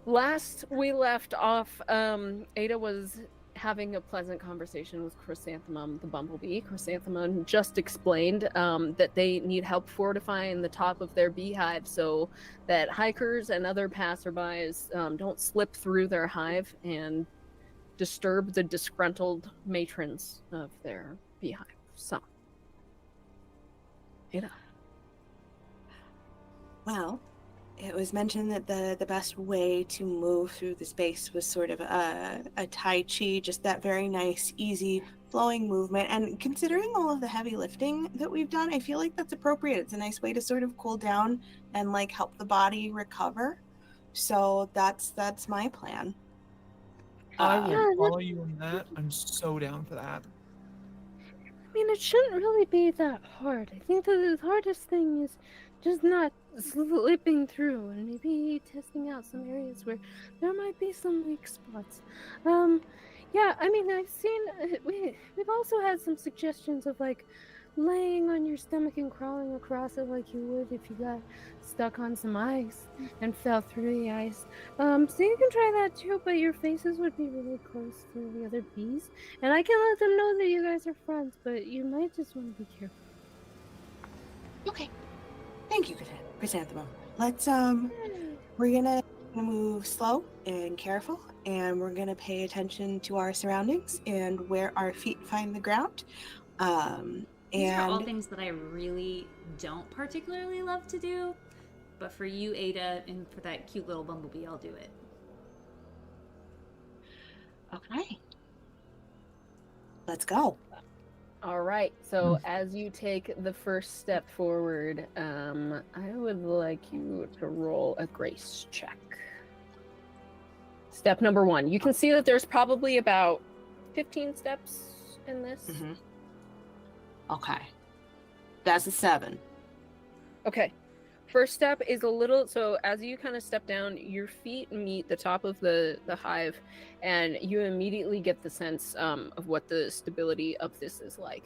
Speaker 2: last we left off, Ada was having a pleasant conversation with Chrysanthemum the bumblebee. Chrysanthemum just explained that they need help fortifying the top of their beehive so that hikers and other passerbys don't slip through their hive and disturb the disgruntled matrons of their beehive. So, Ada.
Speaker 3: Well, it was mentioned that the best way to move through the space was sort of a Tai Chi, just that very nice, easy, flowing movement. And considering all of the heavy lifting that we've done, I feel like that's appropriate. It's a nice way to sort of cool down and like help the body recover. So that's my plan.
Speaker 4: I
Speaker 3: Uh,
Speaker 4: will follow you on that. I'm so down for that.
Speaker 5: I mean, it shouldn't really be that hard. I think that the hardest thing is just not slipping through and maybe testing out some areas where there might be some weak spots. Yeah, I mean, I've seen, we've also had some suggestions of like laying on your stomach and crawling across it like you would if you got stuck on some ice and fell through the ice. So you can try that too, but your faces would be really close to the other bees. And I can let them know that you guys are friends, but you might just want to be careful.
Speaker 3: okay. Thank you, Chrysanthemum. Let's we're gonna move slow and careful, and we're gonna pay attention to our surroundings and where our feet find the ground.
Speaker 1: These are all
Speaker 3: And
Speaker 1: things that I really don't particularly love to do, but for you, Ada, and for that cute little bumblebee, I'll do it.
Speaker 3: okay, let's go.
Speaker 2: All right. So as you take the first step forward, I would like you to roll a grace check. Step number 1. You can see that there's probably about 15 steps in this.
Speaker 3: Mm-hmm. Okay, that's a 7.
Speaker 2: Okay. First step is a little, so as you kind of step down, your feet meet the top of the hive, and you immediately get the sense of what the stability of this is like.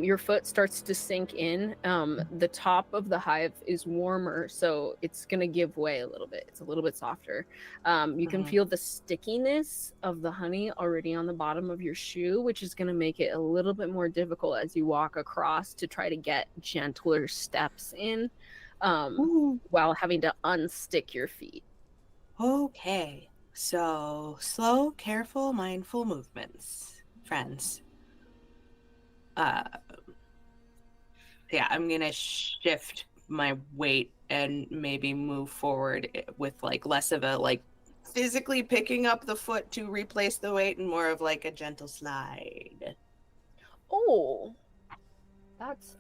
Speaker 2: Your foot starts to sink in. The top of the hive is warmer, so it's going to give way a little bit. It's a little bit softer. You can
Speaker 3: Mhm.
Speaker 2: feel the stickiness of the honey already on the bottom of your shoe, which is going to make it a little bit more difficult as you walk across to try to get gentler steps in.
Speaker 3: Ooh.
Speaker 2: While having to unstick your feet.
Speaker 3: Okay, so slow, careful, mindful movements, friends. Yeah, I'm gonna shift my weight and maybe move forward with like less of a like physically picking up the foot to replace the weight and more of like a gentle slide.
Speaker 2: Oh,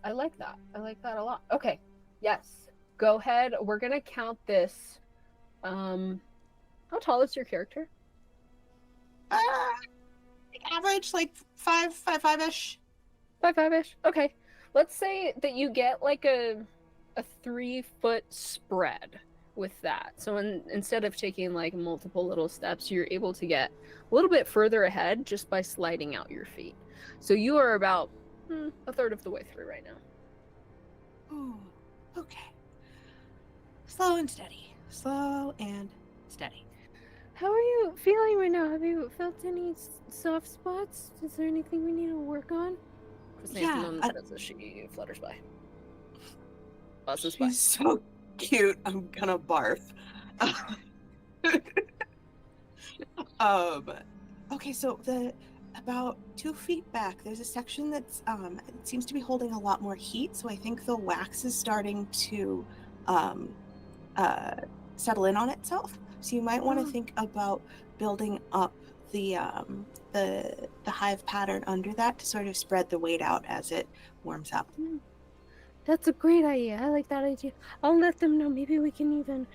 Speaker 2: I like that. I like that a lot. Okay, yes. Go ahead. We're gonna count this. How tall is your character?
Speaker 3: Average like 5'5"
Speaker 2: 5'5"-ish. Okay. Let's say that you get like a 3-foot spread with that. So instead of taking like multiple little steps, you're able to get a little bit further ahead just by sliding out your feet. So you are about a third of the way through right now.
Speaker 3: Ooh, okay. Slow and steady. Slow and steady.
Speaker 5: How are you feeling right now? Have you felt any soft spots? Is there anything we need to work on?
Speaker 2: Chrysanthemum says as she flutters by. Buzzes by.
Speaker 3: She's so cute. I'm gonna barf. Okay, so about 2 feet back, there's a section that's it seems to be holding a lot more heat. So I think the wax is starting to settle in on itself. So you might want to think about building up the hive pattern under that to sort of spread the weight out as it warms up.
Speaker 5: That's a great idea. I like that idea. I'll let them know. Maybe we can even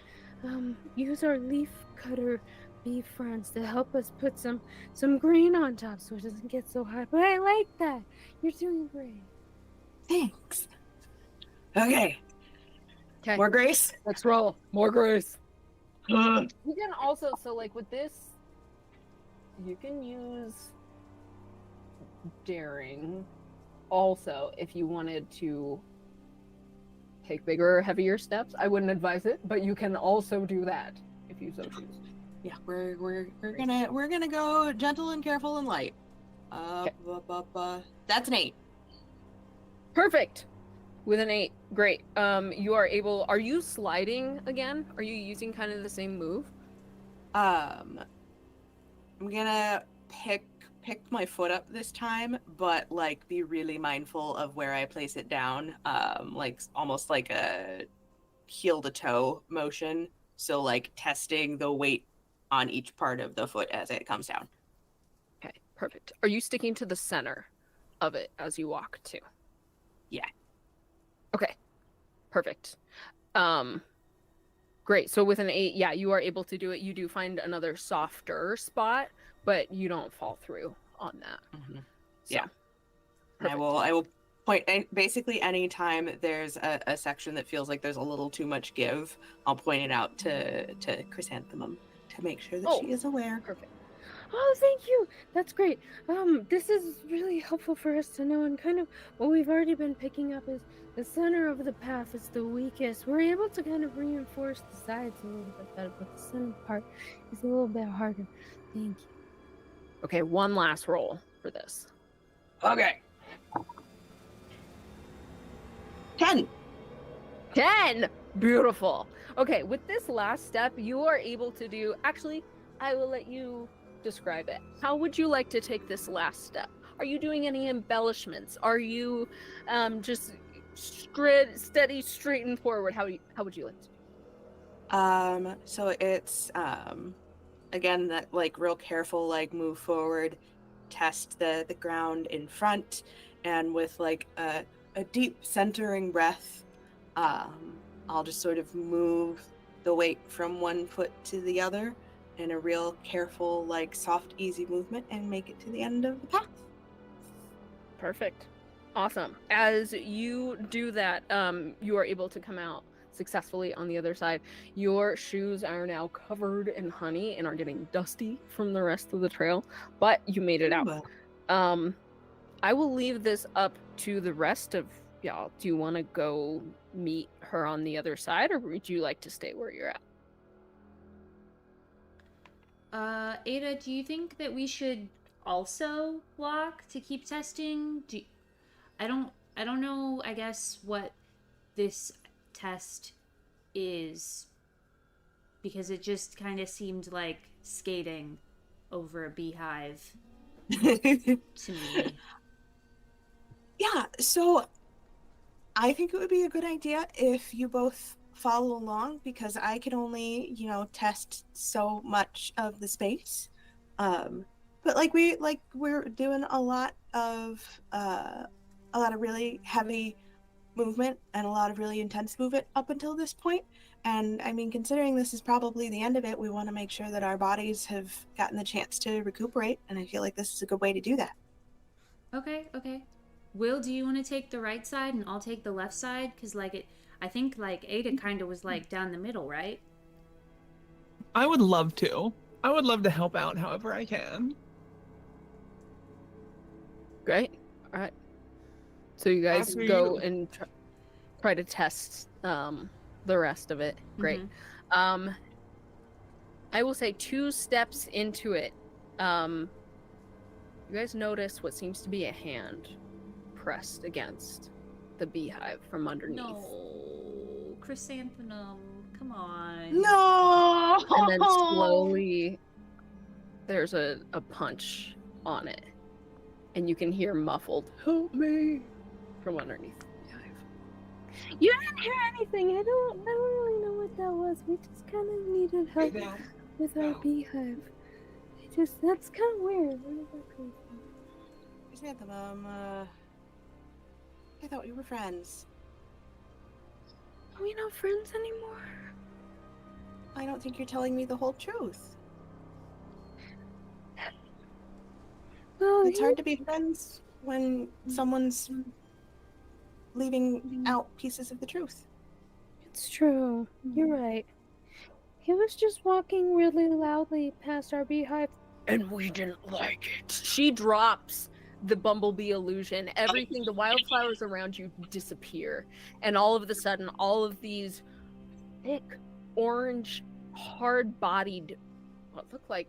Speaker 5: use our leaf cutter bee friends to help us put some green on top so it doesn't get so hot. But I like that. You're doing great.
Speaker 3: Thanks. Okay.
Speaker 2: Okay.
Speaker 3: More grace?
Speaker 2: Let's roll. More grace. You can also, so like with this, you can use daring also if you wanted to take bigger or heavier steps. I wouldn't advise it, but you can also do that if you so choose.
Speaker 3: Yeah, we're gonna go gentle and careful and light. That's an 8.
Speaker 2: Perfect. With an 8, great. You are able. Are you sliding again? Are you using kind of the same move?
Speaker 3: I'm gonna pick my foot up this time, but like be really mindful of where I place it down. Like almost like a heel to toe motion. So like testing the weight on each part of the foot as it comes down.
Speaker 2: Okay, perfect. Are you sticking to the center of it as you walk too?
Speaker 3: Yeah.
Speaker 2: Okay, perfect. Great. So with an 8, yeah, you are able to do it. You do find another softer spot, but you don't fall through on that.
Speaker 3: Mm-hmm.
Speaker 2: So,
Speaker 3: Yeah. I will point basically anytime there's a section that feels like there's a little too much give, I'll point it out to Chrysanthemum to make sure that she is aware.
Speaker 2: Perfect.
Speaker 5: Oh, thank you. That's great. This is really helpful for us to know, and kind of what we've already been picking up is the center of the path is the weakest. We're able to kind of reinforce the sides a little bit better, but the center part is a little bit harder. Thank you.
Speaker 2: Okay, one last roll for this.
Speaker 3: Okay. 10.
Speaker 2: 10! Beautiful. Okay, with this last step, you are able to do... Actually, I will let you describe it. How would you like to take this last step? Are you doing any embellishments? Are you just steady, straight and forward? How would you like to?
Speaker 3: So it's again that like real careful like move forward, test the ground in front, and with like a deep centering breath, I'll just sort of move the weight from one foot to the other in a real careful, like soft, easy movement and make it to the end of the path.
Speaker 2: Perfect. Awesome. As you do that, you are able to come out successfully on the other side. Your shoes are now covered in honey and are getting dusty from the rest of the trail, but you made it out. I will leave this up to the rest of y'all. Do you want to go meet her on the other side, or would you like to stay where you're at?
Speaker 1: Ada, do you think that we should also walk to keep testing? I don't know, I guess, what this test is, because it just kind of seemed like skating over a beehive to me.
Speaker 3: Yeah, so I think it would be a good idea if you both follow along, because I can only, test so much of the space. But we're doing a lot of really heavy movement and a lot of really intense movement up until this point. And I mean, considering this is probably the end of it, we want to make sure that our bodies have gotten the chance to recuperate, and I feel like this is a good way to do that.
Speaker 1: Okay. Will, do you want to take the right side and I'll take the left side? Because I think Ada kind of was like down the middle, right?
Speaker 4: I would love to. I would love to help out however I can.
Speaker 2: Great. All right. So you guys
Speaker 4: After
Speaker 2: go
Speaker 4: you.
Speaker 2: and try to test the rest of it. Great.
Speaker 1: Mhm.
Speaker 2: I will say 2 steps into it. You guys notice what seems to be a hand pressed against the beehive from underneath.
Speaker 1: No, chrysanthemum, come on.
Speaker 3: No.
Speaker 2: And then slowly there's a punch on it. And you can hear muffled, "Help me," from underneath the beehive.
Speaker 5: You didn't hear anything. I don't really know what that was. We just kind of needed help with our beehive. That's kind of weird. Where did that come from?
Speaker 3: Chrysanthemum, I thought we were friends.
Speaker 5: Are we not friends anymore?
Speaker 3: I don't think you're telling me the whole truth.
Speaker 5: Well,
Speaker 3: It's hard to be friends when someone's leaving out pieces of the truth.
Speaker 5: It's true. You're right. He was just walking really loudly past our beehive.
Speaker 2: And we didn't like it. She drops the bumblebee illusion. Everything, the wildflowers around you disappear. And all of a sudden, all of these thick, orange, hard-bodied, what look like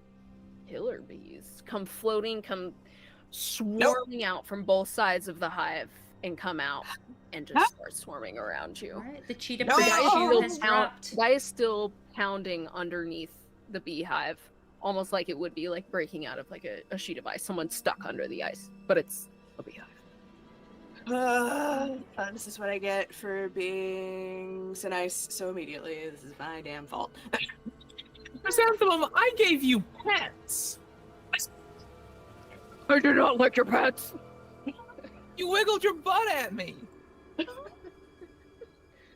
Speaker 2: killer bees come floating, come swarming out from both sides of the hive and come out and just start swarming around you.
Speaker 1: All right, the cheetah
Speaker 3: No!
Speaker 2: The guy is
Speaker 1: shoe
Speaker 2: still
Speaker 1: has dropped.
Speaker 2: guy is still pounding underneath the beehive, almost like it would be like breaking out of like a sheet of ice. Someone stuck under the ice, but it's a beehive.
Speaker 3: This is what I get for being so nice so immediately. This is my damn fault.
Speaker 4: Chrysanthemum, I gave you pets.
Speaker 2: I do not like your pets.
Speaker 4: You wiggled your butt at me.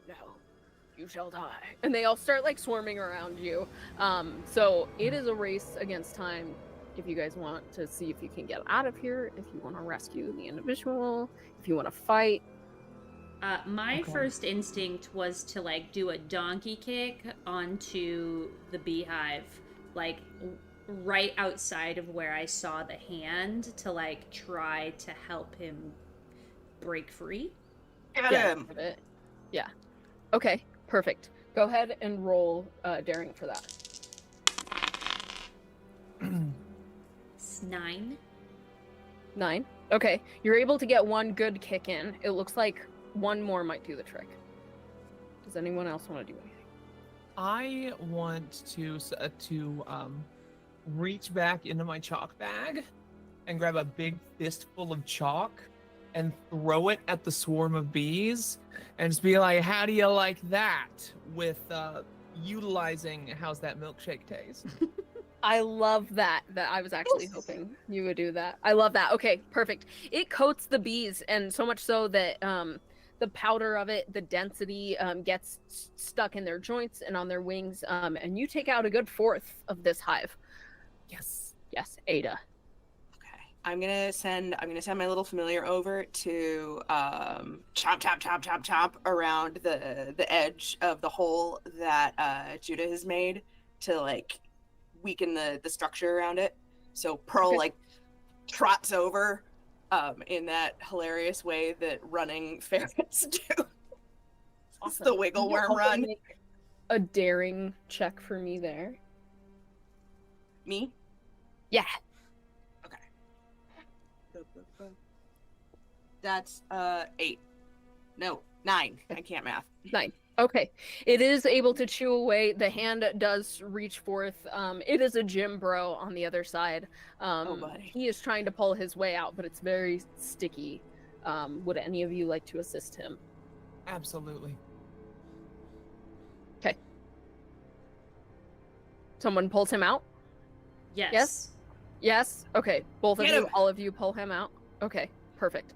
Speaker 2: No, you shall die. And they all start like swarming around you. So it is a race against time. If you guys want to see if you can get out of here, if you want to rescue the individual, if you want to fight.
Speaker 1: My
Speaker 4: Okay.
Speaker 1: first instinct was to like do a donkey kick onto the beehive, like right outside of where I saw the hand, to like try to help him break free.
Speaker 3: Get
Speaker 2: Yeah,
Speaker 3: him.
Speaker 2: yeah. Okay, perfect. Go ahead and roll daring for that.
Speaker 1: It's 9.
Speaker 2: 9. Okay, you're able to get one good kick in. It looks like one more might do the trick. Does anyone else want to do anything?
Speaker 4: I want to reach back into my chalk bag and grab a big fistful of chalk and throw it at the swarm of bees and just be like, how do you like that? With utilizing how's that milkshake taste?
Speaker 2: I love that. That I was actually hoping you would do that. I love that. Okay, perfect. It coats the bees, and so much so that the powder of it, the density, gets stuck in their joints and on their wings. And you take out a good fourth of this hive.
Speaker 4: Yes.
Speaker 2: Yes, Ada.
Speaker 3: Okay. I'm gonna send my little familiar over to chomp around the edge of the hole that Judah has made to like weaken the structure around it. So Pearl
Speaker 2: Okay.
Speaker 3: like trots over in that hilarious way that running ferrets do. It's the wiggle
Speaker 2: Can you
Speaker 3: worm
Speaker 2: also
Speaker 3: run.
Speaker 2: make a daring check for me there.
Speaker 3: Me?
Speaker 2: Yeah.
Speaker 3: Okay. That's 8. No, 9. I can't math.
Speaker 2: 9. Okay. It is able to chew away. The hand does reach forth. It is a gym bro on the other side.
Speaker 3: Buddy.
Speaker 2: He is trying to pull his way out, but it's very sticky. Would any of you like to assist him?
Speaker 4: Absolutely.
Speaker 2: Someone pulls him out?
Speaker 1: Yes.
Speaker 2: Yes? Yes? Okay. Both of
Speaker 3: Get
Speaker 2: you,
Speaker 3: him.
Speaker 2: all of you pull him out? Okay. Perfect.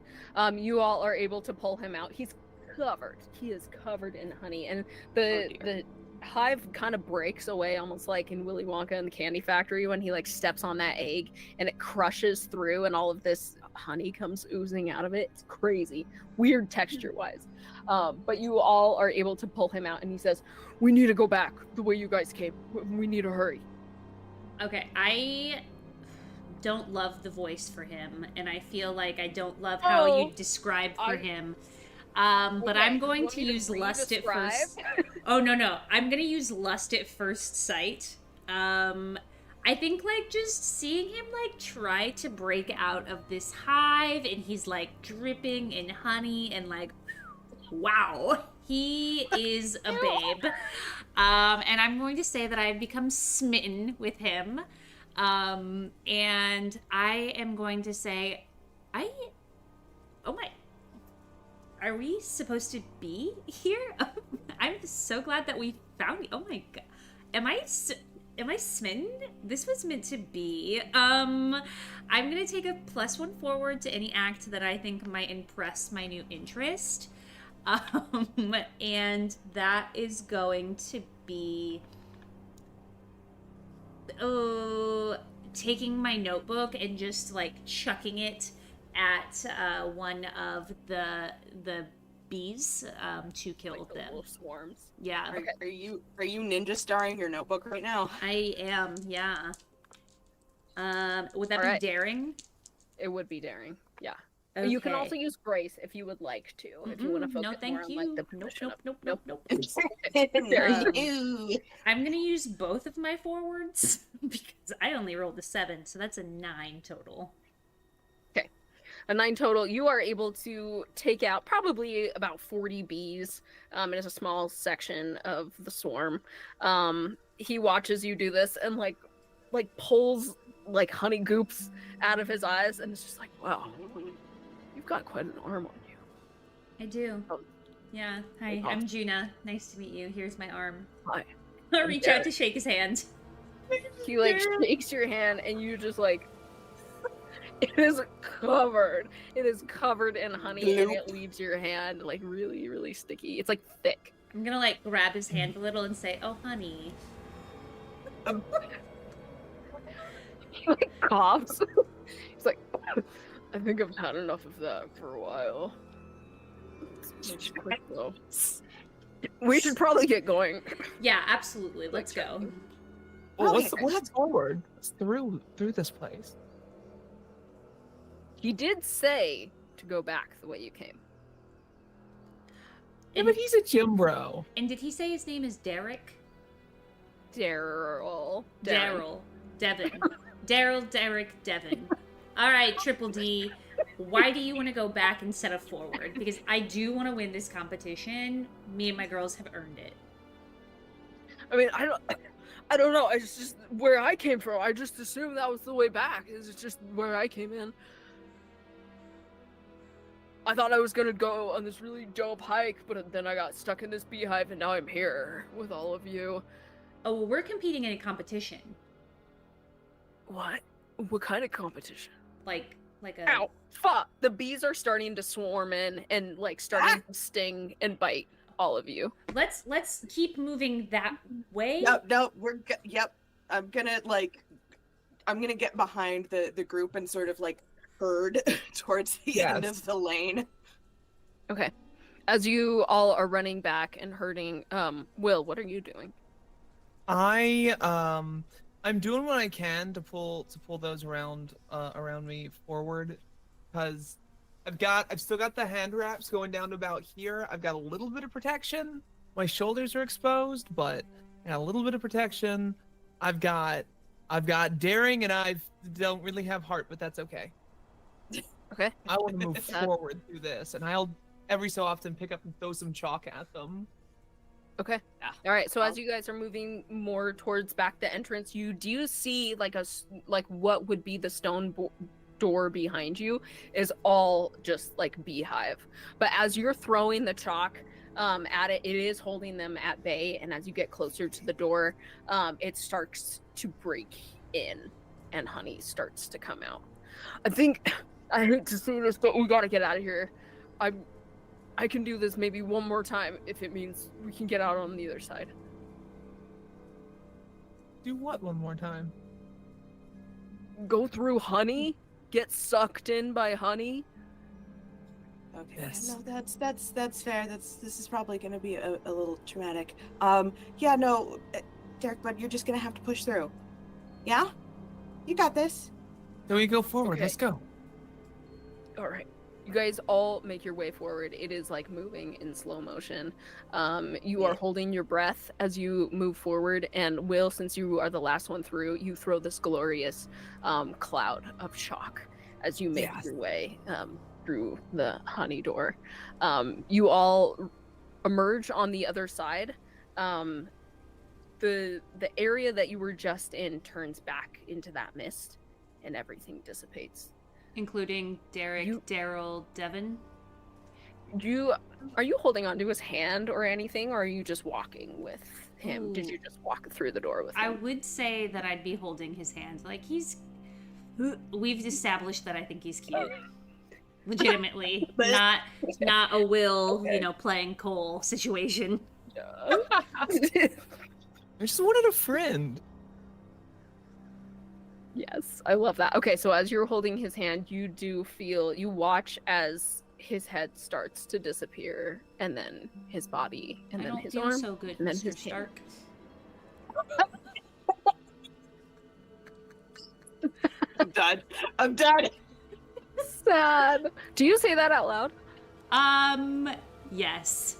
Speaker 2: You all are able to pull him out. He's covered. He is covered in honey. And
Speaker 3: dear.
Speaker 2: the hive kind of breaks away, almost like in Willy Wonka and the Candy Factory when he like steps on that egg and it crushes through and all of this honey comes oozing out of it. It's crazy. Weird texture-wise. But you all are able to pull him out and he says, "We need to go back the way you guys came. We need to hurry."
Speaker 1: Okay, I don't love the voice for him, and I feel like I don't love how you describe for him. But I'm going to use lust at first. Oh no, I'm gonna use lust at first sight. I think like just seeing him like try to break out of this hive, and he's like dripping in honey, and like, wow, he is a babe. And I'm going to say that I've become smitten with him. And I am going to say, oh my, are we supposed to be here? I'm so glad that we found you. Oh my god. Am I smitten? This was meant to be. I'm gonna take a +1 forward to any act that I think might impress my new interest. And that is going to be taking my notebook and just like chucking it at one of the bees to kill
Speaker 2: like
Speaker 1: them.
Speaker 2: Wolf swarms.
Speaker 1: Yeah.
Speaker 3: Are you ninja starring your notebook right now?
Speaker 1: I am. Yeah. Would that
Speaker 2: Alright.
Speaker 1: be daring?
Speaker 2: It would be daring. Yeah.
Speaker 1: Okay.
Speaker 2: You can also use grace if you would like to. If you want to focus
Speaker 1: no, thank
Speaker 2: more
Speaker 1: you.
Speaker 2: on like the
Speaker 1: Nope.
Speaker 2: position of-
Speaker 3: Ew.
Speaker 1: I'm gonna use both of my forwards because I only rolled a 7, so that's a 9 total.
Speaker 2: A 9 total. You are able to take out probably about 40 bees. It is a small section of the swarm. He watches you do this and like pulls like honey goops out of his eyes, and it's just like, wow, you've got quite an arm on you.
Speaker 1: I do.
Speaker 2: Oh.
Speaker 1: Yeah. Hi, I'm Juna. Nice to meet you. Here's my arm.
Speaker 2: Hi.
Speaker 1: I'll reach out to shake his hand.
Speaker 2: He like shakes your hand, and you just like, it is covered. It is covered in honey, and it leaves your hand like really, really sticky. It's like thick.
Speaker 1: I'm gonna like grab his hand a little and say, "Oh, honey."
Speaker 2: He like coughs. He's like, I think I've had enough of that for a while. It's quick though. We should probably get going.
Speaker 1: Yeah, absolutely. Let's go.
Speaker 4: Well,
Speaker 3: Okay.
Speaker 4: let's forward. Let's through this place.
Speaker 2: He did say to go back the way you came.
Speaker 4: Yeah, but he's a gym bro.
Speaker 1: And did he say his name is Derek?
Speaker 2: Daryl.
Speaker 1: Daryl. Devin. Daryl, Derek, Devin. All right, Triple D. Why do you want to go back instead of forward? Because I do want to win this competition. Me and my girls have earned it.
Speaker 2: I mean, I don't know. I just where I came from. I just assumed that was the way back. It's just where I came in. I thought I was gonna go on this really dope hike, but then I got stuck in this beehive, and now I'm here with all of you.
Speaker 1: Oh, well, we're competing in a competition.
Speaker 2: What? What kind of competition?
Speaker 1: Like a...
Speaker 2: Ow! Fuck! The bees are starting to swarm in and like starting to sting and bite all of you.
Speaker 1: Let's keep moving that way.
Speaker 3: No, yep. I'm gonna get behind the group and sort of like herd towards the end of the lane.
Speaker 2: Okay. As you all are running back and herding, Will, what are you doing?
Speaker 4: I'm doing what I can to pull those around me forward, because I've still got the hand wraps going down to about here. I've got a little bit of protection. My shoulders are exposed, but I got a little bit of protection. I've got daring, and I don't really have heart, but that's okay.
Speaker 2: Okay.
Speaker 4: I want to move forward through this, and I'll every so often pick up and throw some chalk at them.
Speaker 2: Okay.
Speaker 3: Yeah.
Speaker 2: All right. So as you guys are moving more towards back the entrance, you do see like what would be the stone door behind you is all just like beehive. But as you're throwing the chalk at it, it is holding them at bay. And as you get closer to the door, it starts to break in, and honey starts to come out. I hate to say this, but we gotta get out of here. I can do this maybe one more time if it means we can get out on the other side.
Speaker 4: Do what one more time?
Speaker 2: Go through honey? Get sucked in by honey?
Speaker 3: Okay.
Speaker 4: Yes.
Speaker 3: No, that's fair. This is probably gonna be a little traumatic. Yeah, no, Derek, but you're just gonna have to push through. Yeah? You got this.
Speaker 4: Then we go forward.
Speaker 2: Okay.
Speaker 4: Let's go.
Speaker 2: All right. You guys all make your way forward. It is like moving in slow motion. You are holding your breath as you move forward. And Will, since you are the last one through, you throw this glorious cloud of chalk as you make your way through the honey door. You all emerge on the other side. The area that you were just in turns back into that mist, and everything dissipates.
Speaker 1: Including Derek, Daryl, Devin.
Speaker 2: Are you holding onto his hand or anything, or are you just walking with him?
Speaker 1: Ooh.
Speaker 2: Did you just walk through the door with him?
Speaker 1: I would say that I'd be holding his hand. Like, we've established that I think he's cute. Legitimately. Not a Will, playing Cole situation.
Speaker 4: I just wanted a friend.
Speaker 2: Yes, I love that. Okay, so as you're holding his hand, you watch as his head starts to disappear, and then his body, and then his arm,
Speaker 1: so good,
Speaker 2: and then
Speaker 1: Mr.
Speaker 2: his
Speaker 1: Stark.
Speaker 3: I'm done.
Speaker 2: Sad. Do you say that out loud?
Speaker 1: Yes.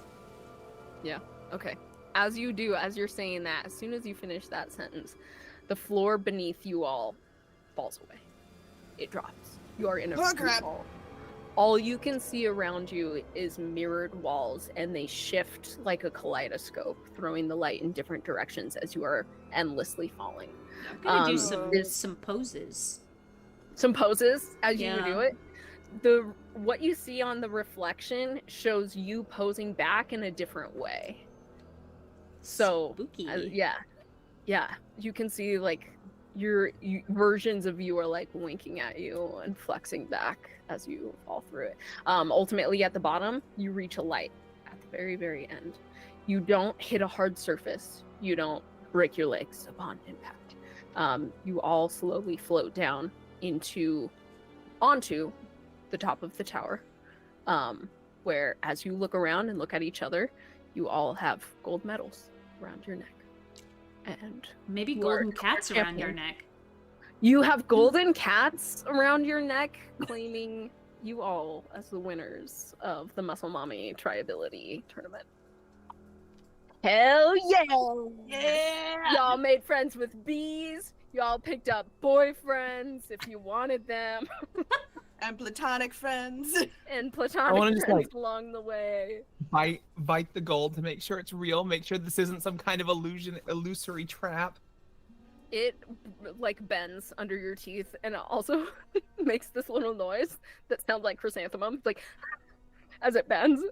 Speaker 2: Yeah. Okay. As you're saying that, as soon as you finish that sentence, the floor beneath you all falls away. It drops. You are in a free fall. All you can see around you is mirrored walls, and they shift like a kaleidoscope, throwing the light in different directions as you are endlessly falling.
Speaker 1: I'm gonna do some poses.
Speaker 2: Some poses as you
Speaker 1: Yeah.
Speaker 2: do it. What you see on the reflection shows you posing back in a different way. So
Speaker 1: Spooky.
Speaker 2: yeah, you can see like versions of you are like winking at you and flexing back as you fall through it. Ultimately, at the bottom, you reach a light at the very, very end. You don't hit a hard surface. You don't break your legs upon impact. You all slowly float down onto the top of the tower, where as you look around and look at each other, you all have gold medals around your neck. And
Speaker 1: Maybe
Speaker 2: you are
Speaker 1: golden cats around your
Speaker 2: champion.
Speaker 1: neck.
Speaker 2: You have golden cats around your neck, claiming you all as the winners of the Muscle Mommy Triability Tournament. Hell yeah!
Speaker 3: Yeah.
Speaker 2: Y'all made friends with bees. Y'all picked up boyfriends if you wanted them.
Speaker 3: And platonic friends.
Speaker 2: And
Speaker 4: I
Speaker 2: platonic
Speaker 4: wanna just,
Speaker 2: friends along the way.
Speaker 4: Bite the gold to make sure it's real. Make sure this isn't some kind of illusory trap.
Speaker 2: It like bends under your teeth, and it also makes this little noise that sounds like chrysanthemum, like as it bends.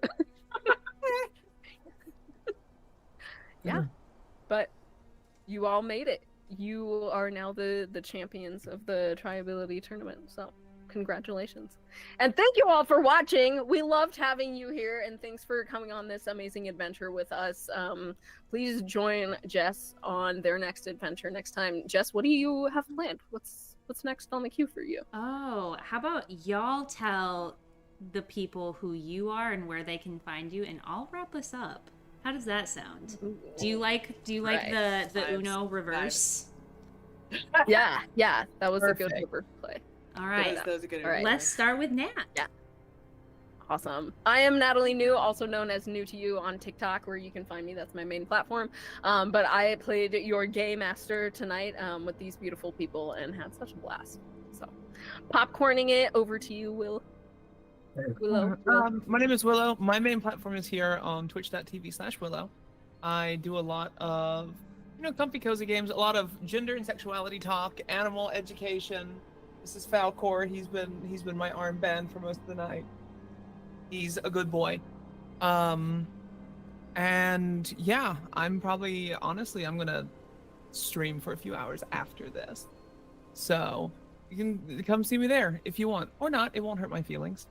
Speaker 2: Yeah, but you all made it. You are now the champions of the Triability Tournament, so congratulations. And thank you all for watching. We loved having you here, and thanks for coming on this amazing adventure with us. Please join Jess on their next adventure next time. Jess, what do you have planned? What's next on the queue for you?
Speaker 1: Oh, how about y'all tell the people who you are and where they can find you, and I'll wrap us up. How does that sound? Do you like
Speaker 2: Right.
Speaker 1: the Uno reverse?
Speaker 2: Yeah, that was a good
Speaker 4: Perfect.
Speaker 2: reverse play.
Speaker 1: All right.
Speaker 3: That was a good
Speaker 2: All right.
Speaker 1: Let's start with Nat.
Speaker 2: Yeah. Awesome. I am Natalie New, also known as New to You on TikTok, where you can find me. That's my main platform. But I played your Game Master tonight with these beautiful people and had such a blast. So, popcorning it over to you, Will. Willow.
Speaker 4: My name is Willow. My main platform is here on twitch.tv/Willow. I do a lot of, comfy cozy games, a lot of gender and sexuality talk, animal education. This is Falcor. He's been my armband for most of the night. He's a good boy. And yeah, I'm gonna stream for a few hours after this. So you can come see me there if you want. Or not, it won't hurt my feelings.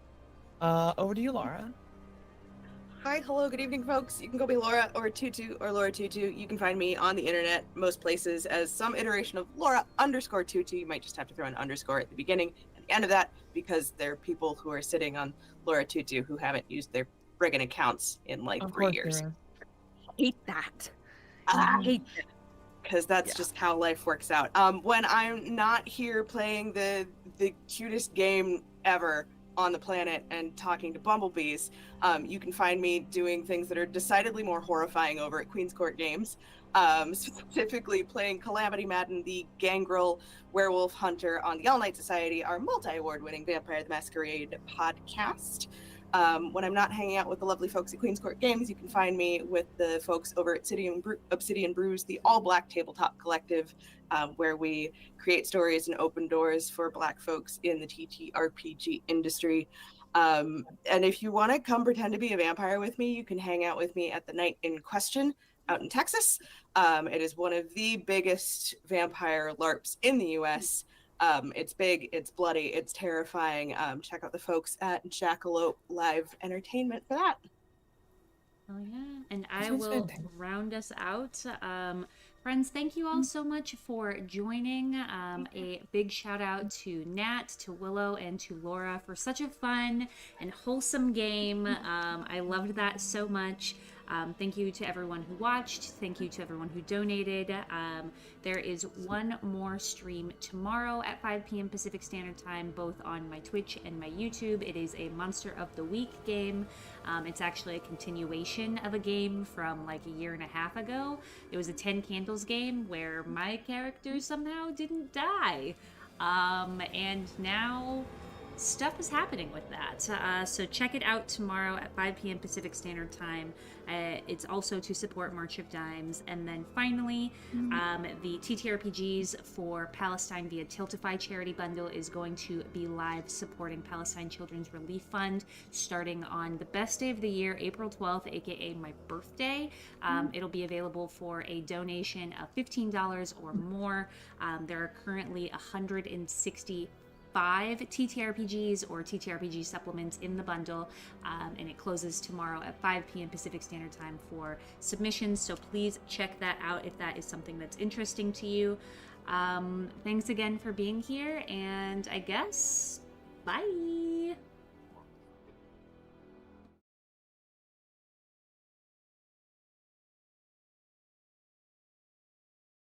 Speaker 4: Over to you, Laura.
Speaker 3: Hi, hello, good evening, folks. You can go be Laura or Tutu or Laura Tutu. You can find me on the internet, most places, as some iteration of Laura_Tutu. You might just have to throw an underscore at the beginning and the end of that, because there are people who are sitting on Laura Tutu who haven't used their friggin' accounts in like
Speaker 4: Of
Speaker 3: 3
Speaker 4: course
Speaker 3: years.
Speaker 4: there is.
Speaker 2: Hate that.
Speaker 3: Ah.
Speaker 2: I hate that.
Speaker 3: because that's
Speaker 2: Yeah.
Speaker 3: just how life works out. When I'm not here playing the cutest game ever on the planet and talking to bumblebees, you can find me doing things that are decidedly more horrifying over at Queen's Court Games. Specifically playing Calamity Madden, the gangrel werewolf hunter on the All Night Society, our multi-award winning Vampire the Masquerade podcast. When I'm not hanging out with the lovely folks at Queen's Court Games, you can find me with the folks over at Obsidian Brews, the all-black tabletop collective, where we create stories and open doors for Black folks in the TTRPG industry. And if you want to come pretend to be a vampire with me, you can hang out with me at the Night in Question out in Texas. It is one of the biggest vampire LARPs in the US. It's big, it's bloody, it's terrifying. Check out the folks at Jackalope Live Entertainment for that.
Speaker 1: Oh yeah, and I
Speaker 4: sounds
Speaker 1: will
Speaker 4: fantastic.
Speaker 1: round us out. Friends, thank you all so much for joining. A big shout out to Nat, to Willow, and to Laura for such a fun and wholesome game. I loved that so much. Thank you to everyone who watched. Thank you to everyone who donated. There is one more stream tomorrow at 5 p.m. Pacific Standard Time, both on my Twitch and my YouTube. It is a Monster of the Week game. It's actually a continuation of a game from like a year and a half ago. It was a 10 Candles game where my character somehow didn't die. And now stuff is happening with that. So check it out tomorrow at 5 p.m. Pacific Standard Time. It's also to support March of Dimes. And then finally, the TTRPGs for Palestine via Tiltify Charity Bundle is going to be live supporting Palestine Children's Relief Fund starting on the best day of the year, April 12th, aka my birthday. It'll be available for a donation of $15 or more. There are currently 165 TTRPGs or TTRPG supplements in the bundle, and it closes tomorrow at 5 p.m. Pacific Standard Time for submissions, so please check that out if that is something that's interesting to you. Thanks again for being here, and I guess bye.